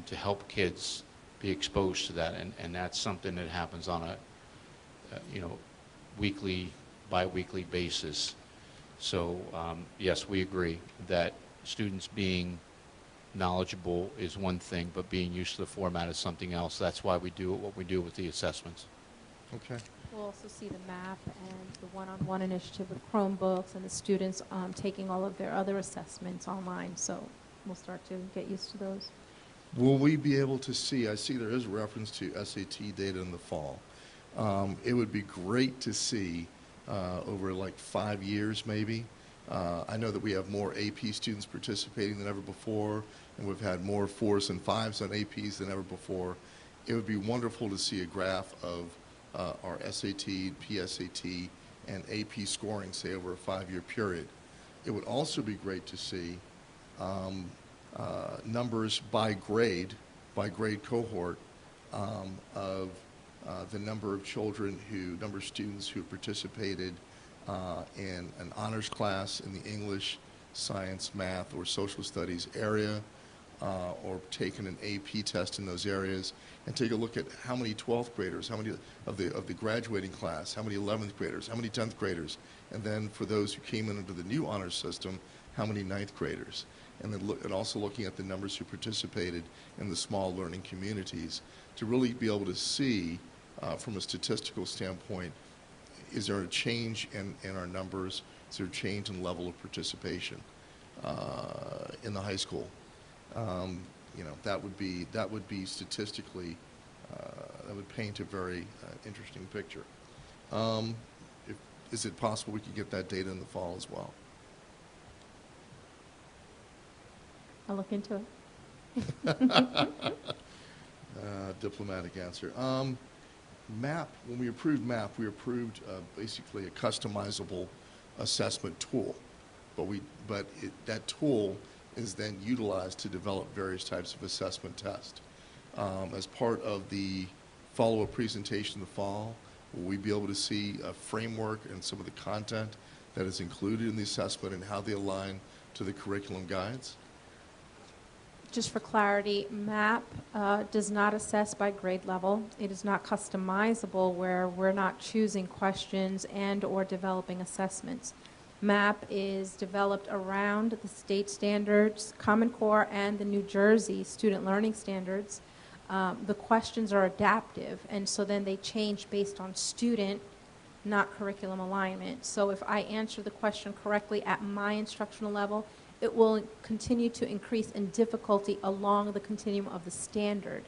to help kids be exposed to that, and that's something that happens on a weekly, bi-weekly basis. So yes, we agree that students being knowledgeable is one thing, but being used to the format is something else. That's why we do what we do with the assessments. Okay. We'll also see the MAP and the one-on-one initiative with Chromebooks and the students taking all of their other assessments online. So we'll start to get used to those. Will we be able to see, I see there is reference to SAT data in the fall. It would be great to see over like 5 years maybe. I know that we have more AP students participating than ever before, and we've had more 4s and 5s on APs than ever before. It would be wonderful to see a graph of our SAT, PSAT, and AP scoring, say, over a 5-year period. It would also be great to see numbers by grade cohort of the number of number of students who participated in an honors class in the English, science, math, or social studies area, or taken an AP test in those areas, and take a look at how many 12th graders, how many of the graduating class, how many 11th graders, how many 10th graders, and then for those who came in under the new honors system, how many 9th graders. And then and also looking at the numbers who participated in the small learning communities to really be able to see from a statistical standpoint, is there a change in our numbers? Is there a change in level of participation in the high school? That would be statistically, that would paint a very interesting picture. Is it possible we could get that data in the fall as well? I'll look into it. Diplomatic answer. MAP, when we approved MAP, we approved basically a customizable assessment tool. But that tool is then utilized to develop various types of assessment tests. As part of the follow-up presentation in the fall, will we be able to see a framework and some of the content that is included in the assessment and how they align to the curriculum guides? Just for clarity, MAP does not assess by grade level. It is not customizable where we're not choosing questions and or developing assessments. MAP is developed around the state standards, Common Core, and the New Jersey student learning standards. The questions are adaptive, and so then they change based on student, not curriculum alignment. So if I answer the question correctly at my instructional level, it will continue to increase in difficulty along the continuum of the standard,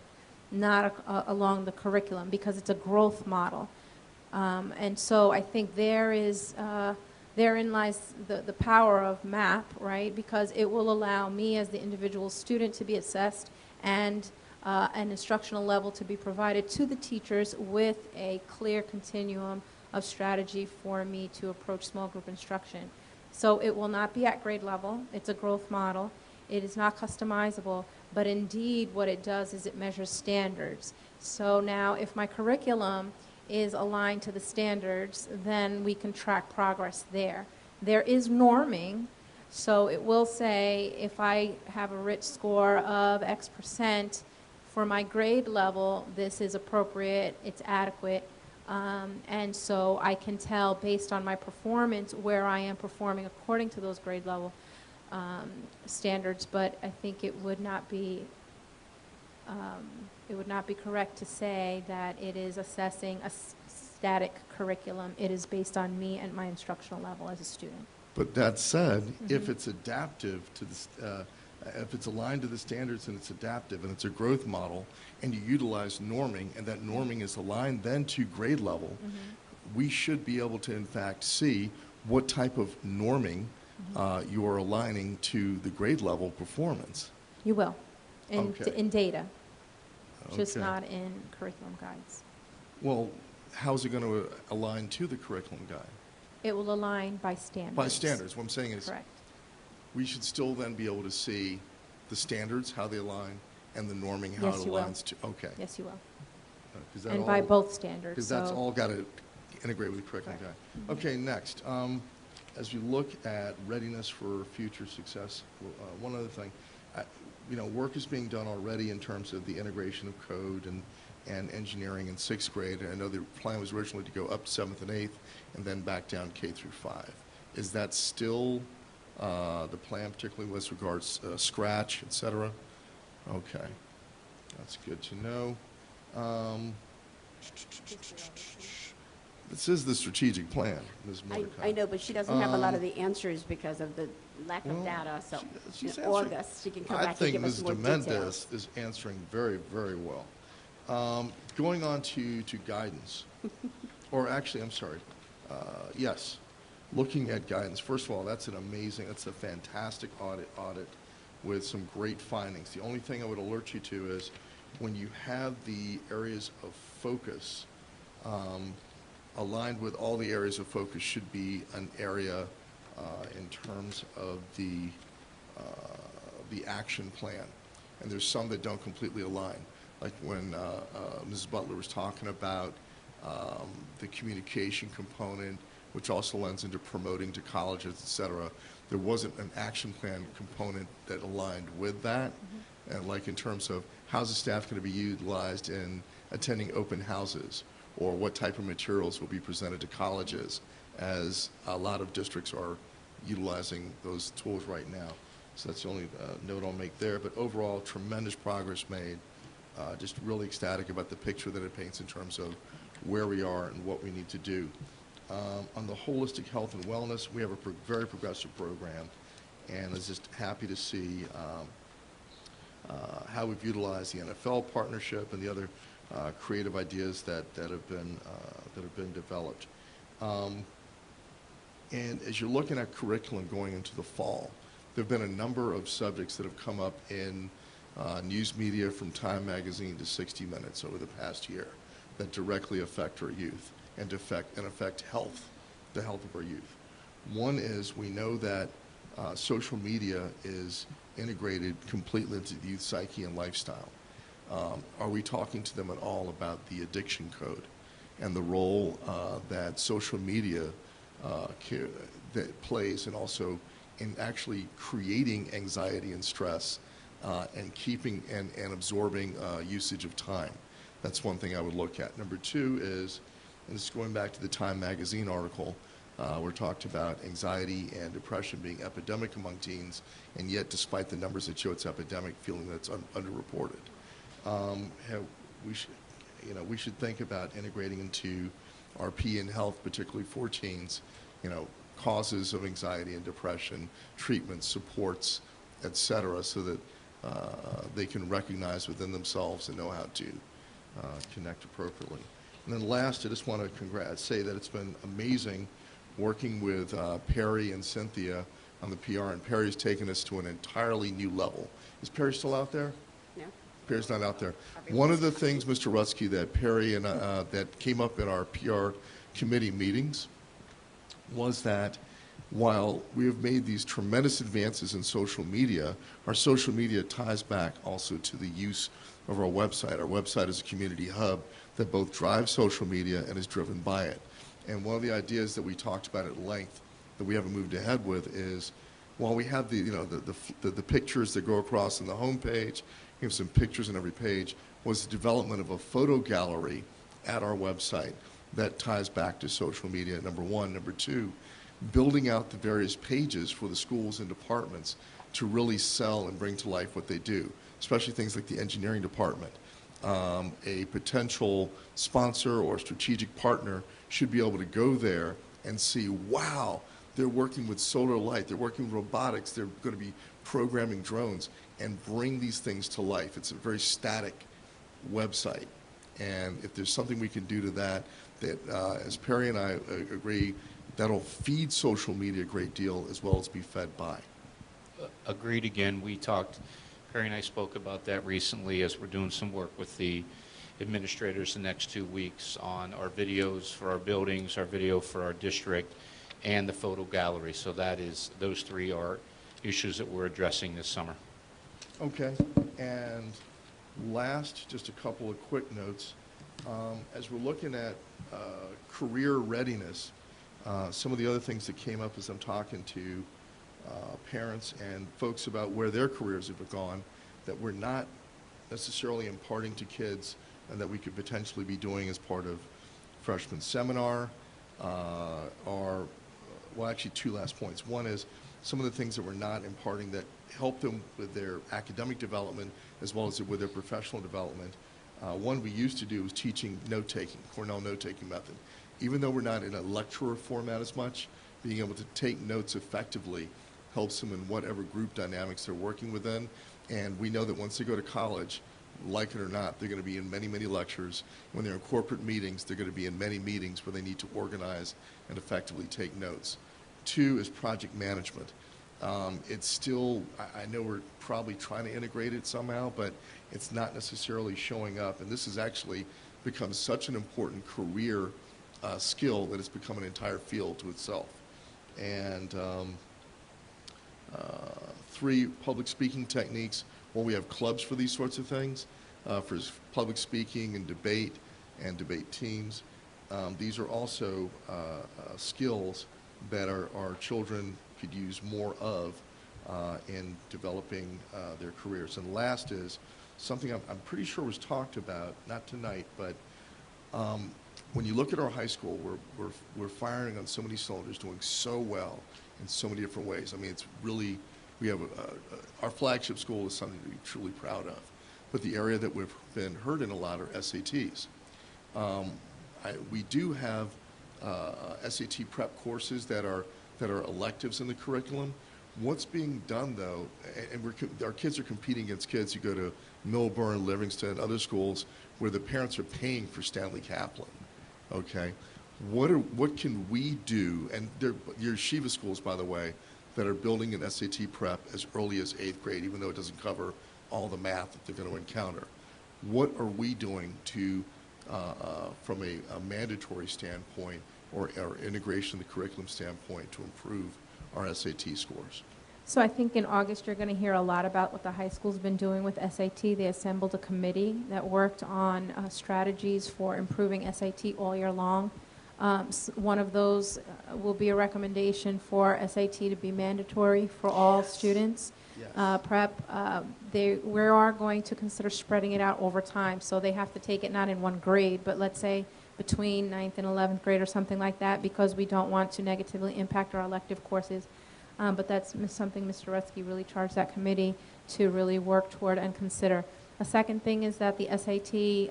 not along the curriculum, because it's a growth model. And so I think therein lies the power of MAP, right? Because it will allow me as the individual student to be assessed and an instructional level to be provided to the teachers with a clear continuum of strategy for me to approach small group instruction. So it will not be at grade level. It's a growth model. It is not customizable, but indeed what it does is it measures standards. So now if my curriculum is aligned to the standards, then we can track progress there. There is norming, so it will say if I have a rich score of X% for my grade level, this is appropriate, it's adequate. And so I can tell based on my performance where I am performing according to those grade level standards. But I think it would not be correct to say that it is assessing a static curriculum. It is based on me and my instructional level as a student. But that said, if it's adaptive to the, if it's aligned to the standards and it's adaptive and it's a growth model, and you utilize norming, and that norming is aligned then to grade level, we should be able to, in fact, see what type of norming you are aligning to the grade level performance. You will, Okay. in data, just Okay. not in curriculum guides. Well, how's it going to align to the curriculum guide? It will align by standards. By standards. What I'm saying is Correct. we should still then be able to see the standards, how they align, and the norming, how Yes, it you will. aligns to. Okay. Yes, you will. 'Cause that And by all- both standards. Because that's so- all got to integrate with the curriculum guide. Okay, next. As you look at readiness for future success, one other thing, work is being done already in terms of the integration of code and engineering in 6th grade. I know the plan was originally to go up to 7th and 8th and then back down K through 5. Is that still the plan, particularly with regards Scratch, et cetera? Okay, that's good to know. This is the strategic plan, Ms. Mordecai. I know, but she doesn't have a lot of the answers because of the lack of data, so she's in answering- August, she can come back and I give think us Ms. more Demendez details. is answering very, very well. Going on to guidance, or actually, I'm sorry, yes, looking at guidance. First of all, that's a fantastic audit with some great findings. The only thing I would alert you to is when you have the areas of focus, aligned with all the areas of focus should be an area in terms of the action plan. And there's some that don't completely align. Like when Mrs. Butler was talking about the communication component, which also lends into promoting to colleges, et cetera. There wasn't an action plan component that aligned with that. And like in terms of how's the staff going to be utilized in attending open houses, or what type of materials will be presented to colleges, as a lot of districts are utilizing those tools right now. So that's the only note I'll make there. But overall, tremendous progress made. Just really ecstatic about the picture that it paints in terms of where we are and what we need to do. On the holistic health and wellness, we have a very progressive program, and I was just happy to see how we've utilized the NFL partnership and the other creative ideas that have been developed. And as you're looking at curriculum going into the fall, there have been a number of subjects that have come up in news media, from Time Magazine to 60 Minutes over the past year, that directly affect our youth and affect health, the health of our youth. One is, we know that social media is integrated completely into the youth psyche and lifestyle. Are we talking to them at all about the addiction code and the role that social media that plays, and also in actually creating anxiety and stress and keeping and absorbing usage of time? That's one thing I would look at. Number two is, and this is going back to the Time Magazine article, where it talked about anxiety and depression being epidemic among teens, and yet despite the numbers that show it's epidemic, feeling that it's underreported. We should think about integrating into our P in health, particularly for teens, causes of anxiety and depression, treatments, supports, et cetera, so that they can recognize within themselves and know how to connect appropriately. And then last, I just want to say that it's been amazing working with Perry and Cynthia on the PR, and Perry's taken us to an entirely new level. Is Perry still out there? No. Perry's not out there. One of the things, Mr. Rutsky, that Perry and that came up in our PR committee meetings was that while we have made these tremendous advances in social media, our social media ties back also to the use of our website. Our website is a community hub that both drives social media and is driven by it. And one of the ideas that we talked about at length that we haven't moved ahead with is, while we have the pictures that go across on the homepage, we have some pictures on every page, was the development of a photo gallery at our website that ties back to social media, number one. Number two, building out the various pages for the schools and departments to really sell and bring to life what they do, especially things like the engineering department. A potential sponsor or strategic partner should be able to go there and see, wow, They're working with solar light. They're working with robotics. They're going to be programming drones and bring these things to life. It's a very static website. And if there's something we can do to that, as Perry and I agree, that'll feed social media a great deal as well as be fed by. Agreed again. Perry and I spoke about that recently as we're doing some work with the administrators the next 2 weeks on our videos for our buildings, our video for our district, and the photo gallery. So those three are issues that we're addressing this summer. Okay. And last, just a couple of quick notes. As we're looking at career readiness, some of the other things that came up as I'm talking to parents and folks about where their careers have gone that we're not necessarily imparting to kids and that we could potentially be doing as part of freshman seminar well, actually two last points. One is some of the things that we're not imparting that help them with their academic development as well as with their professional development. One we used to do was teaching note-taking, Cornell note-taking method. Even though we're not in a lecturer format as much, being able to take notes effectively helps them in whatever group dynamics they're working within. And we know that once they go to college, like it or not, they're going to be in many, many lectures. When they're in corporate meetings, they're going to be in many meetings where they need to organize and effectively take notes. Two is project management. It's still, I know we're probably trying to integrate it somehow, but it's not necessarily showing up. And this has actually become such an important career skill that it's become an entire field to itself. And three, public speaking techniques. Well, we have clubs for these sorts of things, for public speaking and debate teams. These are also skills that our children could use more of in developing their careers. And last is something I'm pretty sure was talked about, not tonight, but when you look at our high school, we're firing on so many cylinders, doing so well in so many different ways. I mean, it's really, we have our flagship school is something to be truly proud of. But the area that we've been hurt in a lot are SATs. We do have SAT prep courses that are electives in the curriculum. What's being done, though, and our kids are competing against kids who go to Milburn, Livingston, other schools where the parents are paying for Stanley Kaplan. Okay, what can we do? And there are yeshiva schools, by the way, that are building an SAT prep as early as 8th grade, even though it doesn't cover all the math that they're going to encounter. What are we doing to, from a mandatory standpoint or integration of the curriculum standpoint, to improve our SAT scores? So I think in August you're going to hear a lot about what the high school's been doing with SAT. They assembled a committee that worked on strategies for improving SAT all year long. One of those will be a recommendation for SAT to be mandatory for all students. Yes. Prep, we are going to consider spreading it out over time, so they have to take it not in one grade, but let's say between 9th and 11th grade or something like that, because we don't want to negatively impact our elective courses. But that's something Mr. Rutsky really charged that committee to really work toward and consider. A second thing is that the SAT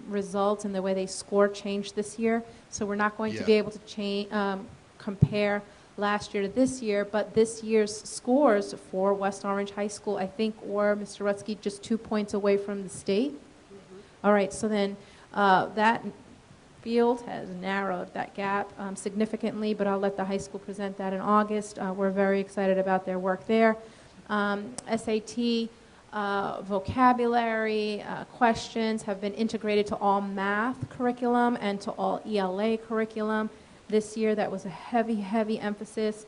results and the way they score changed this year, so we're not going to be able to compare last year to this year, but this year's scores for West Orange High School, I think, were, Mr. Rutsky, just 2 points away from the state. Mm-hmm. All right, so then that field has narrowed that gap significantly, but I'll let the high school present that in August. We're very excited about their work there. SAT vocabulary questions have been integrated to all math curriculum and to all ELA curriculum. This year, that was a heavy, heavy emphasis.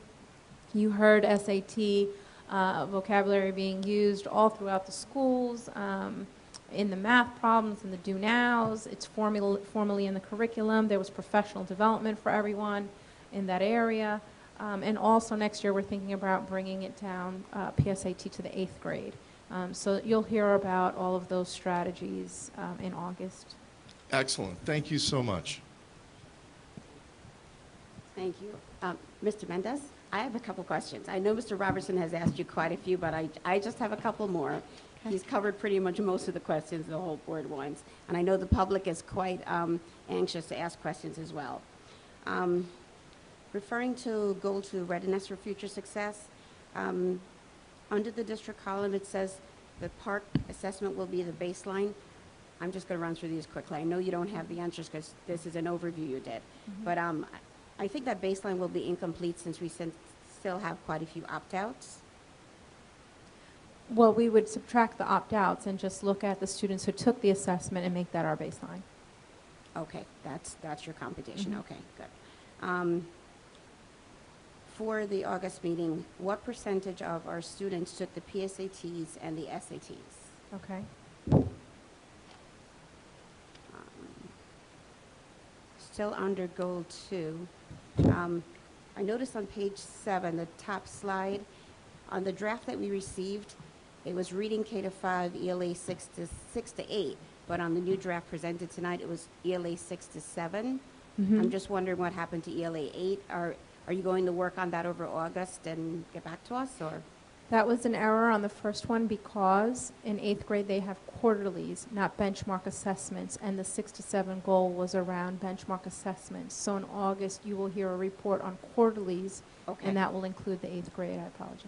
You heard SAT vocabulary being used all throughout the schools, in the math problems, in the do-nows. It's formally in the curriculum. There was professional development for everyone in that area. And also next year, we're thinking about bringing it down, PSAT, to the 8th grade. So you'll hear about all of those strategies in August. Excellent. Thank you so much. Thank you. Mr. Mendez, I have a couple questions. I know Mr. Robertson has asked you quite a few, but I just have a couple more. Okay. He's covered pretty much most of the questions the whole board wants. And I know the public is quite anxious to ask questions as well. referring to Goal 2, Readiness for Future Success, under the district column, it says the park assessment will be the baseline. I'm just going to run through these quickly. I know you don't have the answers because this is an overview you did. But I think that baseline will be incomplete since we still have quite a few opt-outs. Well, we would subtract the opt-outs and just look at the students who took the assessment and make that our baseline. Okay, that's your computation. Okay, good. For the August meeting, what percentage of our students took the PSATs and the SATs? Okay. Still under Goal 2. I noticed on page 7, the top slide, on the draft that we received, it was reading K to 5, ELA 6 to 8, but on the new draft presented tonight, it was ELA 6 to 7. I'm just wondering what happened to ELA 8. Are you going to work on that over August and get back to us, or? That was an error on the first one because in 8th grade they have quarterlies, not benchmark assessments, and the 6 to 7 goal was around benchmark assessments. So in August you will hear a report on quarterlies, and that will include the 8th grade. I apologize.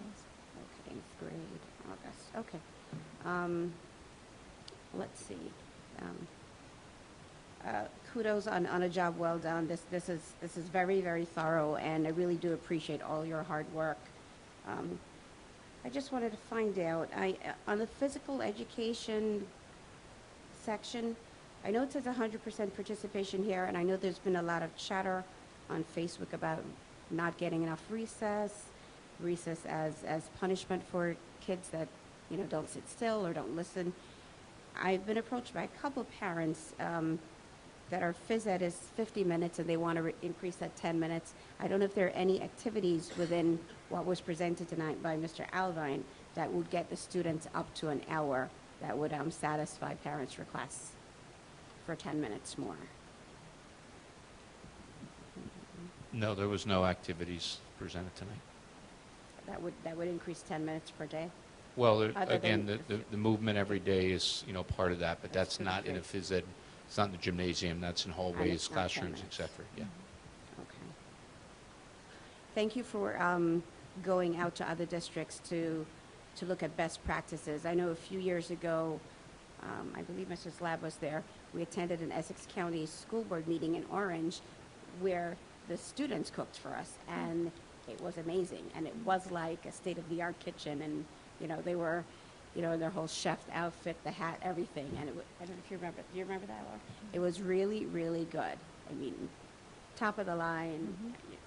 Okay, 8th grade, August. Okay. Let's see. Kudos on a job well done. This is very, very thorough, and I really do appreciate all your hard work. I just wanted to find out, on the physical education section, I know it says 100% participation here, and I know there's been a lot of chatter on Facebook about not getting enough recess as punishment for kids that, don't sit still or don't listen. I've been approached by a couple parents that our phys ed is 50 minutes and they want to increase that 10 minutes. I don't know if there are any activities within what was presented tonight by Mr. Alvine that would get the students up to an hour that would satisfy parents' requests for 10 minutes more. No, there was no activities presented tonight. That would increase 10 minutes per day? Well, again, the movement every day is, part of that, but that's not in a phys ed. It's not in the gymnasium. That's in hallways, classrooms, etc. Yeah. Okay. Thank you for going out to other districts to look at best practices. I know a few years ago, I believe Mrs. Lab was there. We attended an Essex County School Board meeting in Orange, where the students cooked for us, and it was amazing. And it was like a state-of-the-art kitchen, and they were, in their whole chef outfit, the hat, everything. And I don't know if you remember. Do you remember that, Laura? It was really, really good. I mean, top of the line,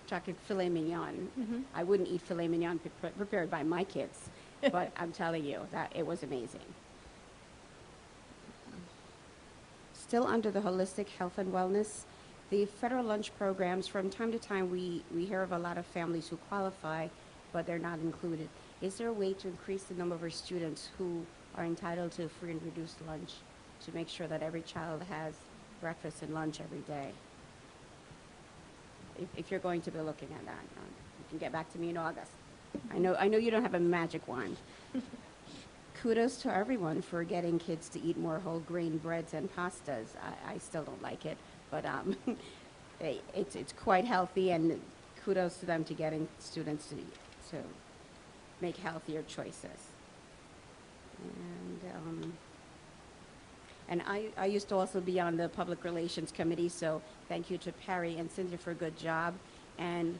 chocolate filet mignon. I wouldn't eat filet mignon prepared by my kids, but I'm telling you that it was amazing. Still under the holistic health and wellness, the federal lunch programs, from time to time we hear of a lot of families who qualify, but they're not included. Is there a way to increase the number of our students who are entitled to free and reduced lunch to make sure that every child has breakfast and lunch every day? If you're going to be looking at that, you can get back to me in August. I know you don't have a magic wand. Kudos to everyone for getting kids to eat more whole grain breads and pastas. I still don't like it, but it's quite healthy, and kudos to them to getting students to make healthier choices. And I used to also be on the Public Relations Committee, so thank you to Perry and Cynthia for a good job. And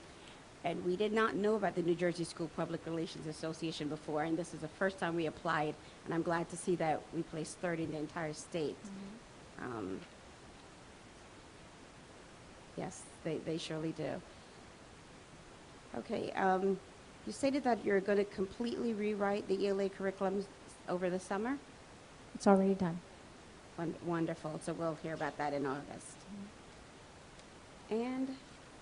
we did not know about the New Jersey School Public Relations Association before, and this is the first time we applied, and I'm glad to see that we placed third in the entire state. Yes, they surely do. Okay, you stated that you're going to completely rewrite the ELA curriculum over the summer? It's already done. Wonderful. So we'll hear about that in August. And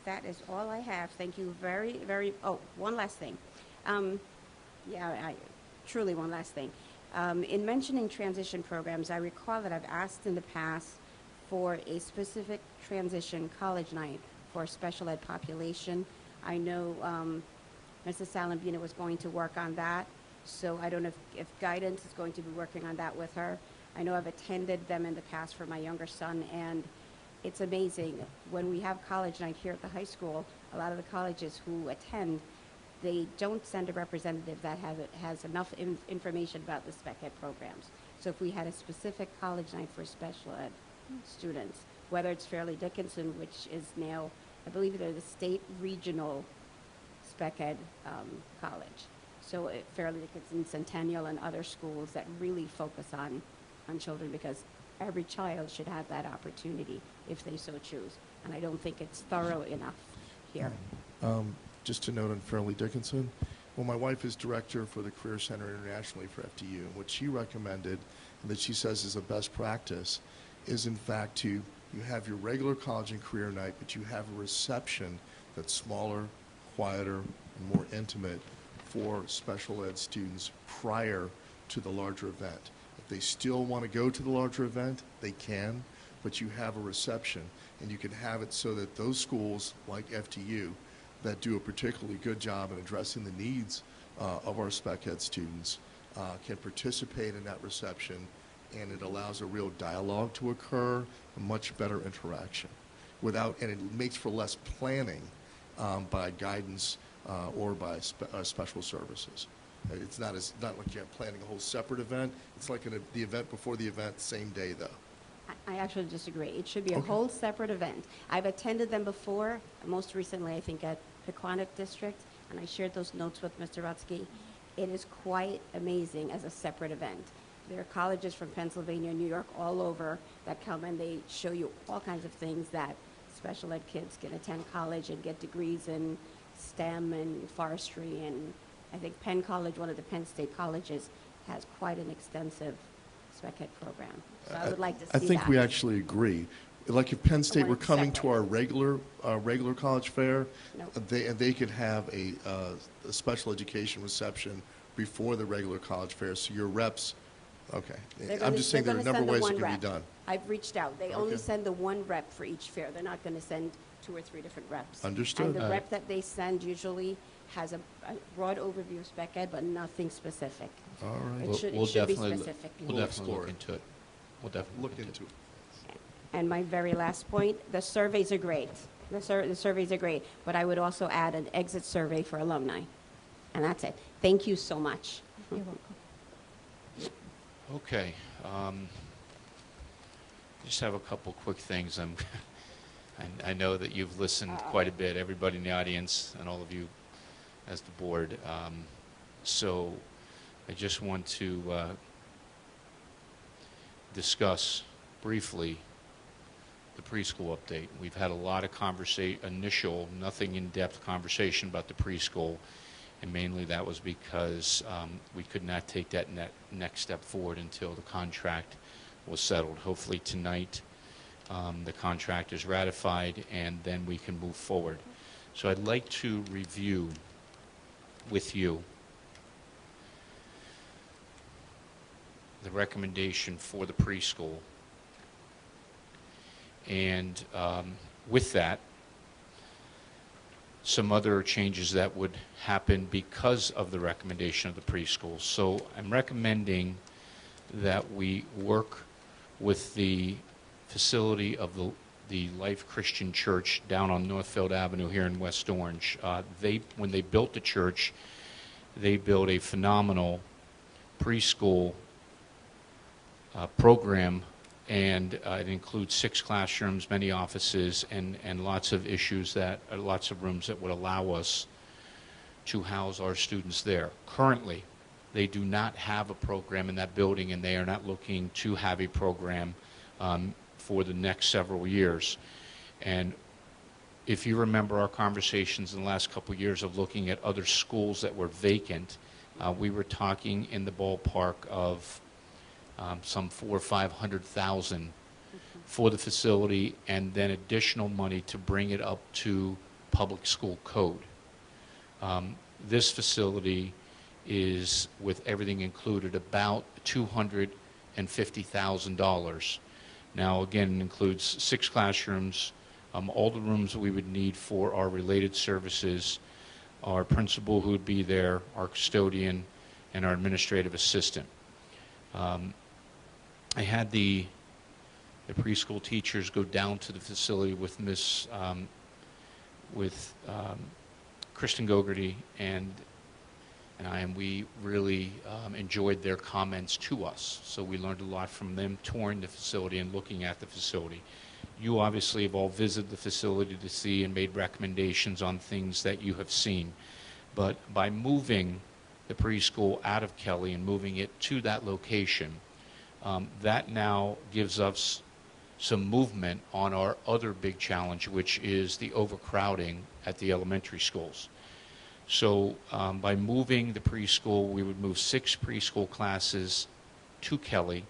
that is all I have. Thank you very, very... Oh, one last thing. Truly one last thing. In mentioning transition programs, I recall that I've asked in the past for a specific transition college night for a special ed population. I know Mrs. Salambina was going to work on that, so I don't know if guidance is going to be working on that with her. I know I've attended them in the past for my younger son, and it's amazing. When we have college night here at the high school, a lot of the colleges who attend, they don't send a representative that has enough information about the spec ed programs. So if we had a specific college night for special ed students, whether it's Fairleigh Dickinson, which is now, I believe they're the state regional spec ed college. So Fairleigh Dickinson, Centennial, and other schools that really focus on children, because every child should have that opportunity if they so choose. And I don't think it's thorough enough here. Just to note on Fairleigh Dickinson, well, my wife is director for the Career Center internationally for FDU, and what she recommended, and that she says is a best practice, is in fact you have your regular college and career night, but you have a reception that's smaller, quieter, and more intimate for special ed students prior to the larger event. If they still want to go to the larger event, they can, but you have a reception, and you can have it so that those schools like FDU that do a particularly good job in addressing the needs of our spec ed students can participate in that reception, and it allows a real dialogue to occur, a much better interaction, and it makes for less planning by guidance or by special services. It's not like you're planning a whole separate event. It's like the event before the event, same day though. I actually disagree. It should be a whole separate event. I've attended them before, most recently I think at Pequannock District, and I shared those notes with Mr. Rutsky. It is quite amazing as a separate event. There are colleges from Pennsylvania, New York, all over that come, and they show you all kinds of things that special ed kids can attend college and get degrees in STEM and forestry, and I think Penn College, one of the Penn State colleges, has quite an extensive spec ed program. So I would like to see that. I think we actually agree. Like if Penn State were coming to our regular college fair, they could have a special education reception before the regular college fair. So your reps, okay. I'm just saying there are a number of ways it can be done. I've reached out. They only send the one rep for each fair. They're not going to send 2 or 3 different reps. Understood. And the rep that they send usually has a broad overview of spec ed, but nothing specific. All right. It should be specific. We'll definitely look into it. We'll definitely look into it. And my very last point, the surveys are great. The surveys are great, but I would also add an exit survey for alumni. And that's it. Thank you so much. You're welcome. Okay. Just have a couple quick things. I know that you've listened quite a bit, everybody in the audience and all of you as the board. So I just want to discuss briefly the preschool update. We've had a lot of initial, nothing in-depth conversation about the preschool, and mainly that was because we could not take that next step forward until the contract was settled. Hopefully tonight the contract is ratified, and then we can move forward. So I'd like to review with you the recommendation for the preschool. And with that, some other changes that would happen because of the recommendation of the preschool. So I'm recommending that we work with the facility of the Life Christian Church down on Northfield Avenue here in West Orange. When they built the church, they built a phenomenal preschool program, and it includes 6 classrooms, many offices, and lots of lots of rooms that would allow us to house our students there. Currently, they do not have a program in that building, and they are not looking to have a program for the next several years. And if you remember our conversations in the last couple of years of looking at other schools that were vacant, we were talking in the ballpark of some $400,000 or $500,000 for the facility, and then additional money to bring it up to public school code. This facility is, with everything included, about $250,000. Now, again, it includes 6 classrooms, all the rooms we would need for our related services, our principal who would be there, our custodian, and our administrative assistant. I had the the preschool teachers go down to the facility with Kristen Gogarty and I, and we really enjoyed their comments to us. So we learned a lot from them touring the facility and looking at the facility. You obviously have all visited the facility to see and made recommendations on things that you have seen. But by moving the preschool out of Kelly and moving it to that location, that now gives us some movement on our other big challenge, which is the overcrowding at the elementary schools. So by moving the preschool, we would move 6 preschool classes to Kelly,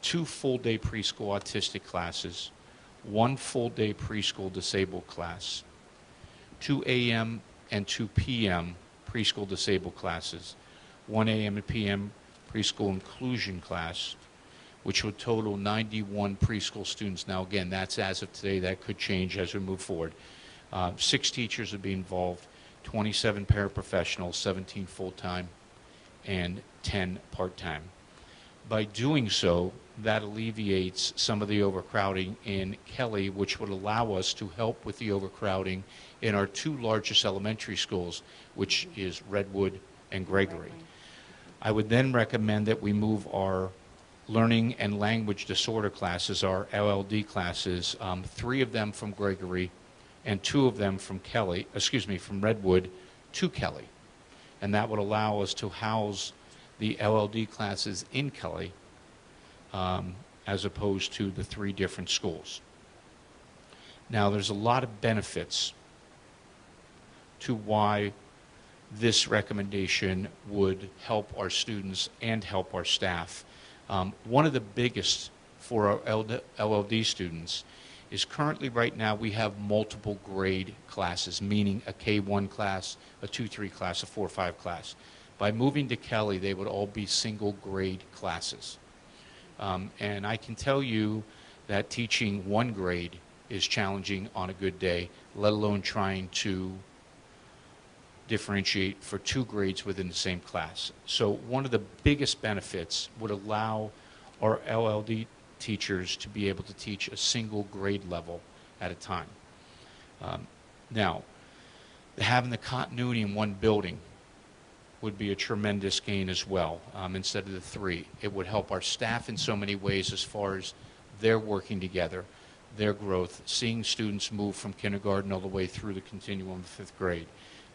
2 full-day preschool autistic classes, 1 full-day preschool disabled class, 2 a.m. and 2 p.m. preschool disabled classes, 1 a.m. and p.m. preschool inclusion class, which would total 91 preschool students. Now, again, that's as of today. That could change as we move forward. 6 teachers would be involved, 27 paraprofessionals, 17 full-time, and 10 part-time. By doing so, that alleviates some of the overcrowding in Kelly, which would allow us to help with the overcrowding in our 2 largest elementary schools, which is Redwood and Gregory. I would then recommend that we move our learning and language disorder classes, our LLD classes, 3 of them from Gregory and 2 of them from from Redwood to Kelly. And that would allow us to house the LLD classes in Kelly as opposed to the 3 different schools. Now, there's a lot of benefits to why this recommendation would help our students and help our staff. One of the biggest for our LLD students is currently right now we have multiple grade classes, meaning a K1 class, a 2-3 class, a 4-5 class. By moving to Kelly, they would all be single grade classes. And I can tell you that teaching 1 grade is challenging on a good day, let alone trying to differentiate for 2 grades within the same class. So one of the biggest benefits would allow our LLD teachers to be able to teach a single grade level at a time. Now, having the continuity in 1 building would be a tremendous gain as well, instead of the 3. It would help our staff in so many ways as far as their working together, their growth, seeing students move from kindergarten all the way through the continuum of 5th grade.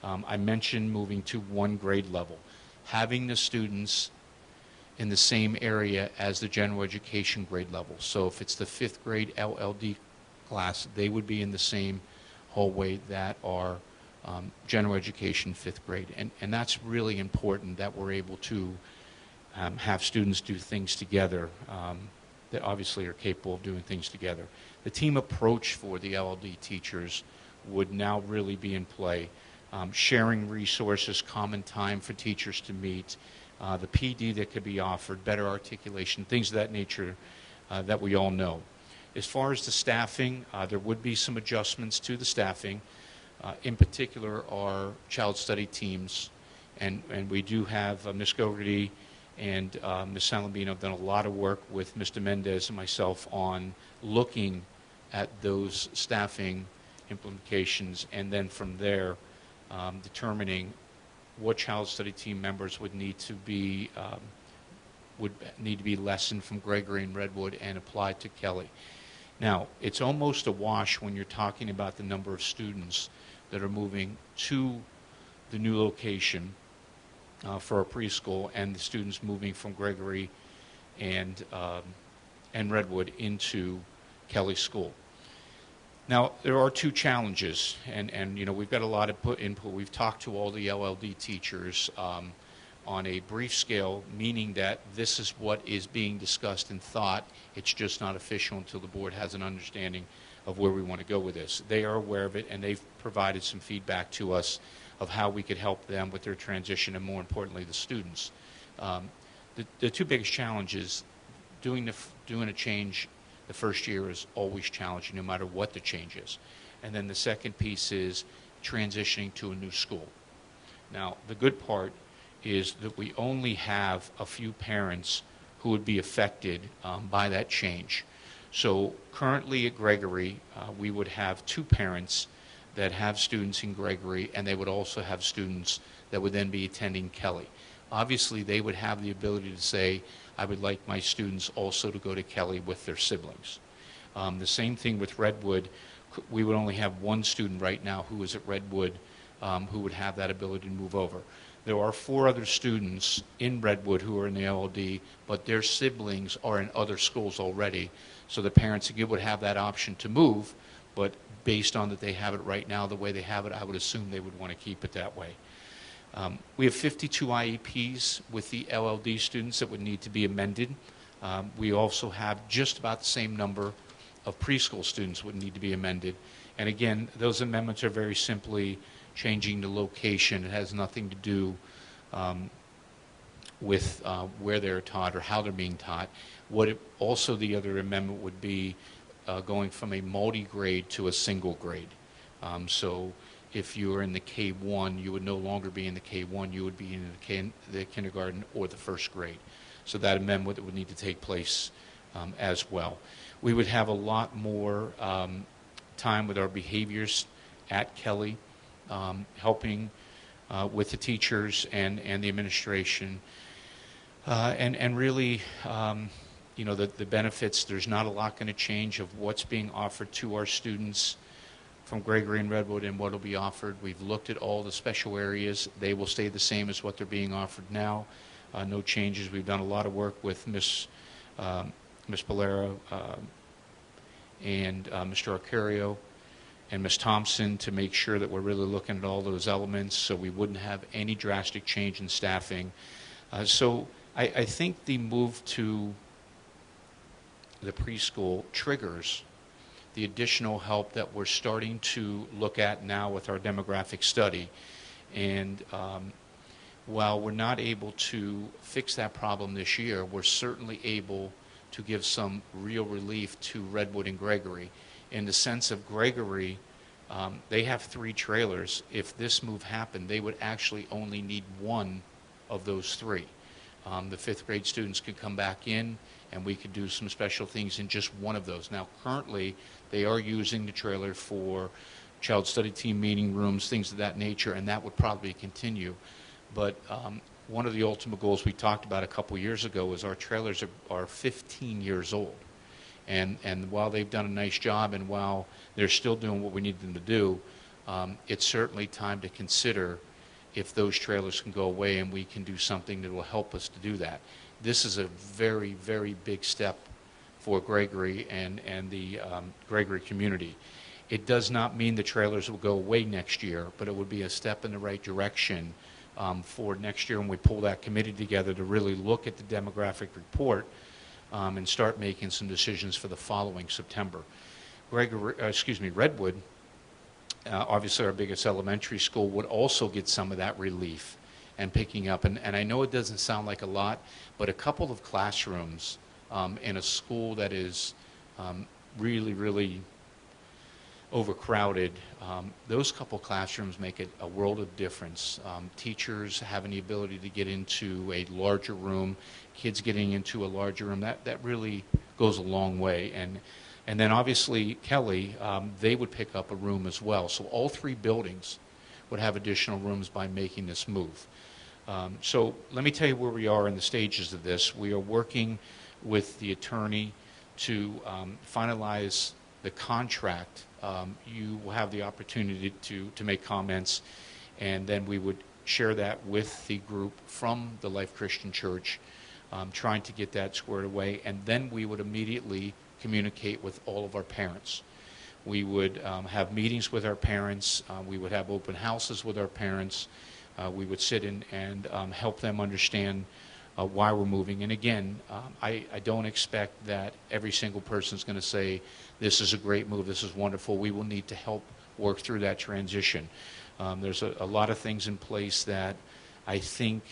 I mentioned moving to 1 grade level. Having the students in the same area as the general education grade level. So if it's the 5th grade LLD class, they would be in the same hallway that are general education 5th grade. And that's really important that we're able to have students do things together that obviously are capable of doing things together. The team approach for the LLD teachers would now really be in play. Sharing resources, common time for teachers to meet, the PD that could be offered, better articulation, things of that nature that we all know. As far as the staffing, there would be some adjustments to the staffing. In particular, our child study teams, and we do have Ms. Gogarty and Ms. Salambino have done a lot of work with Mr. Mendez and myself on looking at those staffing implications, and then from there determining what child study team members would need to be lessened from Gregory and Redwood and applied to Kelly. Now, it's almost a wash when you're talking about the number of students that are moving to the new location for our preschool and the students moving from Gregory and Redwood into Kelly School. Now, there are 2 challenges, and you know, we've got a lot of input. We've talked to all the LLD teachers on a brief scale, meaning that this is what is being discussed and thought. It's just not official until the board has an understanding of where we want to go with this. They are aware of it, and they've provided some feedback to us of how we could help them with their transition, and more importantly, the students. The 2 biggest challenges, doing a change the first year is always challenging, no matter what the change is. And then the second piece is transitioning to a new school. Now, the good part is that we only have a few parents who would be affected by that change. So currently at Gregory, we would have 2 parents that have students in Gregory, and they would also have students that would then be attending Kelly. Obviously, they would have the ability to say, I would like my students also to go to Kelly with their siblings. The same thing with Redwood. We would only have 1 student right now who is at Redwood who would have that ability to move over. There are 4 other students in Redwood who are in the LLD, but their siblings are in other schools already. So the parents again would have that option to move, but based on that they have it right now the way they have it, I would assume they would want to keep it that way. We have 52 IEPs with the LLD students that would need to be amended. We also have just about the same number of preschool students would need to be amended. And again, those amendments are very simply changing the location. It has nothing to do with where they're taught or how they're being taught. Also the other amendment would be going from a multi-grade to a single grade. So if you were in the K-1, you would no longer be in the K-1, you would be in the kindergarten or the first grade. So that amendment would need to take place as well. We would have a lot more time with our behaviors at Kelly, helping with the teachers and the administration. And really, you know, the benefits, there's not a lot going to change of what's being offered to our students from Gregory and Redwood and what will be offered. We've looked at all the special areas. They will stay the same as what they're being offered now. No changes. We've done a lot of work with Ms. Polero and Mr. Arcario and Ms. Thompson to make sure that we're really looking at all those elements so we wouldn't have any drastic change in staffing. So I think the move to the preschool triggers the additional help that we're starting to look at now with our demographic study. And while we're not able to fix that problem this year, we're certainly able to give some real relief to Redwood and Gregory. In the sense of Gregory, they have 3 trailers. If this move happened, they would actually only need 1 of those 3. The 5th grade students could come back in and we could do some special things in just 1 of those. Now currently they are using the trailer for child study team meeting rooms, things of that nature, and that would probably continue. But one of the ultimate goals we talked about a couple years ago is our trailers are 15 years old. And while they've done a nice job and while they're still doing what we need them to do, it's certainly time to consider if those trailers can go away and we can do something that will help us to do that. This is a very, very big step for Gregory and the Gregory community. It does not mean the trailers will go away next year, but it would be a step in the right direction for next year when we pull that committee together to really look at the demographic report and start making some decisions for the following September. Redwood, obviously our biggest elementary school, would also get some of that relief and picking up. And I know it doesn't sound like a lot, but a couple of classrooms in a school that is really, really overcrowded, those couple classrooms make a world of difference. Teachers having the ability to get into a larger room, kids getting into a larger room, that really goes a long way. And then obviously Kelly, they would pick up a room as well. So all 3 buildings would have additional rooms by making this move. So let me tell you where we are in the stages of this. We are working with the attorney to finalize the contract. You will have the opportunity to make comments, and then we would share that with the group from the Life Christian Church, trying to get that squared away, and then we would immediately communicate with all of our parents. We would have meetings with our parents. We would have open houses with our parents. We would sit in and help them understand why we're moving. And again, I don't expect that every single person is going to say, this is a great move, this is wonderful. We will need to help work through that transition. There's a lot of things in place that I think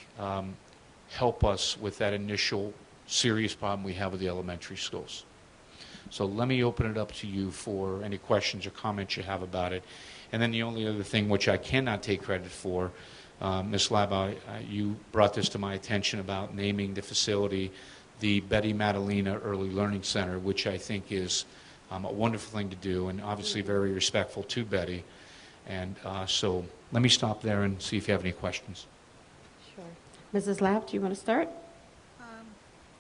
help us with that initial serious problem we have with the elementary schools. So let me open it up to you for any questions or comments you have about it. And then the only other thing which I cannot take credit for, Ms. Laba, you brought this to my attention about naming the facility the Betty Madalena Early Learning Center, which I think is a wonderful thing to do, and obviously very respectful to Betty. And so let me stop there and see if you have any questions. Sure. Mrs. Lapp, do you want to start?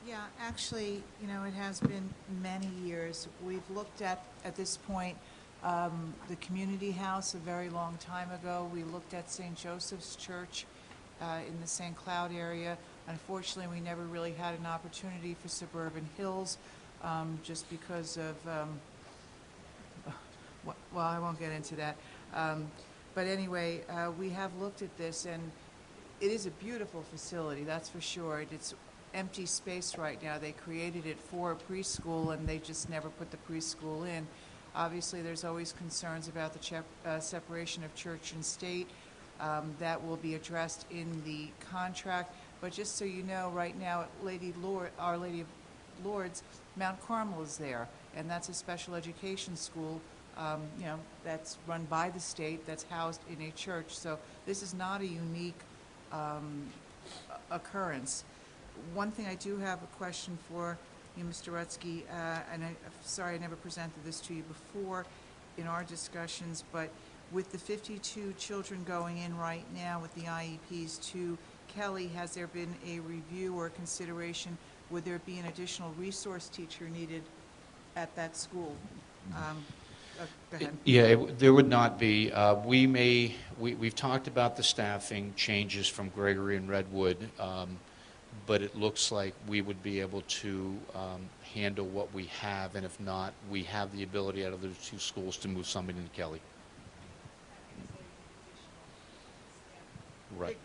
Yeah, actually, you know, it has been many years. We've looked at this point, the community house a very long time ago. We looked at St. Joseph's Church in the St. Cloud area. Unfortunately, we never really had an opportunity for Suburban Hills just because of, well, I won't get into that. But anyway, we have looked at this, and it is a beautiful facility, that's for sure. It's empty space right now. They created it for a preschool, and they just never put the preschool in. Obviously, there's always concerns about the separation of church and state. That will be addressed in the contract. But just so you know, right now, Our Lady of Lourdes, Mount Carmel is there, and that's a special education school, you know, that's run by the state, that's housed in a church. So this is not a unique occurrence. One thing I do have a question for you, Mr. Rutsky, and I'm sorry I never presented this to you before in our discussions, but with the 52 children going in right now with the IEPs to Kelly, has there been a review or consideration? Would there be an additional resource teacher needed at that school? Go ahead. Yeah, there would not be. We've talked about the staffing changes from Gregory and Redwood, but it looks like we would be able to handle what we have, and if not, we have the ability out of those two schools to move somebody into Kelly. Right.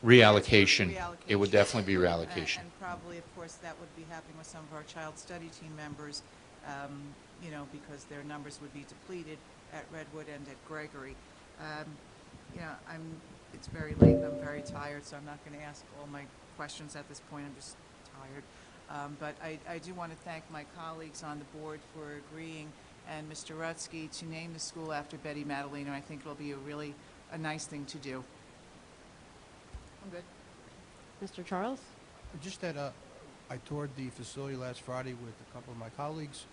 Reallocation. It would definitely be reallocation. And probably, of course, that would be happening with some of our child study team members, you know, because their numbers would be depleted at Redwood and at Gregory. You know, it's very late and I'm very tired, so I'm not going to ask all my questions at this point. I'm just tired. But I do want to thank my colleagues on the board for agreeing, and Mr. Rutsky, to name the school after Betty Madalena. I think it'll be a nice thing to do. I'm good. Mr. Charles? Just that I toured the facility last Friday with a couple of my colleagues.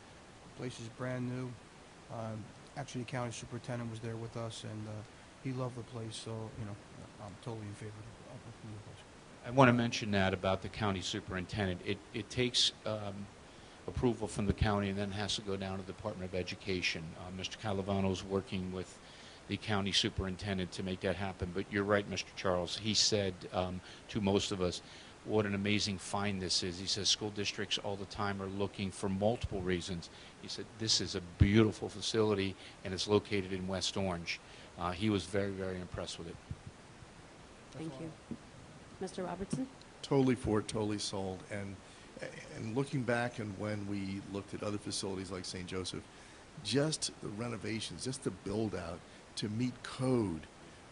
The place is brand new. Actually, the county superintendent was there with us, and he loved the place, so, you know, I'm totally in favor of the new place. I want to mention that about the county superintendent. It takes approval from the county and then has to go down to the Department of Education. Mr. Calavano is working with the county superintendent to make that happen. But you're right, Mr. Charles. He said to most of us what an amazing find this is. He says school districts all the time are looking for multiple reasons. He said this is a beautiful facility and it's located in West Orange. He was very, very impressed with it. Thank you. Mr. Robertson? Totally for it, totally sold. And looking back and when we looked at other facilities like St. Joseph, just the renovations, just the build out to meet code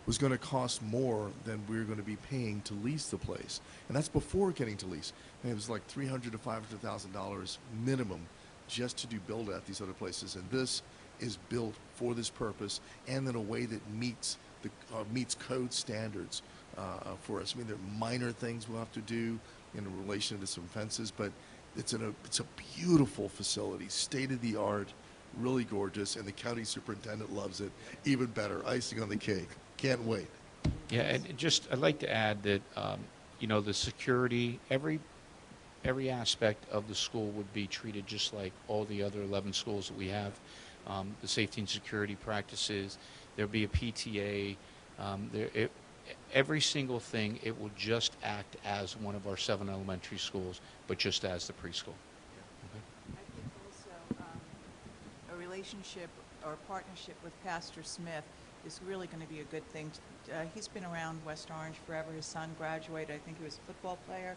was going to cost more than we were going to be paying to lease the place. And that's before getting to lease. And it was like $300,000 to $500,000 minimum just to do build out these other places. And this is built for this purpose and in a way that meets code standards for us. I mean, there are minor things we'll have to do in relation to some fences, but it's a beautiful facility, state of the art, really gorgeous, and the county superintendent loves it even better. Icing on the cake. Can't wait. Yeah, and just I'd like to add that you know, the security, every aspect of the school would be treated just like all the other 11 schools that we have. The safety and security practices, there'll be a PTA. Every single thing, it will just act as one of our 7 elementary schools, but just as the preschool. I think also a relationship or partnership with Pastor Smith is really going to be a good thing. He's been around West Orange forever. His son graduated. I think he was a football player,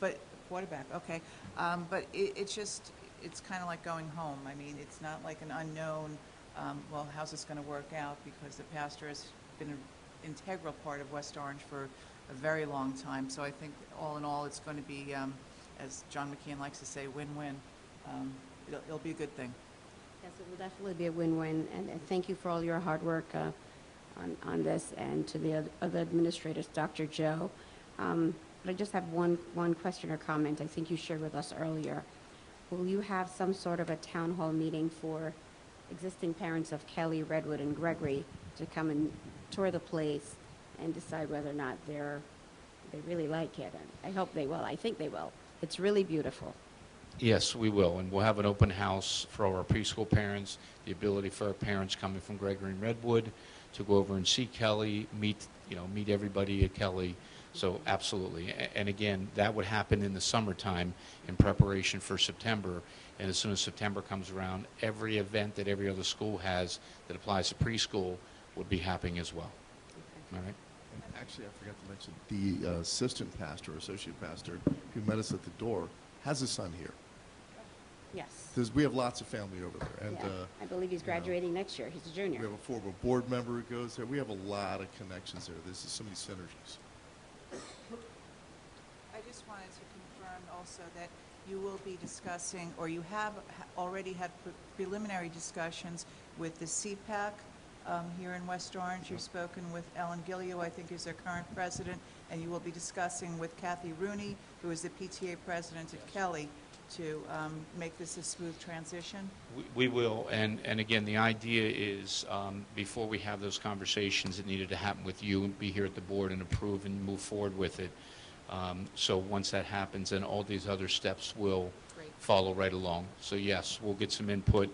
but quarterback. Okay, but it's kind of like going home. I mean, it's not like an unknown. Well, how's this going to work out? Because the pastor has been an integral part of West Orange for a very long time. So I think all in all, it's going to be, as John McKeon likes to say, win-win. It'll be a good thing. Yes, it will definitely be a win-win, and thank you for all your hard work on this, and to the other administrators, Dr. Joe. but I just have one question or comment I think you shared with us earlier. Will you have some sort of a town hall meeting for existing parents of Kelly, Redwood, and Gregory to come and tour the place and decide whether or not they really like it? And I hope they will. I think they will. It's really beautiful. Yes, we will, and we'll have an open house for our preschool parents, the ability for our parents coming from Gregory and Redwood to go over and see Kelly, meet everybody at Kelly. So absolutely. And again, that would happen in the summertime in preparation for September. And as soon as September comes around, every event that every other school has that applies to preschool would be happening as well. All right? And actually, I forgot to mention, the assistant pastor, associate pastor, who met us at the door, has a son here. Yes. We have lots of family over there. And, Yeah. I believe he's graduating next year. He's a junior. we have a former board member who goes there. We have a lot of connections there. This is so many synergies. I just wanted to confirm also that you will be discussing, or you have already had preliminary discussions with the CPAC here in West Orange. You've spoken with Ellen Gillio, I think is their current president, and you will be discussing with Kathy Rooney, who is the PTA president at Kelly, to make this a smooth transition? We will, and again, the idea is before we have those conversations, it needed to happen with you and be here at the board and approve and move forward with it. So once that happens, then all these other steps will follow right along. So yes, we'll get some input.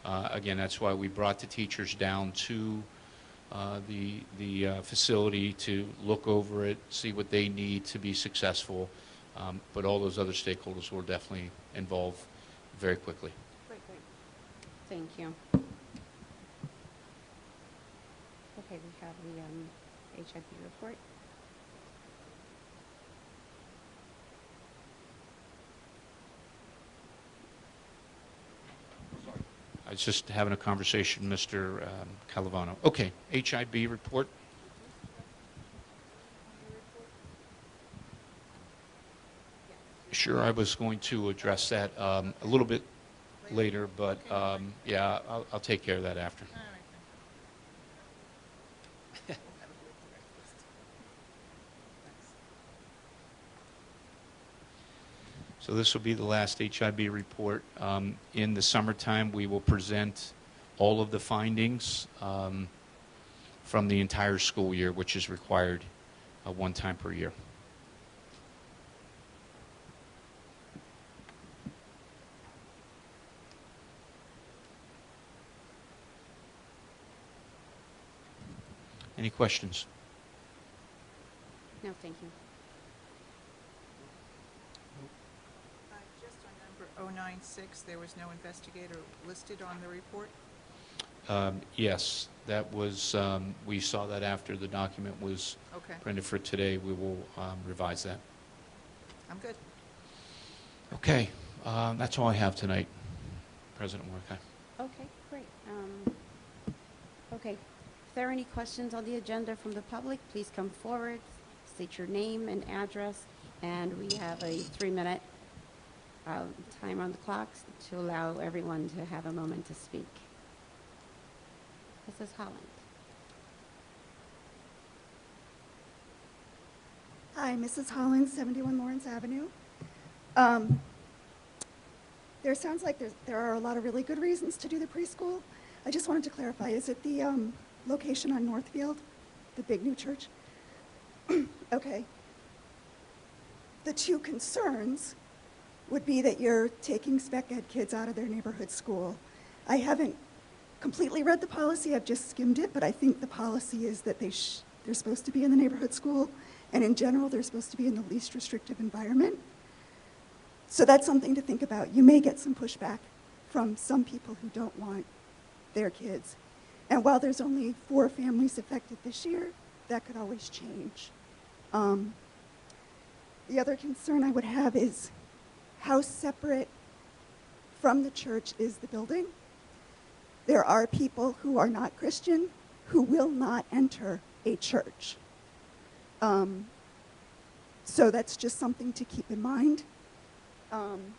Again, that's why we brought the teachers down to the facility to look over it, see what they need to be successful. But all those other stakeholders will definitely involve very quickly. Great. Thank you. Okay, we have the HIP report. I was just having a conversation with Mr. Calavano. Okay, HIB report. Sure, I was going to address that a little bit later, but yeah, I'll take care of that after. So this will be the last HIB report. In the summertime, we will present all of the findings from the entire school year, which is required one time per year. Any questions? No, thank you. Just on number 096, there was no investigator listed on the report? Yes, that was, we saw that after the document was printed for today. We will revise that. I'm good. Okay, that's all I have tonight, President Mordecai. Okay, great. Okay, if there are any questions on the agenda from the public, please come forward, state your name and address, and we have a 3-minute time on the clock to allow everyone to have a moment to speak. Mrs. Holland. Hi, Mrs. Holland, 71 Lawrence Avenue. There sounds like there are a lot of really good reasons to do the preschool. I just wanted to clarify, is it the location on Northfield, the big new church? Okay. The two concerns would be that you're taking spec ed kids out of their neighborhood school. I haven't completely read the policy, I've just skimmed it, but I think the policy is that they're supposed to be in the neighborhood school, and in general, they're supposed to be in the least restrictive environment. So that's something to think about. You may get some pushback from some people who don't want their kids. And while there's only 4 families affected this year, that could always change. The other concern I would have is how separate from the church is the building. There are people who are not Christian who will not enter a church. So that's just something to keep in mind. And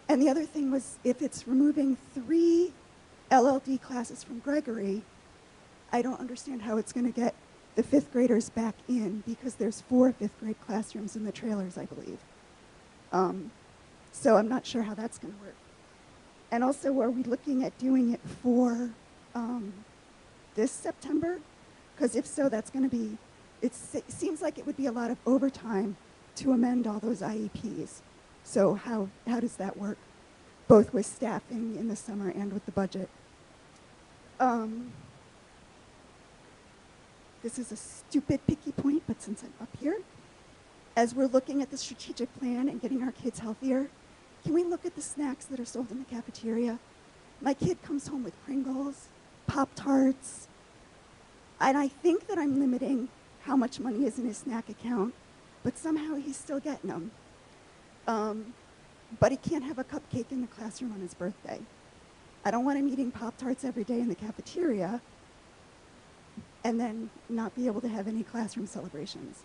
the other thing was, if it's removing 3 LLD classes from Gregory, I don't understand how it's going to get the fifth graders back in because there's 4 fifth grade classrooms in the trailers, I believe. So I'm not sure how that's going to work. And also, are we looking at doing it for this September? Because if so, that's going to be, it seems like it would be a lot of overtime to amend all those IEPs. So how does that work, both with staffing in the summer and with the budget? This is a stupid picky point, but since I'm up here, as we're looking at the strategic plan and getting our kids healthier, can we look at the snacks that are sold in the cafeteria? My kid comes home with Pringles, Pop-Tarts, and I think that I'm limiting how much money is in his snack account, but somehow he's still getting them. But he can't have a cupcake in the classroom on his birthday. I don't want him eating Pop-Tarts every day in the cafeteria and then not be able to have any classroom celebrations.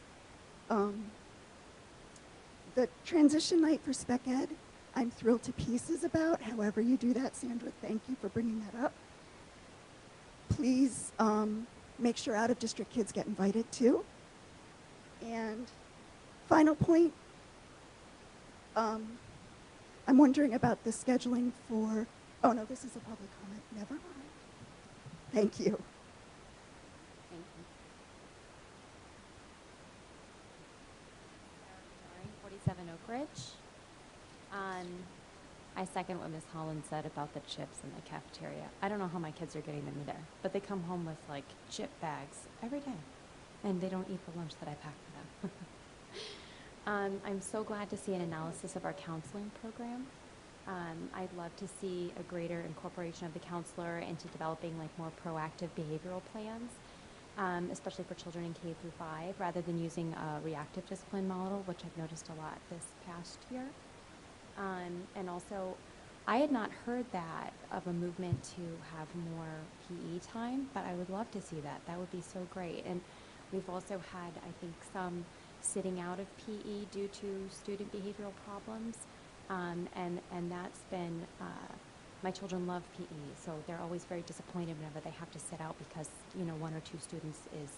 The transition night for spec ed, I'm thrilled to pieces about. However you do that, Sandra, thank you for bringing that up. Please make sure out-of-district kids get invited too. And final point, I'm wondering about the scheduling for, oh no, this is a public comment, never mind. Thank you. Thank you. 47 Oak Ridge. I second what Ms. Holland said about the chips in the cafeteria. I don't know how my kids are getting them either, but they come home with like chip bags every day, and they don't eat the lunch that I pack for them. I'm so glad to see an analysis of our counseling program. I'd love to see a greater incorporation of the counselor into developing like more proactive behavioral plans, especially for children in K through 5, rather than using a reactive discipline model, which I've noticed a lot this past year. And also, I had not heard that of a movement to have more PE time, but I would love to see that. That would be so great. And we've also had, I think, some sitting out of PE due to student behavioral problems. And that's been, my children love PE, so they're always very disappointed whenever they have to sit out because, you know, 1 or 2 students is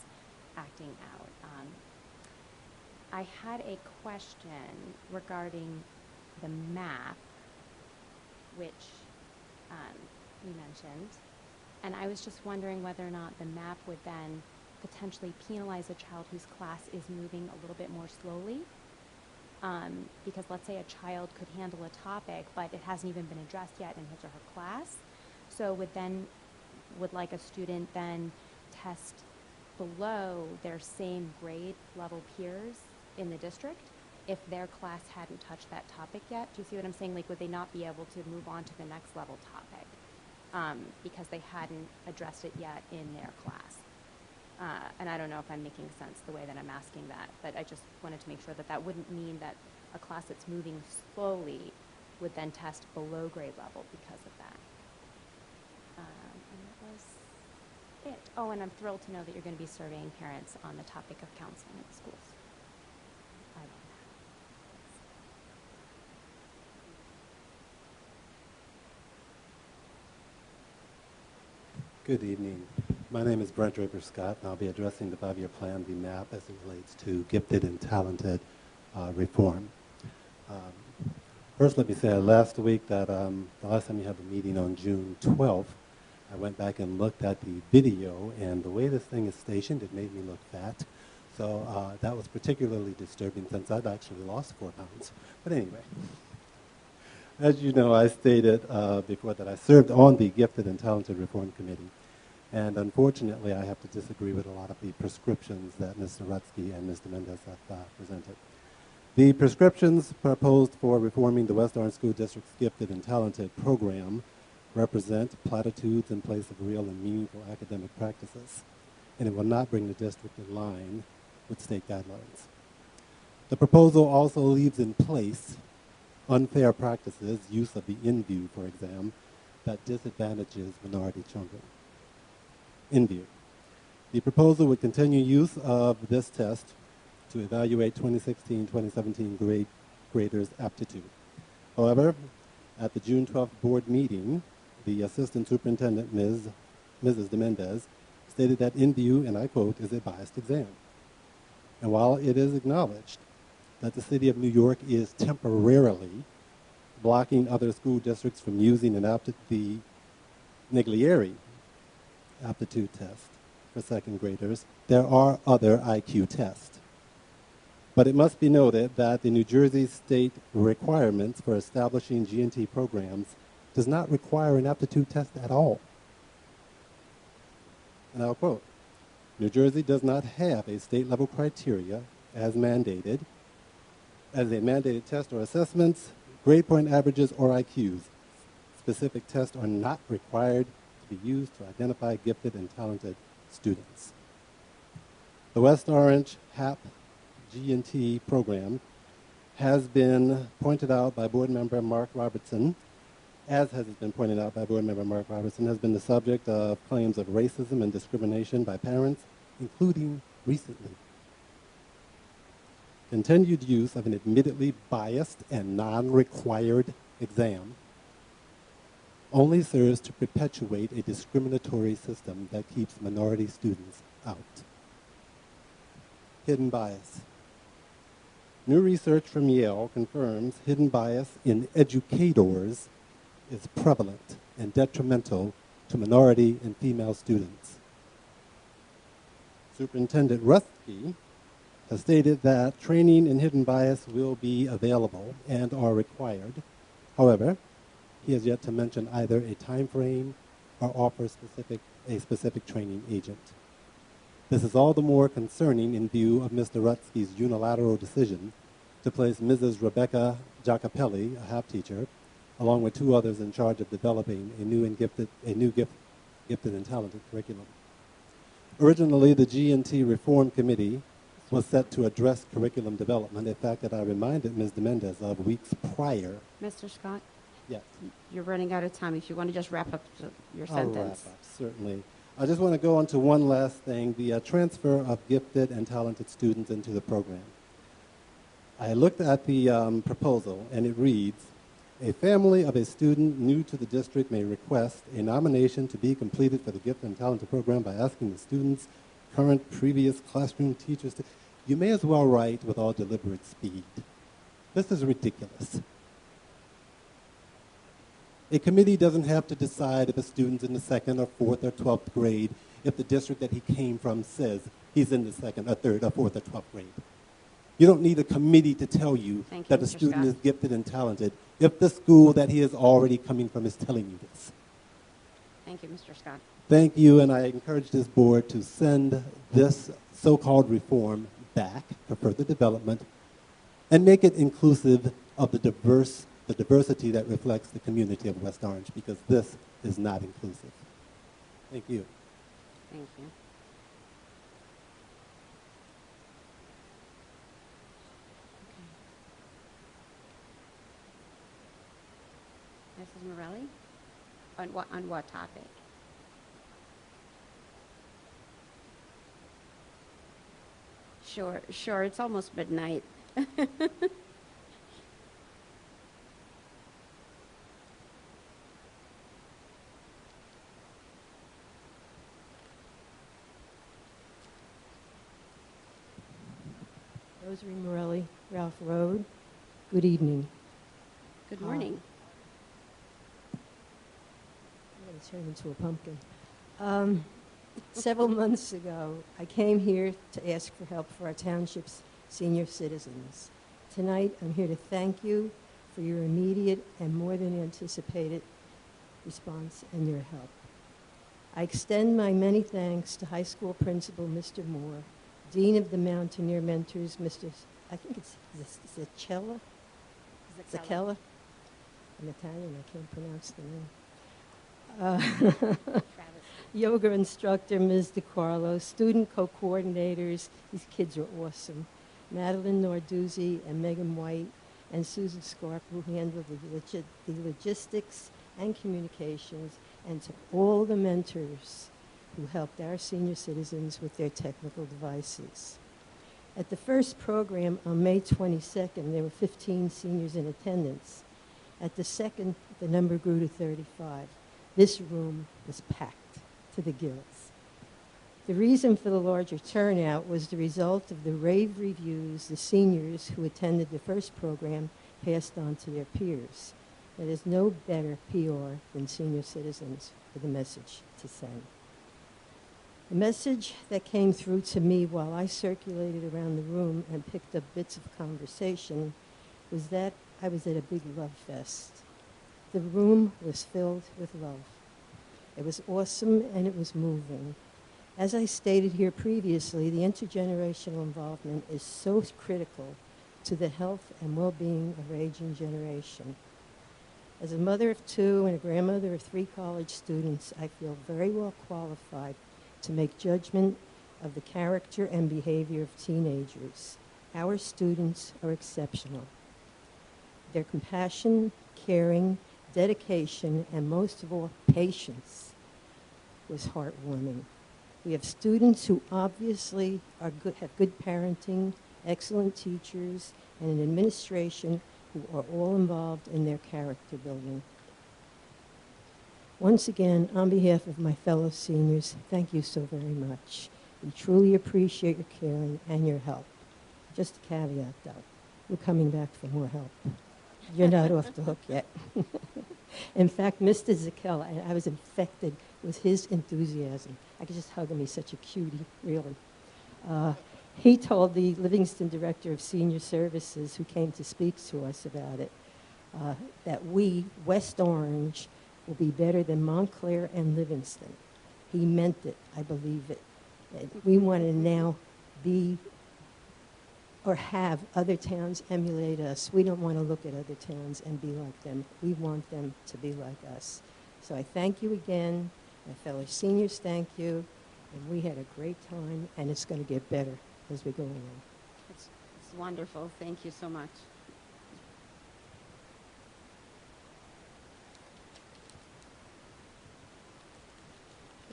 acting out. I had a question regarding the map, which you mentioned, and I was just wondering whether or not the map would then potentially penalize a child whose class is moving a little bit more slowly. Because let's say a child could handle a topic, but it hasn't even been addressed yet in his or her class. So would like a student then test below their same grade level peers in the district if their class hadn't touched that topic yet? Do you see what I'm saying? Like, would they not be able to move on to the next level topic because they hadn't addressed it yet in their class? And I don't know if I'm making sense the way that I'm asking that, but I just wanted to make sure that that wouldn't mean that a class that's moving slowly would then test below grade level because of that. And that was it. Oh, and I'm thrilled to know that you're going to be surveying parents on the topic of counseling in the schools. I love that. Good evening. My name is Brent Draper Scott, and I'll be addressing the 5-year plan, the MAP, as it relates to gifted and talented reform. First, let me say last week that the last time you had the meeting on June 12th, I went back and looked at the video, and the way this thing is stationed, it made me look fat. So that was particularly disturbing since I'd actually lost 4 pounds. But anyway, as you know, I stated before that I served on the Gifted and Talented Reform Committee. And unfortunately, I have to disagree with a lot of the prescriptions that Mr. Rutsky and Mr. Mendez have presented. The prescriptions proposed for reforming the West Orange School District's Gifted and Talented program represent platitudes in place of real and meaningful academic practices, and it will not bring the district in line with state guidelines. The proposal also leaves in place unfair practices, use of the InView, for example, that disadvantages minority children. InView. The proposal would continue use of this test to evaluate 2016-2017 graders' aptitude. However, at the June 12th board meeting, the assistant superintendent, Mrs. De Mendez, stated that in view, and I quote, is a biased exam. And while it is acknowledged that the city of New York is temporarily blocking other school districts from using the Niglieri aptitude test for second graders, there are other IQ tests. But it must be noted that the New Jersey state requirements for establishing G&T programs does not require an aptitude test at all. And I'll quote, New Jersey does not have a state-level criteria as a mandated test or assessments, grade point averages, or IQs. Specific tests are not required to be used to identify gifted and talented students. The West Orange HAP G&T program has been pointed out by board member Mark Robertson, has been the subject of claims of racism and discrimination by parents, including recently. Continued use of an admittedly biased and non-required exam only serves to perpetuate a discriminatory system that keeps minority students out. Hidden bias. New research from Yale confirms hidden bias in educators is prevalent and detrimental to minority and female students. Superintendent Rutsky has stated that training in hidden bias will be available and are required. However, he has yet to mention either a time frame or offer a specific training agent. This is all the more concerning in view of Mr. Rutsky's unilateral decision to place Mrs. Rebecca Giacopelli, a HAP teacher, along with 2 others in charge of developing a new gifted and talented curriculum. Originally, the G&T Reform Committee was set to address curriculum development, a fact that I reminded Ms. Mendez of weeks prior. Mr. Scott? Yes. You're running out of time. If you want to just wrap up your I'll sentence. wrap up, certainly. I just want to go on to one last thing, the transfer of gifted and talented students into the program. I looked at the proposal, and it reads, a family of a student new to the district may request a nomination to be completed for the Gifted and Talented program by asking the student's current previous classroom teachers to... You may as well write with all deliberate speed. This is ridiculous. A committee doesn't have to decide if a student's in the 2nd or 4th or 12th grade if the district that he came from says he's in the 2nd or 3rd or 4th or 12th grade. You don't need a committee to tell you that a student is gifted and talented if the school that he is already coming from is telling you this. Thank you, Mr. Scott. Thank you, and I encourage this board to send this so-called reform back for further development and make it inclusive of the diversity that reflects the community of West Orange, because this is not inclusive. Thank you. Thank you. Mrs. Morelli? On what topic? Sure. It's almost midnight. Rosary Morelli, Ralph Road. Good evening. Good morning. I'm going to turn into a pumpkin. Several months ago, I came here to ask for help for our township's senior citizens. Tonight, I'm here to thank you for your immediate and more than anticipated response and your help. I extend my many thanks to high school principal Mr. Moore, Dean of the Mountaineer Mentors, Mr. I think it's Zacella? Zacella? I'm Italian, I can't pronounce the name. Yoga instructor, Ms. DiCarlo, student co-coordinators, these kids are awesome. Madeline Norduzzi and Megan White and Susan Scarp, who handle the logistics and communications, and to all the mentors who helped our senior citizens with their technical devices. At the first program on May 22nd, there were 15 seniors in attendance. At the second, the number grew to 35. This room was packed to the gills. The reason for the larger turnout was the result of the rave reviews the seniors who attended the first program passed on to their peers. There is no better PR than senior citizens with a message to send. The message that came through to me while I circulated around the room and picked up bits of conversation was that I was at a big love fest. The room was filled with love. It was awesome and it was moving. As I stated here previously, the intergenerational involvement is so critical to the health and well-being of our aging generation. As a mother of two and a grandmother of 3 college students, I feel very well qualified to make judgment of the character and behavior of teenagers. Our students are exceptional. Their compassion, caring, dedication, and most of all, patience was heartwarming. We have students who obviously are good, have good parenting, excellent teachers, and an administration who are all involved in their character building. Once again, on behalf of my fellow seniors, thank you so very much. We truly appreciate your caring and your help. Just a caveat, though. We're coming back for more help. You're not off the hook yet. In fact, Mr. Zakel, I was infected with his enthusiasm. I could just hug him. He's such a cutie, really. He told the Livingston Director of Senior Services, who came to speak to us about it, that we, West Orange, will be better than Montclair and Livingston. He meant it. I believe it. We want to now be or have other towns emulate us. We don't want to look at other towns and be like them. We want them to be like us. So I thank you again. My fellow seniors, thank you. And we had a great time, and it's going to get better as we go along. It's wonderful. Thank you so much.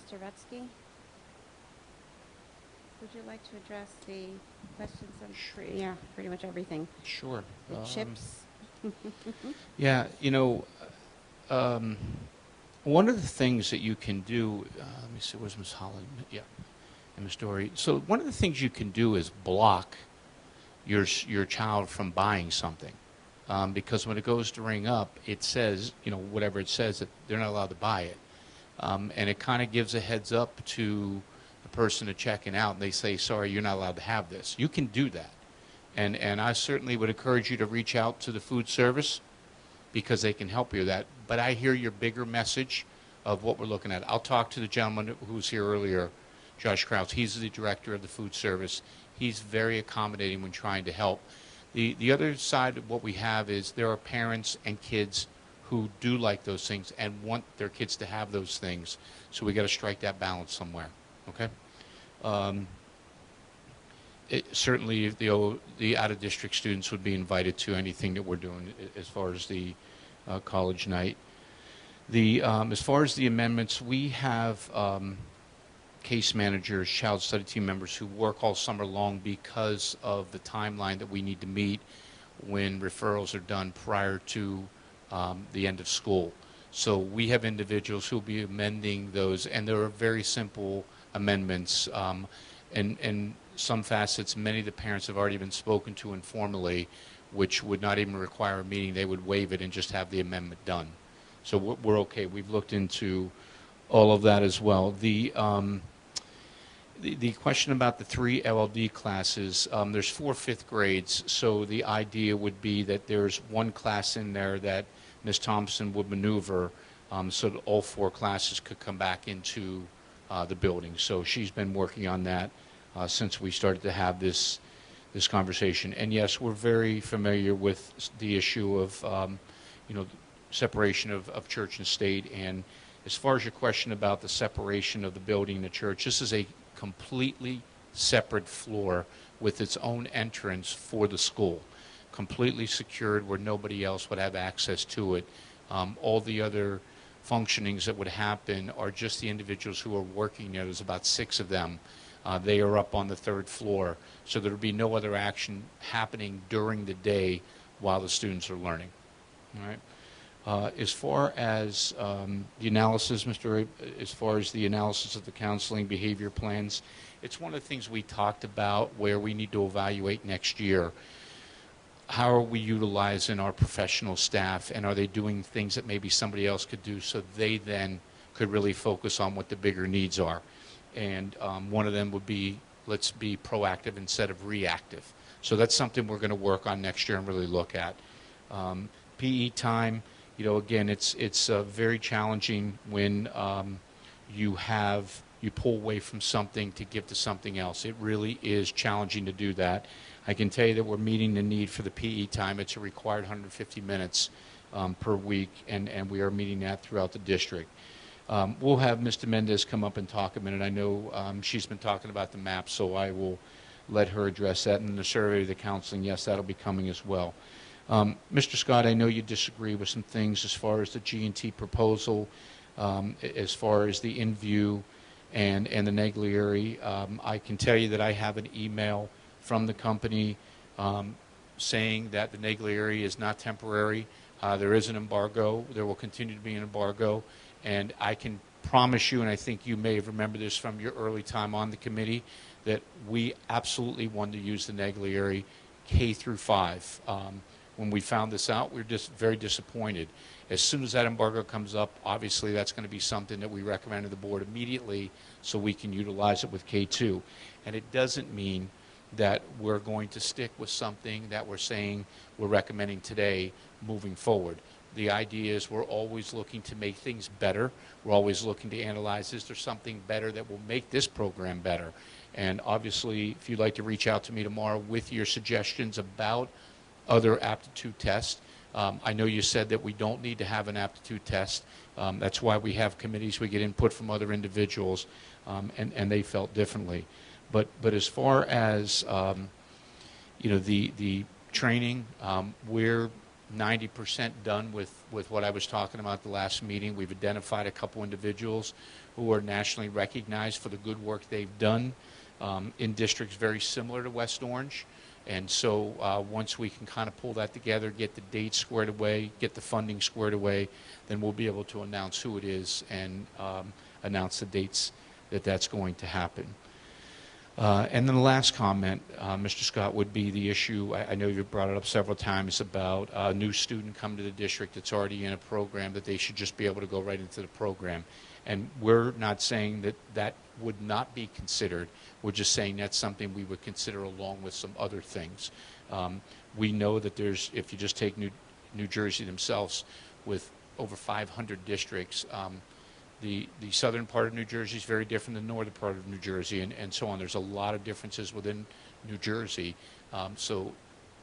Mr. Rutsky, would you like to address the questions on pretty much everything? Sure. The chips? Yeah, you know, one of the things that you can do, let me see, where's Ms. Holland? Yeah, and Ms. Dory. So one of the things you can do is block your child from buying something. Because when it goes to ring up, it says, you know, whatever it says, that they're not allowed to buy it. And it kind of gives a heads up to the person checking out, and they say, sorry, you're not allowed to have this. You can do that. And I certainly would encourage you to reach out to the food service because they can help you with that. But I hear your bigger message of what we're looking at. I'll talk to the gentleman who was here earlier, Josh Krause. He's the director of the food service. He's very accommodating when trying to help. The other side of what we have is there are parents and kids who do like those things and want their kids to have those things. So we got to strike that balance somewhere. Okay? Certainly, the out-of-district students would be invited to anything that we're doing as far as the college night. As far as the amendments, we have case managers, child study team members who work all summer long because of the timeline that we need to meet when referrals are done prior to the end of school. So we have individuals who will be amending those, and there are very simple amendments. And some facets, many of the parents have already been spoken to informally, which would not even require a meeting. They would waive it and just have the amendment done. So we're okay. We've looked into all of that as well. The question about the 3 LLD classes, there's 4 fifth grades, so the idea would be that there's one class in there that Ms. Thompson would maneuver so that all 4 classes could come back into the building. So she's been working on that since we started to have this conversation. And yes, we're very familiar with the issue of separation of church and state. And as far as your question about the separation of the building and the church, this is a completely separate floor with its own entrance for the school, completely secured where nobody else would have access to it. All the other functionings that would happen are just the individuals who are working there. There's about 6 of them. They are up on the 3rd floor, so there would be no other action happening during the day while the students are learning. All right. As far as the analysis, as far as the analysis of the counseling behavior plans, it's one of the things we talked about where we need to evaluate next year. How are we utilizing our professional staff, and are they doing things that maybe somebody else could do so they then could really focus on what the bigger needs are? And one of them would be, let's be proactive instead of reactive. So that's something we're going to work on next year and really look at. PE time, again, it's very challenging when you pull away from something to give to something else. It really is challenging to do that. I can tell you that we're meeting the need for the PE time. It's a required 150 minutes per week, and we are meeting that throughout the district. We'll have Mr. Mendez come up and talk a minute. I know she's been talking about the map, so I will let her address that. And the survey of the counseling, yes, that'll be coming as well. Mr. Scott, I know you disagree with some things as far as the G&T proposal, as far as the InView and the Neglieri. I can tell you that I have an email from the company saying that the Neglieri is not temporary. There is an embargo. There will continue to be an embargo. And I can promise you, and I think you may have remembered this from your early time on the committee, that we absolutely want to use the Neglieri K through 5. When we found this out, we were just very disappointed. As soon as that embargo comes up, obviously that's going to be something that we recommend to the board immediately so we can utilize it with K2. And it doesn't mean that we're going to stick with something that we're saying we're recommending today moving forward. The idea is we're always looking to make things better. We're always looking to analyze, is there something better that will make this program better? And obviously, if you'd like to reach out to me tomorrow with your suggestions about other aptitude tests, I know you said that we don't need to have an aptitude test. That's why we have committees. We get input from other individuals, and they felt differently. But as far as the training, we're 90% done with what I was talking about at the last meeting. We've identified a couple individuals who are nationally recognized for the good work they've done in districts very similar to West Orange. And so once we can kind of pull that together, get the dates squared away, get the funding squared away, then we'll be able to announce who it is and announce the dates that that's going to happen. And then the last comment, Mr. Scott, would be the issue, I know you've brought it up several times, about a new student come to the district that's already in a program, that they should just be able to go right into the program. And we're not saying that that would not be considered. We're just saying that's something we would consider along with some other things. We know that there's, if you just take New Jersey themselves, with over 500 districts, the southern part of New Jersey is very different than the northern part of New Jersey, and so on. There's a lot of differences within New Jersey. So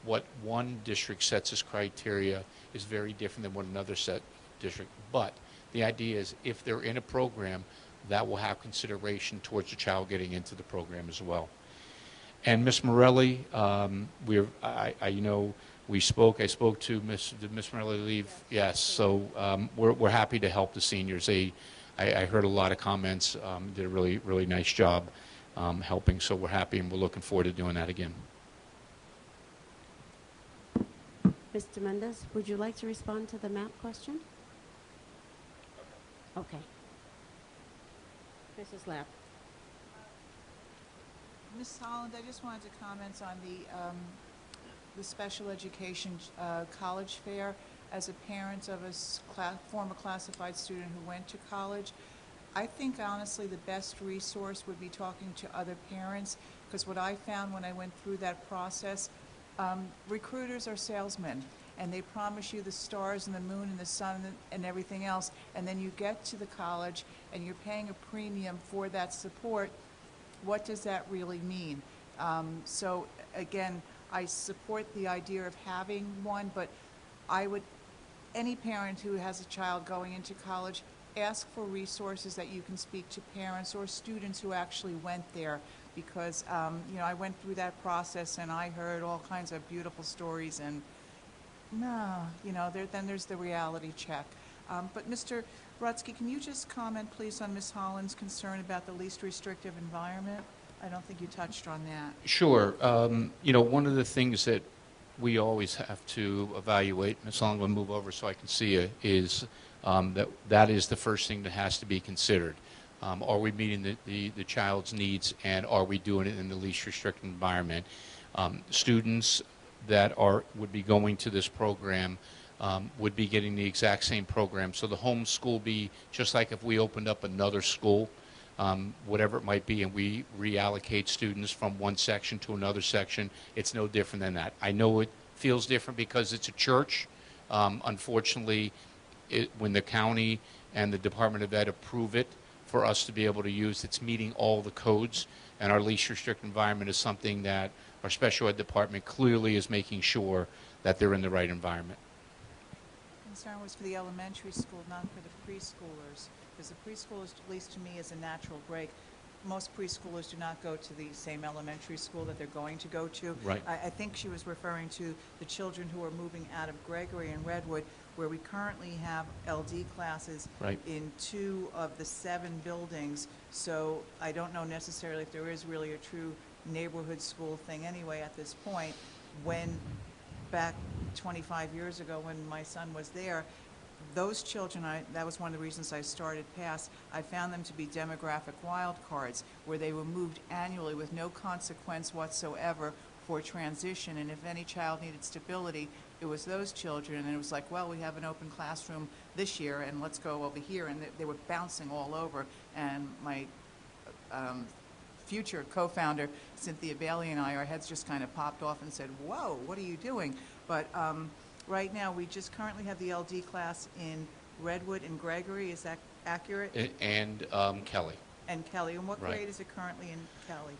what one district sets as criteria is very different than what another set district. But the idea is if they're in a program, that will have consideration towards the child getting into the program as well. And Ms. Morelli, we spoke. I spoke to did Ms. Morelli leave? Yes. So we're happy to help the seniors. I heard a lot of comments. Did a really, really nice job helping. So we're happy, and we're looking forward to doing that again. Mr. Mendez, would you like to respond to the map question? Okay. Mrs. Lapp. Ms. Holland, I just wanted to comment on the special education college fair. As a parent of a former classified student who went to college, I think honestly the best resource would be talking to other parents, because what I found when I went through that process, recruiters are salesmen, and they promise you the stars and the moon and the sun and everything else, and then you get to the college and you're paying a premium for that support. What does that really mean? So again, I support the idea of having one, but any parent who has a child going into college, ask for resources that you can speak to parents or students who actually went there, because I went through that process and I heard all kinds of beautiful stories, and then there's the reality check. But Mr. Rutsky, can you just comment, please, on Ms. Holland's concern about the least restrictive environment? I don't think you touched on that. Sure. One of the things that we always have to evaluate, Ms. Long, will move over so I can see you, is that is the first thing that has to be considered. Are we meeting the child's needs, and are we doing it in the least restricted environment? Students that would be going to this program would be getting the exact same program. So the home school be just like if we opened up another school, whatever it might be, and we reallocate students from one section to another section, it's no different than that. I know it feels different because it's a church. Unfortunately, when the county and the Department of Ed approve it for us to be able to use, it's meeting all the codes, and our least restricted environment is something that our special ed department clearly is making sure that they're in the right environment. Concern was for the elementary school, not for the preschoolers, because the preschoolers, at least to me, is a natural break. Most preschoolers do not go to the same elementary school that they're going to go to. Right. I think she was referring to the children who are moving out of Gregory and Redwood, where we currently have LD classes Right. in 2 of the 7 buildings. So I don't know necessarily if there is really a true neighborhood school thing anyway at this point. When back 25 years ago when my son was there, those children, that was one of the reasons I started PASS, I found them to be demographic wild cards, where they were moved annually with no consequence whatsoever for transition, and if any child needed stability, it was those children, and it was like, well, we have an open classroom this year, and let's go over here, and they were bouncing all over, and my future co-founder, Cynthia Bailey, and I, our heads just kind of popped off and said, whoa, what are you doing? But right now, we just currently have the LD class in Redwood and Gregory. Is that accurate? And Kelly. And Kelly. And what Right. grade is it currently in Kelly?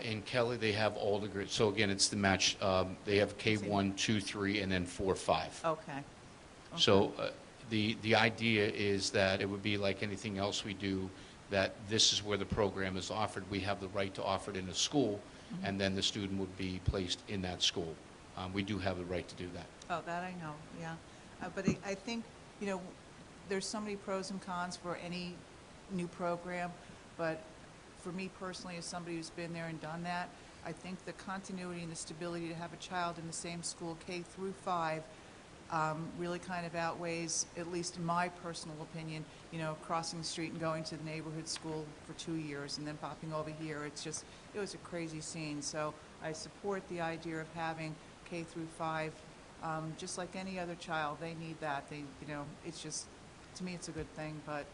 In Kelly, they have all the grades. So again, it's the match. They have K1, 2, 3, and then 4, 5. Okay. So the idea is that it would be like anything else we do, that this is where the program is offered. We have the right to offer it in a school, and then the student would be placed in that school. We do have the right to do that. Oh, that I know, yeah. But I think, you know, there's so many pros and cons for any new program, but for me personally, as somebody who's been there and done that, I think the continuity and the stability to have a child in the same school, K through 5, really kind of outweighs, at least in my personal opinion, you know, crossing the street and going to the neighborhood school for 2 years and then popping over here. It's just, it was a crazy scene. So I support the idea of having K through 5, just like any other child. They need that. They, you know, it's just, to me, it's a good thing, but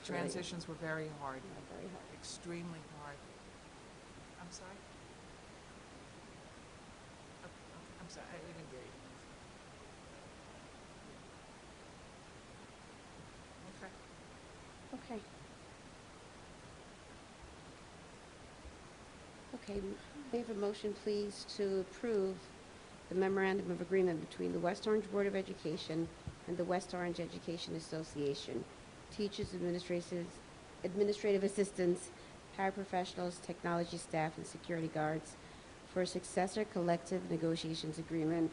transitions were very hard. Very hard. Extremely hard. I'm sorry? I'm sorry, I didn't hear you. Okay. Okay. Okay, may I have a motion, please, to approve the memorandum of agreement between the West Orange Board of Education and the West Orange Education Association, teachers, administrative assistants, paraprofessionals, technology staff, and security guards for a successor collective negotiations agreement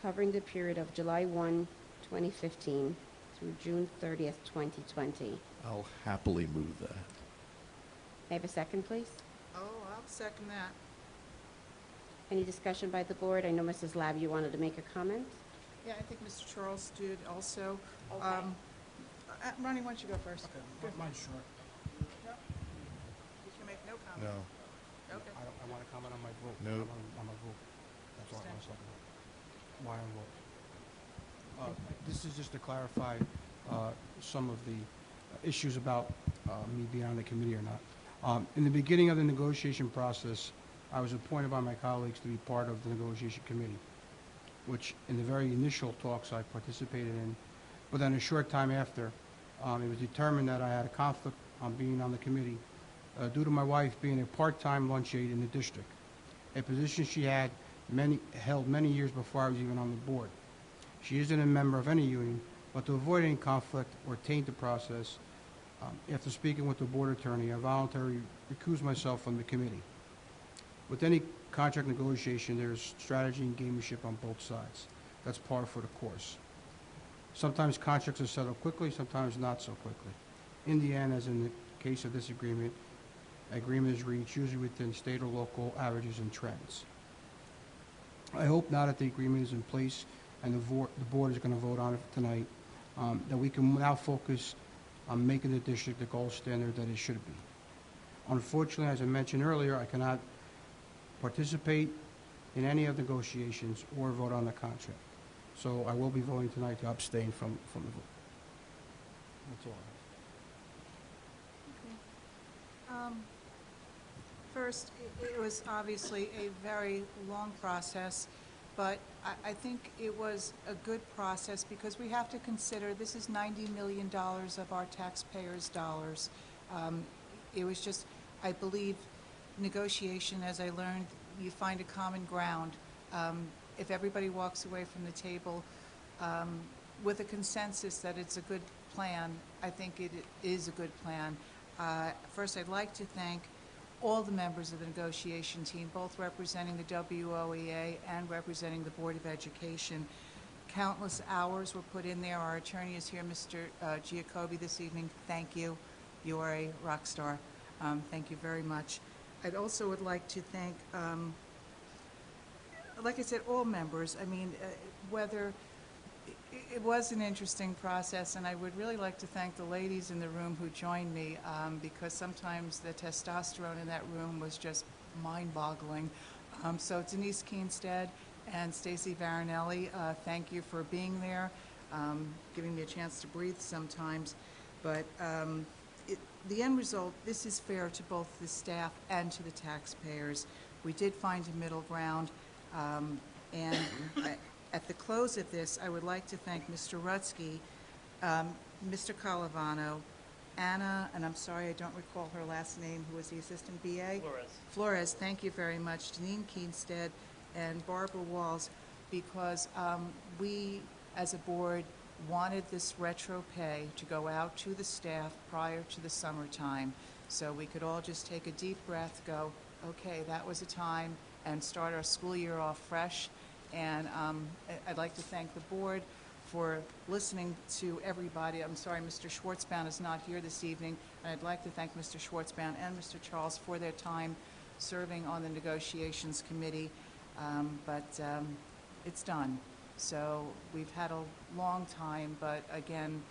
covering the period of July 1, 2015 through June 30th, 2020. I'll happily move that. May I have a second, please? Oh, I'll second that. Any discussion by the board? I know Mrs. Lab, you wanted to make a comment? Yeah, I think Mr. Charles did also. Okay. Ronnie, why don't you go first? Okay, mine's short. No? You should make no comment. No. Okay. I want to comment on my vote. No. On my vote. That's all I want to talk about. Why I vote. This is just to clarify some of the issues about me being on the committee or not. In the beginning of the negotiation process, I was appointed by my colleagues to be part of the negotiation committee, which in the very initial talks I participated in. But then a short time after, it was determined that I had a conflict on being on the committee due to my wife being a part-time lunch aide in the district, a position she had held many years before I was even on the board. She isn't a member of any union, but to avoid any conflict or taint the process, after speaking with the board attorney, I voluntarily recused myself from the committee. With any contract negotiation, there's strategy and gamemanship on both sides. That's par for the course. Sometimes contracts are settled quickly, sometimes not so quickly. In the end, as in the case of this agreement is reached usually within state or local averages and trends. I hope now that the agreement is in place and the board is going to vote on it tonight, that we can now focus on making the district the gold standard that it should be. Unfortunately, as I mentioned earlier, I cannot participate in any of the negotiations or vote on the contract. So I will be voting tonight to abstain from the vote. That's all. First, it was obviously a very long process, but I think it was a good process because we have to consider this is $90 million of our taxpayers' dollars. It was just, I believe, negotiation, as I learned, you find a common ground. If everybody walks away from the table with a consensus that it's a good plan, I think it is a good plan. First, I'd like to thank all the members of the negotiation team, both representing the WOEA and representing the Board of Education. Countless hours were put in there. Our attorney is here, Mr. Giacobbe, this evening. Thank you. You are a rock star. Thank you very much. I'd also would like to thank, like I said, all members. I mean, whether it was an interesting process, and I would really like to thank the ladies in the room who joined me, because sometimes the testosterone in that room was just mind-boggling. So Denise Keenstead and Stacy Varinelli, thank you for being there, giving me a chance to breathe sometimes. But the end result, this is fair to both the staff and to the taxpayers. We did find a middle ground, and at the close of this, I would like to thank Mr. Rutsky, Mr. Calavano, Anna, and I'm sorry I don't recall her last name, who was the assistant BA? Flores, thank you very much. Janine Keenstead and Barbara Walls, because we, as a board, wanted this retro pay to go out to the staff prior to the summertime, so we could all just take a deep breath, go, okay, that was a time, and start our school year off fresh. And I'd like to thank the board for listening to everybody. I'm sorry Mr. Schwartzbaum is not here this evening, and I'd like to thank Mr. Schwartzbaum and Mr. Charles for their time serving on the negotiations committee, but it's done. So we've had a long time, but again,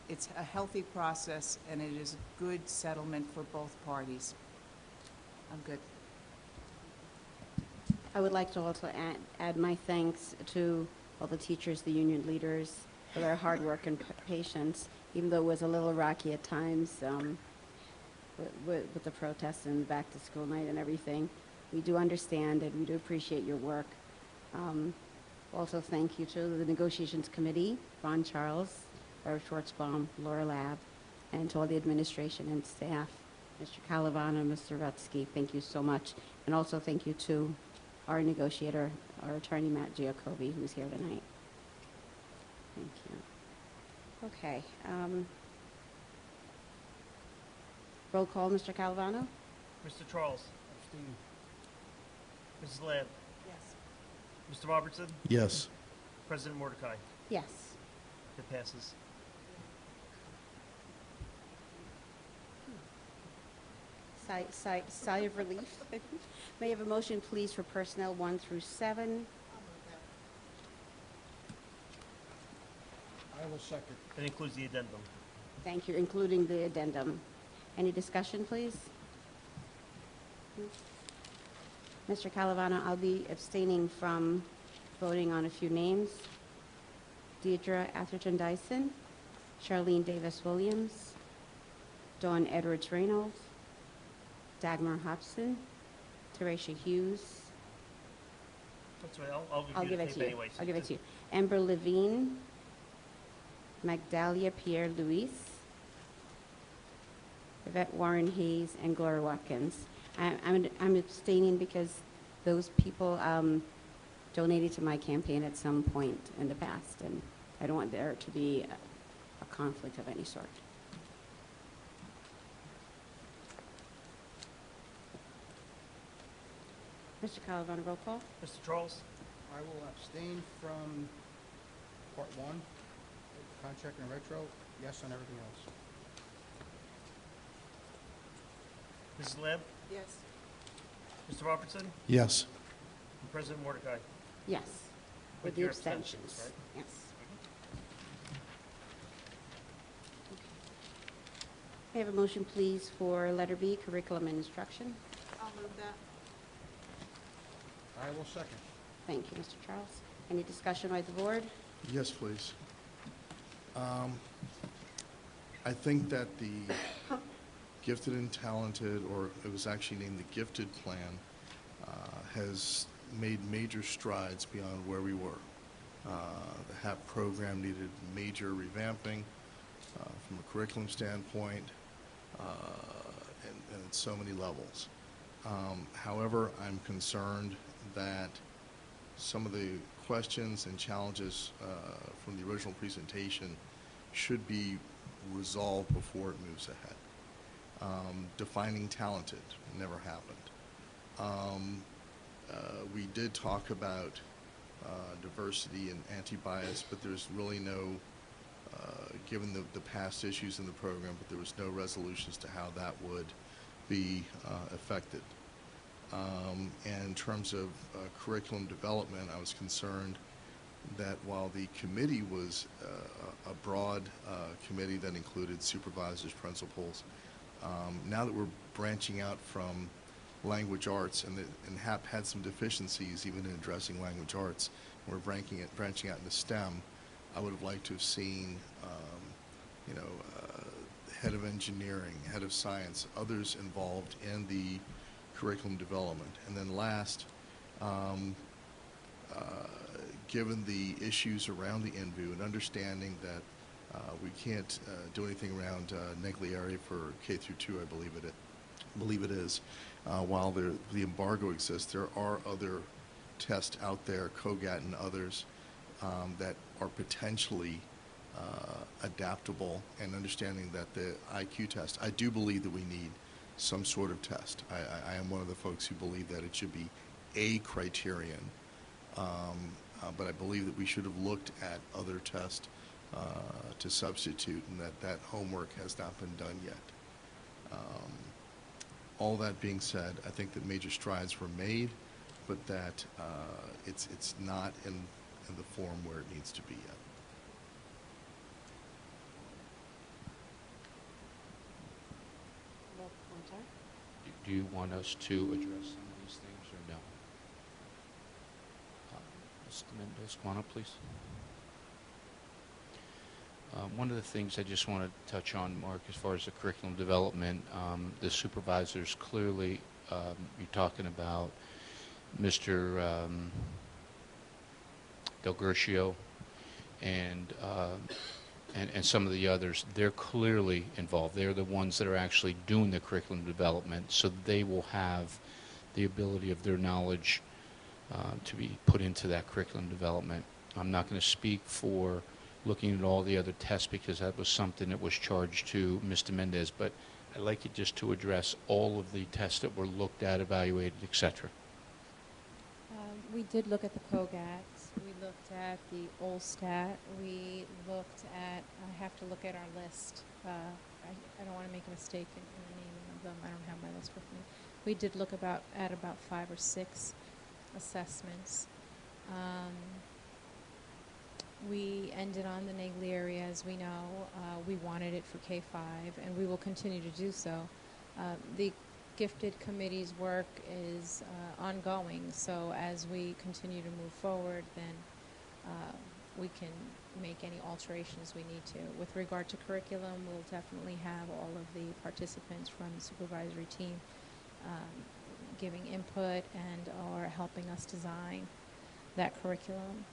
it's a healthy process, and it is a good settlement for both parties. I'm good. I would like to also add my thanks to all the teachers, the union leaders, for their hard work and patience, even though it was a little rocky at times with the protests and back to school night and everything. We do understand and we do appreciate your work. Also thank you to the negotiations committee, Ron Charles, Barb Schwartzbaum, Laura Lab, and to all the administration and staff, Mr. Calavano, Mr. Rutsky, thank you so much. And also thank you to our negotiator, our attorney, Matt Giacobbe, who's here tonight. Thank you. Okay. Roll call, Mr. Calavano? Mr. Charles? Mrs. Ladd? Yes. Mr. Robertson? Yes. President Mordecai? Yes. It passes. Sigh of relief. May I have a motion, please, for personnel 1 through 7? I will second. That includes the addendum. Thank you, including the addendum. Any discussion, please? Mr. Calavano, I'll be abstaining from voting on a few names. Deidre Atherton Dyson, Charlene Davis Williams, Dawn Edwards Reynolds, Dagmar Hobson, Teresia Hughes. That's right. I'll I'll review give the it tape to you. anyway. I'll give it to you. Amber Levine, Magdalia Pierre Louise, Yvette Warren Hayes, and Gloria Watkins. I'm abstaining because those people donated to my campaign at some point in the past, and I don't want there to be a conflict of any sort. Mr. Calavano, roll call. Mr. Charles? I will abstain from part 1, contract and retro, yes on everything else. Mrs. Ladd? Yes. Mr. Robertson? Yes. And President Mordecai? Yes, with the your abstentions. right? Yes. May I have a motion, please, for letter B, curriculum and instruction? I'll move that. I will second. Thank you, Mr. Charles. Any discussion by the board? Yes, please. I think that the gifted and talented, or it was actually named the gifted plan, has made major strides beyond where we were. The HAP program needed major revamping from a curriculum standpoint and at so many levels. However, I'm concerned that some of the questions and challenges from the original presentation should be resolved before it moves ahead. Defining talented never happened. We did talk about diversity and anti-bias, but there's really no, given the past issues in the program, but there was no resolution as to how that would be affected. And in terms of curriculum development, I was concerned that while the committee was a broad committee that included supervisors, principals, now that we're branching out from language arts, and HAP had some deficiencies even in addressing language arts, we're branching out into STEM, I would have liked to have seen, head of engineering, head of science, others involved in the curriculum development. And then last, given the issues around the INVU and understanding that we can't do anything around Neglieri for K through 2, I believe it is. While the embargo exists, there are other tests out there, COGAT and others, that are potentially adaptable, and understanding that the IQ test, I do believe that we need some sort of test. I am one of the folks who believe that it should be a criterion, but I believe that we should have looked at other tests to substitute, and that homework has not been done yet. All that being said, I think that major strides were made, but that it's not in the form where it needs to be yet. Do you want us to address some of these things or no? Mr. Mendez, come on up, please. One of the things I just want to touch on, Mark, as far as the curriculum development, the supervisors clearly, you're talking about Mr. Del Gercio and some of the others. They're clearly involved. They're the ones that are actually doing the curriculum development, so they will have the ability of their knowledge to be put into that curriculum development. I'm not going to speak for looking at all the other tests because that was something that was charged to Mr. Mendez, but I'd like you just to address all of the tests that were looked at, evaluated, etc. We did look at the COGATs. We looked at the OLSTAT. We looked at, I have to look at our list. I don't want to make a mistake in the naming of them. I don't have my list with me. We did look at about 5 or 6 assessments. We ended on the Neglieri, as we know. We wanted it for K-5, and we will continue to do so. The Gifted Committee's work is ongoing, so as we continue to move forward, then we can make any alterations we need to. With regard to curriculum, we'll definitely have all of the participants from the supervisory team giving input and or helping us design that curriculum.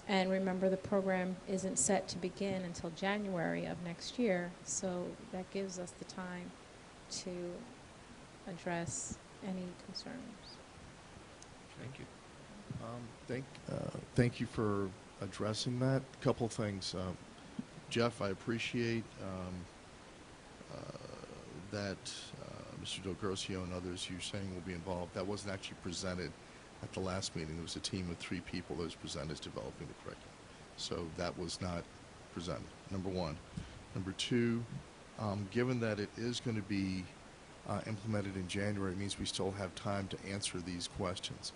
And remember, the program isn't set to begin until January of next year, so that gives us the time to address any concerns. Thank you. Thank you for addressing that. A couple things. Jeff, I appreciate that Mr. Del Gercio and others you're saying will be involved. That wasn't actually presented at the last meeting. There was a team of 3 people that was presented as developing the curriculum. So that was not presented, number one. Number two, given that it is going to be implemented in January, it means we still have time to answer these questions.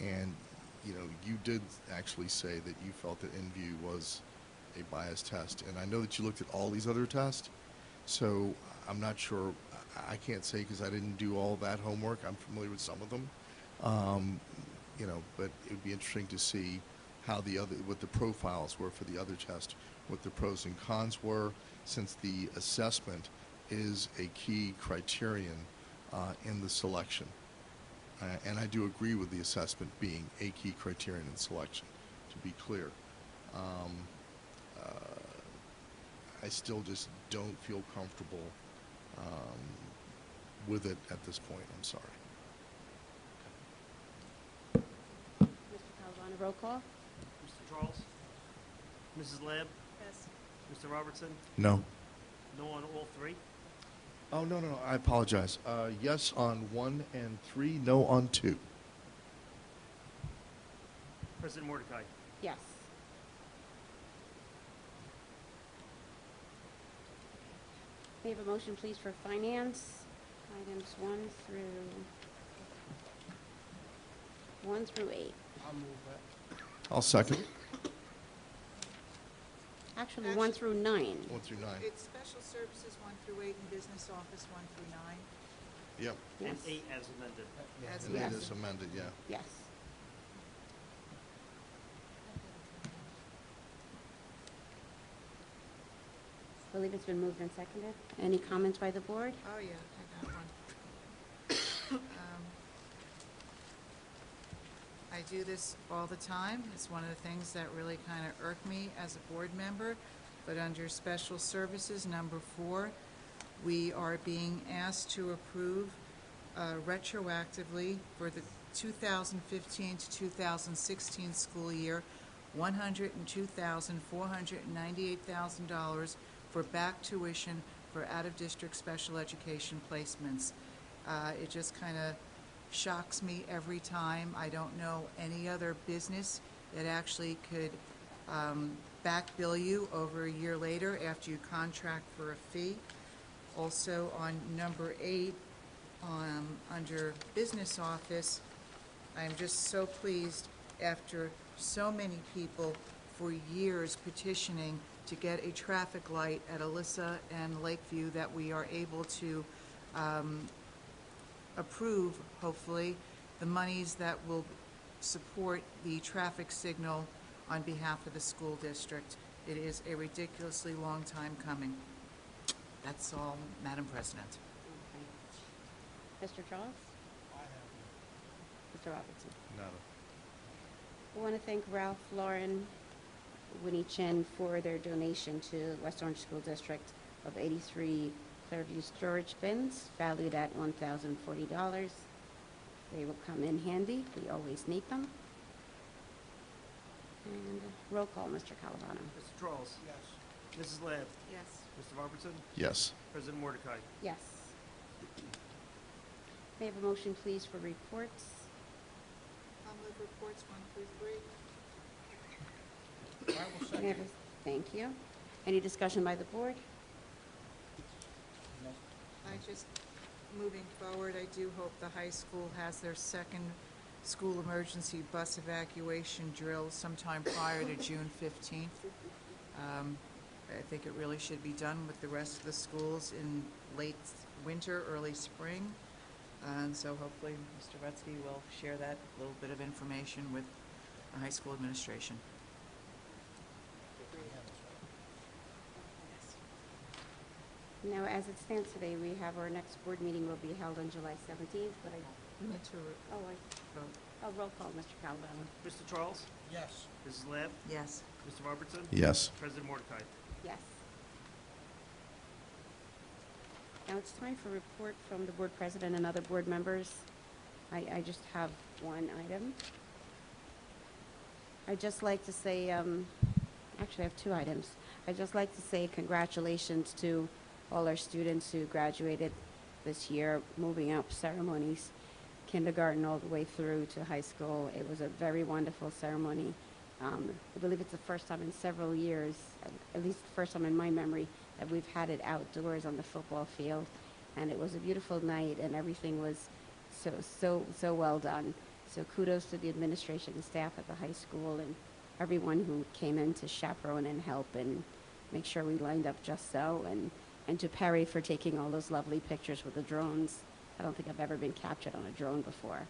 And you did actually say that you felt that InView was a biased test, and I know that you looked at all these other tests, so I'm not sure. I can't say because I didn't do all that homework. I'm familiar with some of them, but it would be interesting to see how what the profiles were for the other test, what the pros and cons were, since the assessment is a key criterion in the selection. And I do agree with the assessment being a key criterion in selection, to be clear. I still just don't feel comfortable with it at this point. I'm sorry. Mr. Calvano, roll call. Mr. Charles? Mrs. Lab? Yes. Mr. Robertson? No. No on all three? Oh, no, I apologize. Yes on 1 and 3, no on 2. President Mordecai? Yes. May I have a motion, please, for finance, items 1 through 8. I'll move that. I'll second. Actually, 1 through 9. 1 through 9. It's special services 1 through 8 and business office 1 through 9. Yep. And Yes. 8 as amended. As And Yes. it is amended, yeah. Yes. I believe it's been moved and seconded. Any comments by the board? Oh, yeah, I got one. I do this all the time. It's one of the things that really kind of irk me as a board member. But under special services, number 4, we are being asked to approve retroactively for the 2015 to 2016 school year, $102,498,000 for back tuition for out-of-district special education placements. It just kind of shocks me every time. I don't know any other business that actually could back bill you over a year later after you contract for a fee. Also on number 8, under business office, I'm just so pleased after so many people for years petitioning to get a traffic light at Alyssa and Lakeview that we are able to approve, hopefully, the monies that will support the traffic signal on behalf of the school district. It is a ridiculously long time coming. That's all, Madam President. Okay. Mr. Charles? Mr. Robertson? No. I want to thank Ralph, Lauren, Winnie Chen for their donation to West Orange School District of 83 Clearview storage bins valued at $1,040. They will come in handy. We always need them. And roll call, Mr. Calvano. Mr. Charles? Yes. Mrs. Lab? Yes. Mr. Robertson? Yes. President Mordecai? Yes. May I have a motion, please, for reports? I'll move reports 1 through 3. I will May I have second. Thank you. Any discussion by the board? Moving forward, I do hope the high school has their second school emergency bus evacuation drill sometime prior to June 15th. I think it really should be done with the rest of the schools in late winter, early spring. And so hopefully Mr. Rutsky will share that little bit of information with the high school administration. Now, as it stands today, we have our next board meeting will be held on July 17th, but roll call, Mr. Calvano. Mr. Charles? Yes. Mrs. Lab? Yes. Mr. Robertson? Yes. President Mordecai? Yes. Now it's time for report from the board president and other board members. I just have one item. I'd just like to say, actually I have 2 items. I'd just like to say congratulations to all our students who graduated this year, moving up ceremonies, kindergarten all the way through to high school. It was a very wonderful ceremony. I believe it's the first time in several years, at least the first time in my memory, that we've had it outdoors on the football field. And it was a beautiful night, and everything was so well done. So kudos to the administration and staff at the high school and everyone who came in to chaperone and help and make sure we lined up just so, and to Perry for taking all those lovely pictures with the drones. I don't think I've ever been captured on a drone before.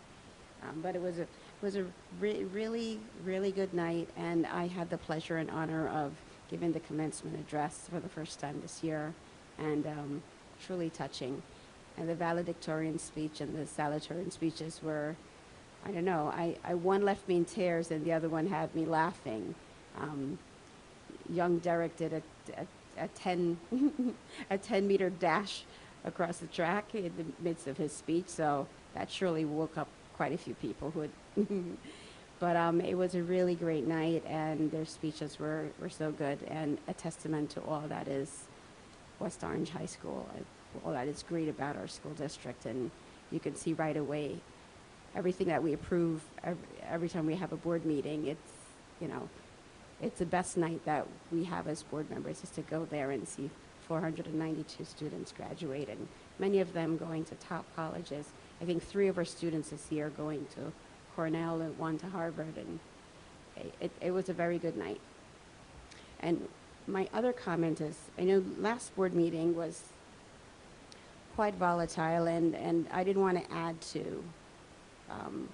But it was a really, really good night, and I had the pleasure and honor of giving the commencement address for the first time this year, and truly touching. And the valedictorian speech and the salutatorian speeches were, I don't know, one left me in tears and the other one had me laughing. Young Derek did a 10-meter dash across the track in the midst of his speech, so that surely woke up quite a few people who had but it was a really great night, and their speeches were so good, and a testament to all that is West Orange High School, all that is great about our school district. And you can see right away everything that we approve every time we have a board meeting. It's, you know, it's the best night that we have as board members, is to go there and see 492 students graduate, and many of them going to top colleges. I think 3 of our students this year going to Cornell and 1 to Harvard, and it was a very good night. And my other comment is, I know last board meeting was quite volatile, and I didn't want to add to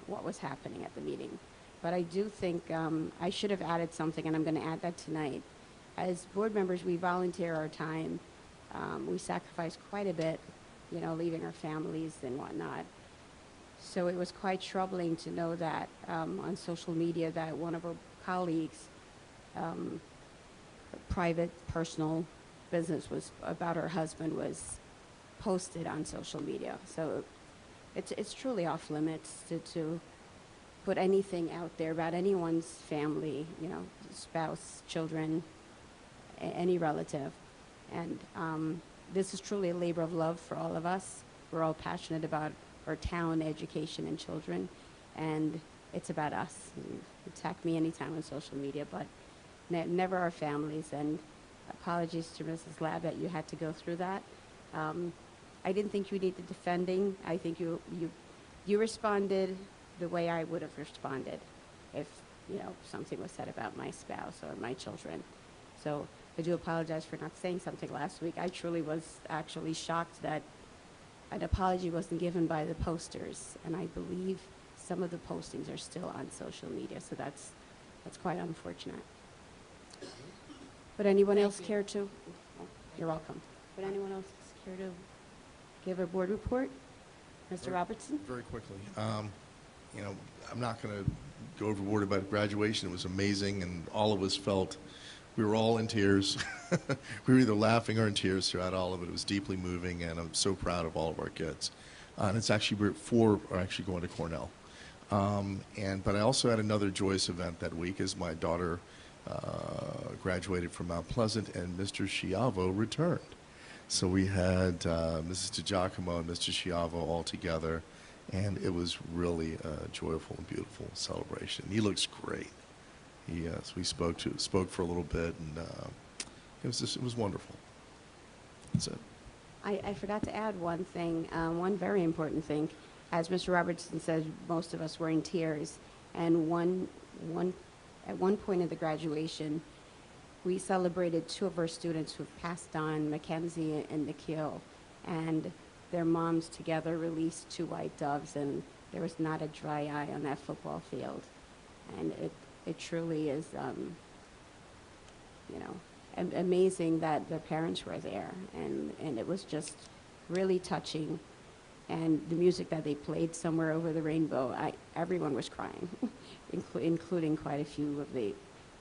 what was happening at the meeting. But I do think I should have added something, and I'm going to add that tonight. As board members, we volunteer our time. We sacrifice quite a bit, you know, leaving our families and whatnot. So it was quite troubling to know that on social media that one of our colleagues' private, personal business was about her husband was posted on social media. So it's truly off limits to put anything out there about anyone's family, you know, spouse, children, any relative. And this is truly a labor of love for all of us. We're all passionate about our town, education, and children, and it's about us. You attack me anytime on social media, but never our families. And apologies to Mrs. Labatt, you had to go through that. I didn't think you needed defending. I think you responded the way I would have responded if, you know, something was said about my spouse or my children. So I do apologize for not saying something last week. I truly was actually shocked that an apology wasn't given by the posters, and I believe some of the postings are still on social media, so that's quite unfortunate. Would anyone else care to? Oh, you're welcome. Would anyone else care to give a board report? Mr. Robertson? Very quickly. You know, I'm not going to go overboard about graduation. It was amazing, and all of us felt, we were all in tears. We were either laughing or in tears throughout all of it. It was deeply moving, and I'm so proud of all of our kids. And it's actually, 4 are actually going to Cornell. But I also had another joyous event that week as my daughter graduated from Mount Pleasant, and Mr. Schiavo returned. So we had Mrs. DiGiacomo and Mr. Schiavo all together, and it was really a joyful and beautiful celebration. He looks great. So we spoke for a little bit, and it was wonderful. That's it. I forgot to add one thing, one very important thing. As Mr. Robertson said, most of us were in tears, and at one point of the graduation, we celebrated 2 of our students who've passed on, Mackenzie and Nikhil, and their moms together released 2 white doves, and there was not a dry eye on that football field. And it truly is, you know, amazing that their parents were there, and it was just really touching. And the music that they played, Somewhere Over the Rainbow, everyone was crying, including quite a few of the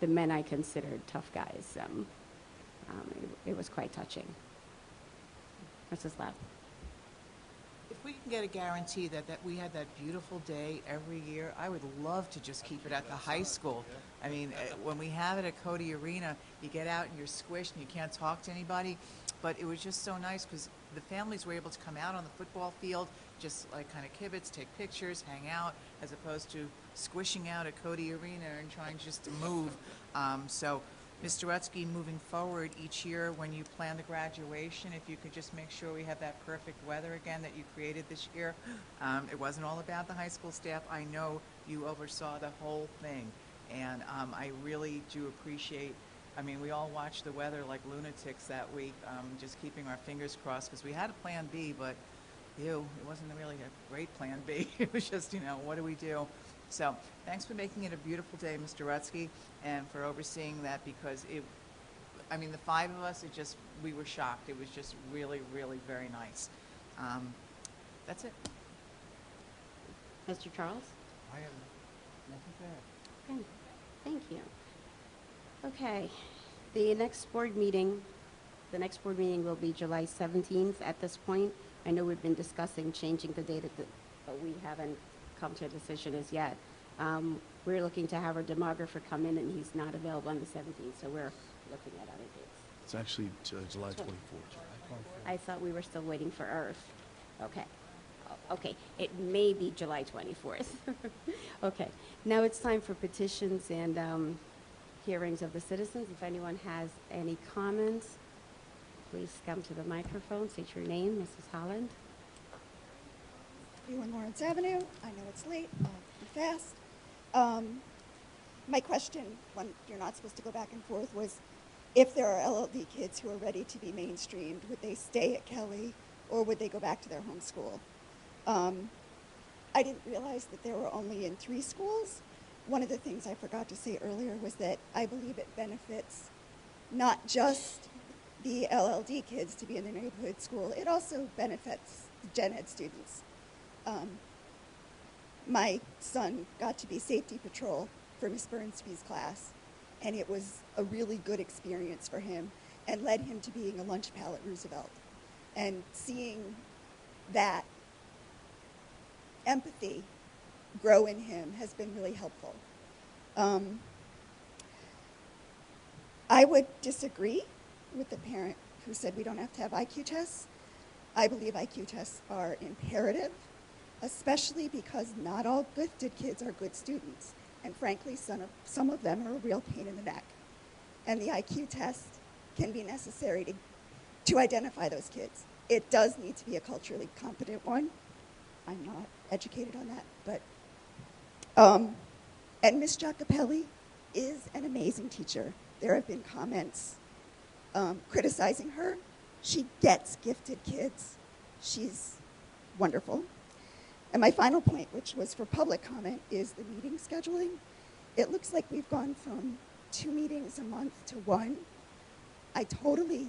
men I considered tough guys. It was quite touching. Mrs. Lab. If we can get a guarantee that we had that beautiful day every year, I would love to just keep it at the high school. I mean, when we have it at Cody Arena, you get out and you're squished and you can't talk to anybody. But it was just so nice because the families were able to come out on the football field, just like kind of kibitz, take pictures, hang out, as opposed to squishing out at Cody Arena and trying just to move. So Mr. Rutsky, moving forward each year when you plan the graduation, if you could just make sure we have that perfect weather again that you created this year. It wasn't all about the high school staff. I know you oversaw the whole thing. And I really do appreciate, I mean, we all watched the weather like lunatics that week, just keeping our fingers crossed, because we had a plan B, but ew, it wasn't really a great plan B. It was just, what do we do? So thanks for making it a beautiful day, Mr. Rutsky, and for overseeing that, because the five of us, we were shocked. It was just really, really very nice. That's it. Mr. Charles? I have nothing to add. Okay, thank you. Okay, the next board meeting will be July 17th at this point. I know we've been discussing changing the date, but we haven't come to a decision as yet. We're looking to have our demographer come in, and he's not available on the 17th, so we're looking at other dates. It's actually July 24th. I thought we were still waiting for Earth. Okay. Okay, it may be July 24th. Okay, now it's time for petitions and hearings of the citizens. If anyone has any comments, please come to the microphone, state your name, Mrs. Holland. 31 Lawrence Avenue. I know it's late. I'll be fast. My question, when you're not supposed to go back and forth, was if there are LLD kids who are ready to be mainstreamed, would they stay at Kelly or would they go back to their home school? I didn't realize that they were only in 3 schools. One of the things I forgot to say earlier was that I believe it benefits not just the LLD kids to be in the neighborhood school, it also benefits the gen ed students. My son got to be safety patrol for Miss Bernstee's class, and it was a really good experience for him and led him to being a lunch pal at Roosevelt. And seeing that empathy grow in him has been really helpful. I would disagree with the parent who said we don't have to have IQ tests. I believe IQ tests are imperative, especially because not all gifted kids are good students. And frankly, some of them are a real pain in the neck. And the IQ test can be necessary to identify those kids. It does need to be a culturally competent one. I'm not educated on that, but, and Ms. Giacopelli is an amazing teacher. There have been comments criticizing her. She gets gifted kids. She's wonderful. And my final point, which was for public comment, is the meeting scheduling. It looks like we've gone from 2 meetings a month to 1. I totally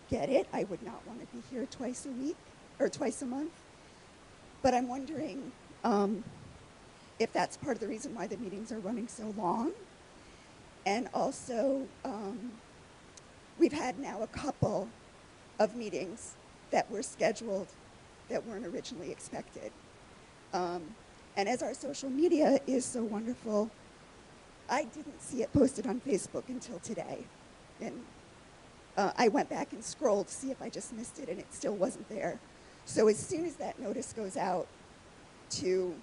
get it. I would not want to be here twice a week or twice a month. But I'm wondering if that's part of the reason why the meetings are running so long. And also, we've had now a couple of meetings that were scheduled that weren't originally expected. And as our social media is so wonderful, I didn't see it posted on Facebook until today. And I went back and scrolled to see if I just missed it, and it still wasn't there. So as soon as that notice goes out to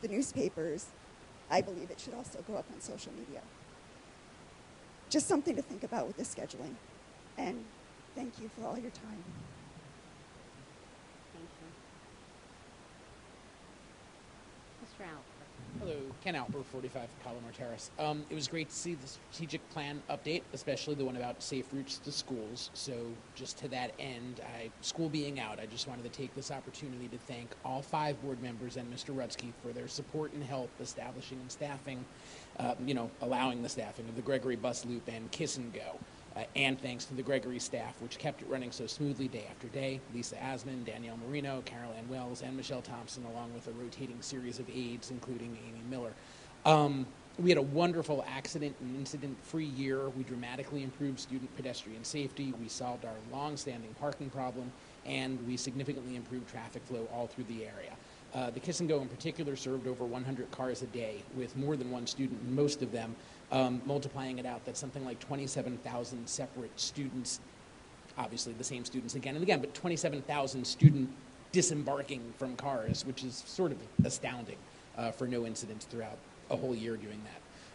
the newspapers, I believe it should also go up on social media. Just something to think about with the scheduling. And thank you for all your time. Thank you. Mr. Alper. Hello, Ken Alper, 45 Palomar Terrace. It was great to see the strategic plan update, especially the one about safe routes to schools. So just to that end, school being out, I just wanted to take this opportunity to thank all 5 board members and Mr. Rutsky for their support and help establishing and staffing, allowing the staffing of the Gregory Bus Loop and Kiss and Go. And thanks to the Gregory staff, which kept it running so smoothly day after day. Lisa Asman, Danielle Marino, Carol Ann Wells, and Michelle Thompson, along with a rotating series of aides, including Amy Miller. We had a wonderful accident and incident-free year. We dramatically improved student pedestrian safety. We solved our long-standing parking problem, and we significantly improved traffic flow all through the area. The Kiss and Go in particular served over 100 cars a day with more than one student, and most of them multiplying it out, that's something like 27,000 separate students, obviously the same students again and again, but 27,000 student disembarking from cars, which is sort of astounding for no incidents throughout a whole year doing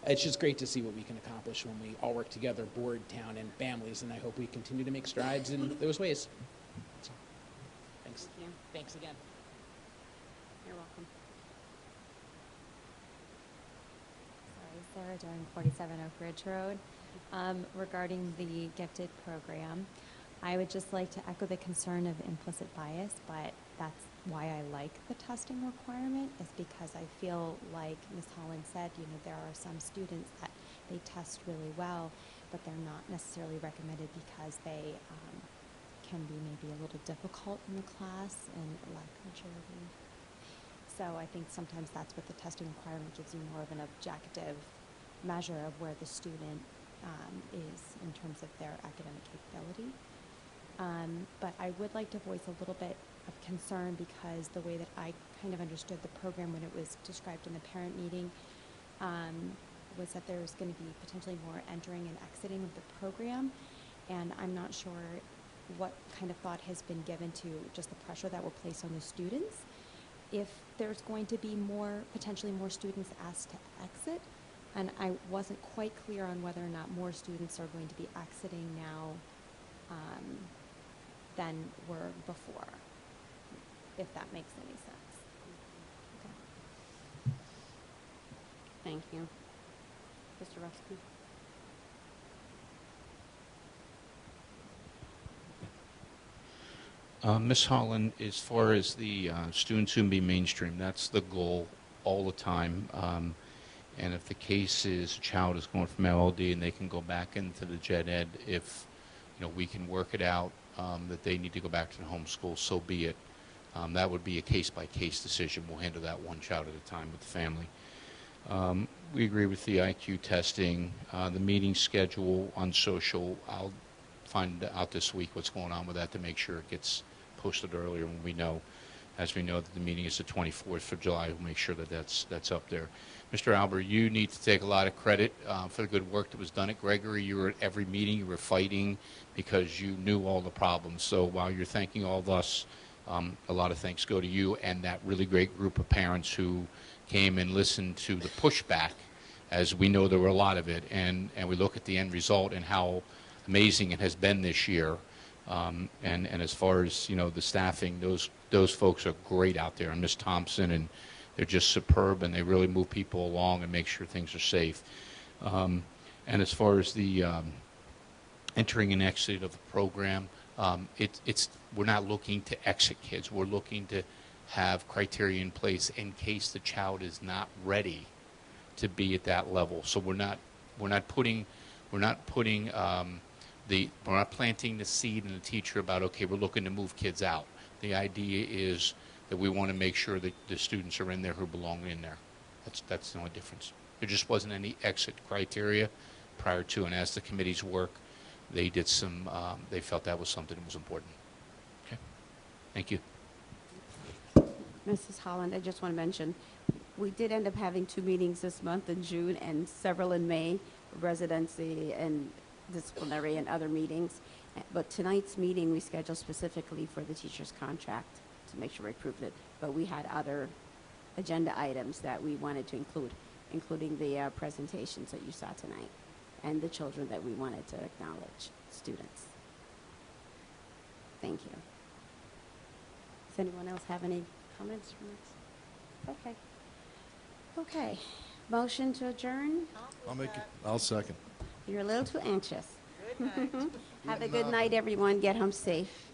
it's just great to see what we can accomplish when we all work together, board, town, and families, and I hope we continue to make strides in those ways. So, thanks. Thank you. Thanks again. You're welcome. Sorry, Sarah Doan, 47 Oak Ridge Road. Regarding the gifted program, I would just like to echo the concern of implicit bias, but that's why I like the testing requirement, is because I feel like Ms. Holland said, there are some students that they test really well, but they're not necessarily recommended because they can be maybe a little difficult in the class and lack maturity. So I think sometimes that's what the testing requirement gives you, more of an objective measure of where the student is in terms of their academic capability. But I would like to voice a little bit of concern because the way that I kind of understood the program when it was described in the parent meeting was that there's going to be potentially more entering and exiting of the program, and I'm not sure what kind of thought has been given to just the pressure that will place on the students if there's going to be potentially more students asked to exit. And I wasn't quite clear on whether or not more students are going to be exiting now than were before, if that makes any sense. Okay. Thank you. Mr. Ruffsky? Ms. Holland, as far as the students who can be mainstream, that's the goal all the time. And if the case is a child is going from LLD and they can go back into the gen ed, if we can work it out that they need to go back to the homeschool, so be it. That would be a case-by-case decision. We'll handle that one child at a time with the family. We agree with the IQ testing. The meeting schedule on social, I'll find out this week what's going on with that to make sure it gets posted earlier when we know. As we know that the meeting is the 24th of July, we'll make sure that that's up there. Mr. Albert, you need to take a lot of credit for the good work that was done at Gregory. You were at every meeting. You were fighting because you knew all the problems. So while you're thanking all of us, a lot of thanks go to you and that really great group of parents who came and listened to the pushback, as we know there were a lot of it. And we look at the end result and how amazing it has been this year. And as far as, the staffing, those folks are great out there. And Ms. Thompson, and they're just superb, and they really move people along and make sure things are safe. And as far as the entering and exit of the program, we're not looking to exit kids. We're looking to have criteria in place in case the child is not ready to be at that level. So we're not planting the seed in the teacher about, okay, we're looking to move kids out. The idea is that we want to make sure that the students are in there who belong in there. That's the only difference. There just wasn't any exit criteria prior to, and as the committees work, they did they felt that was something that was important. Okay, thank you. Mrs. Holland, I just want to mention, we did end up having 2 meetings this month in June and several in May, residency and disciplinary and other meetings. But tonight's meeting we scheduled specifically for the teacher's contract to make sure we approved it. But we had other agenda items that we wanted to include, including the presentations that you saw tonight and the children that we wanted to acknowledge, students. Thank you. Does anyone else have any comments from us? Okay. Okay. Motion to adjourn? I'll second. You're a little too anxious. Good night. Have a good night, everyone. Get home safe.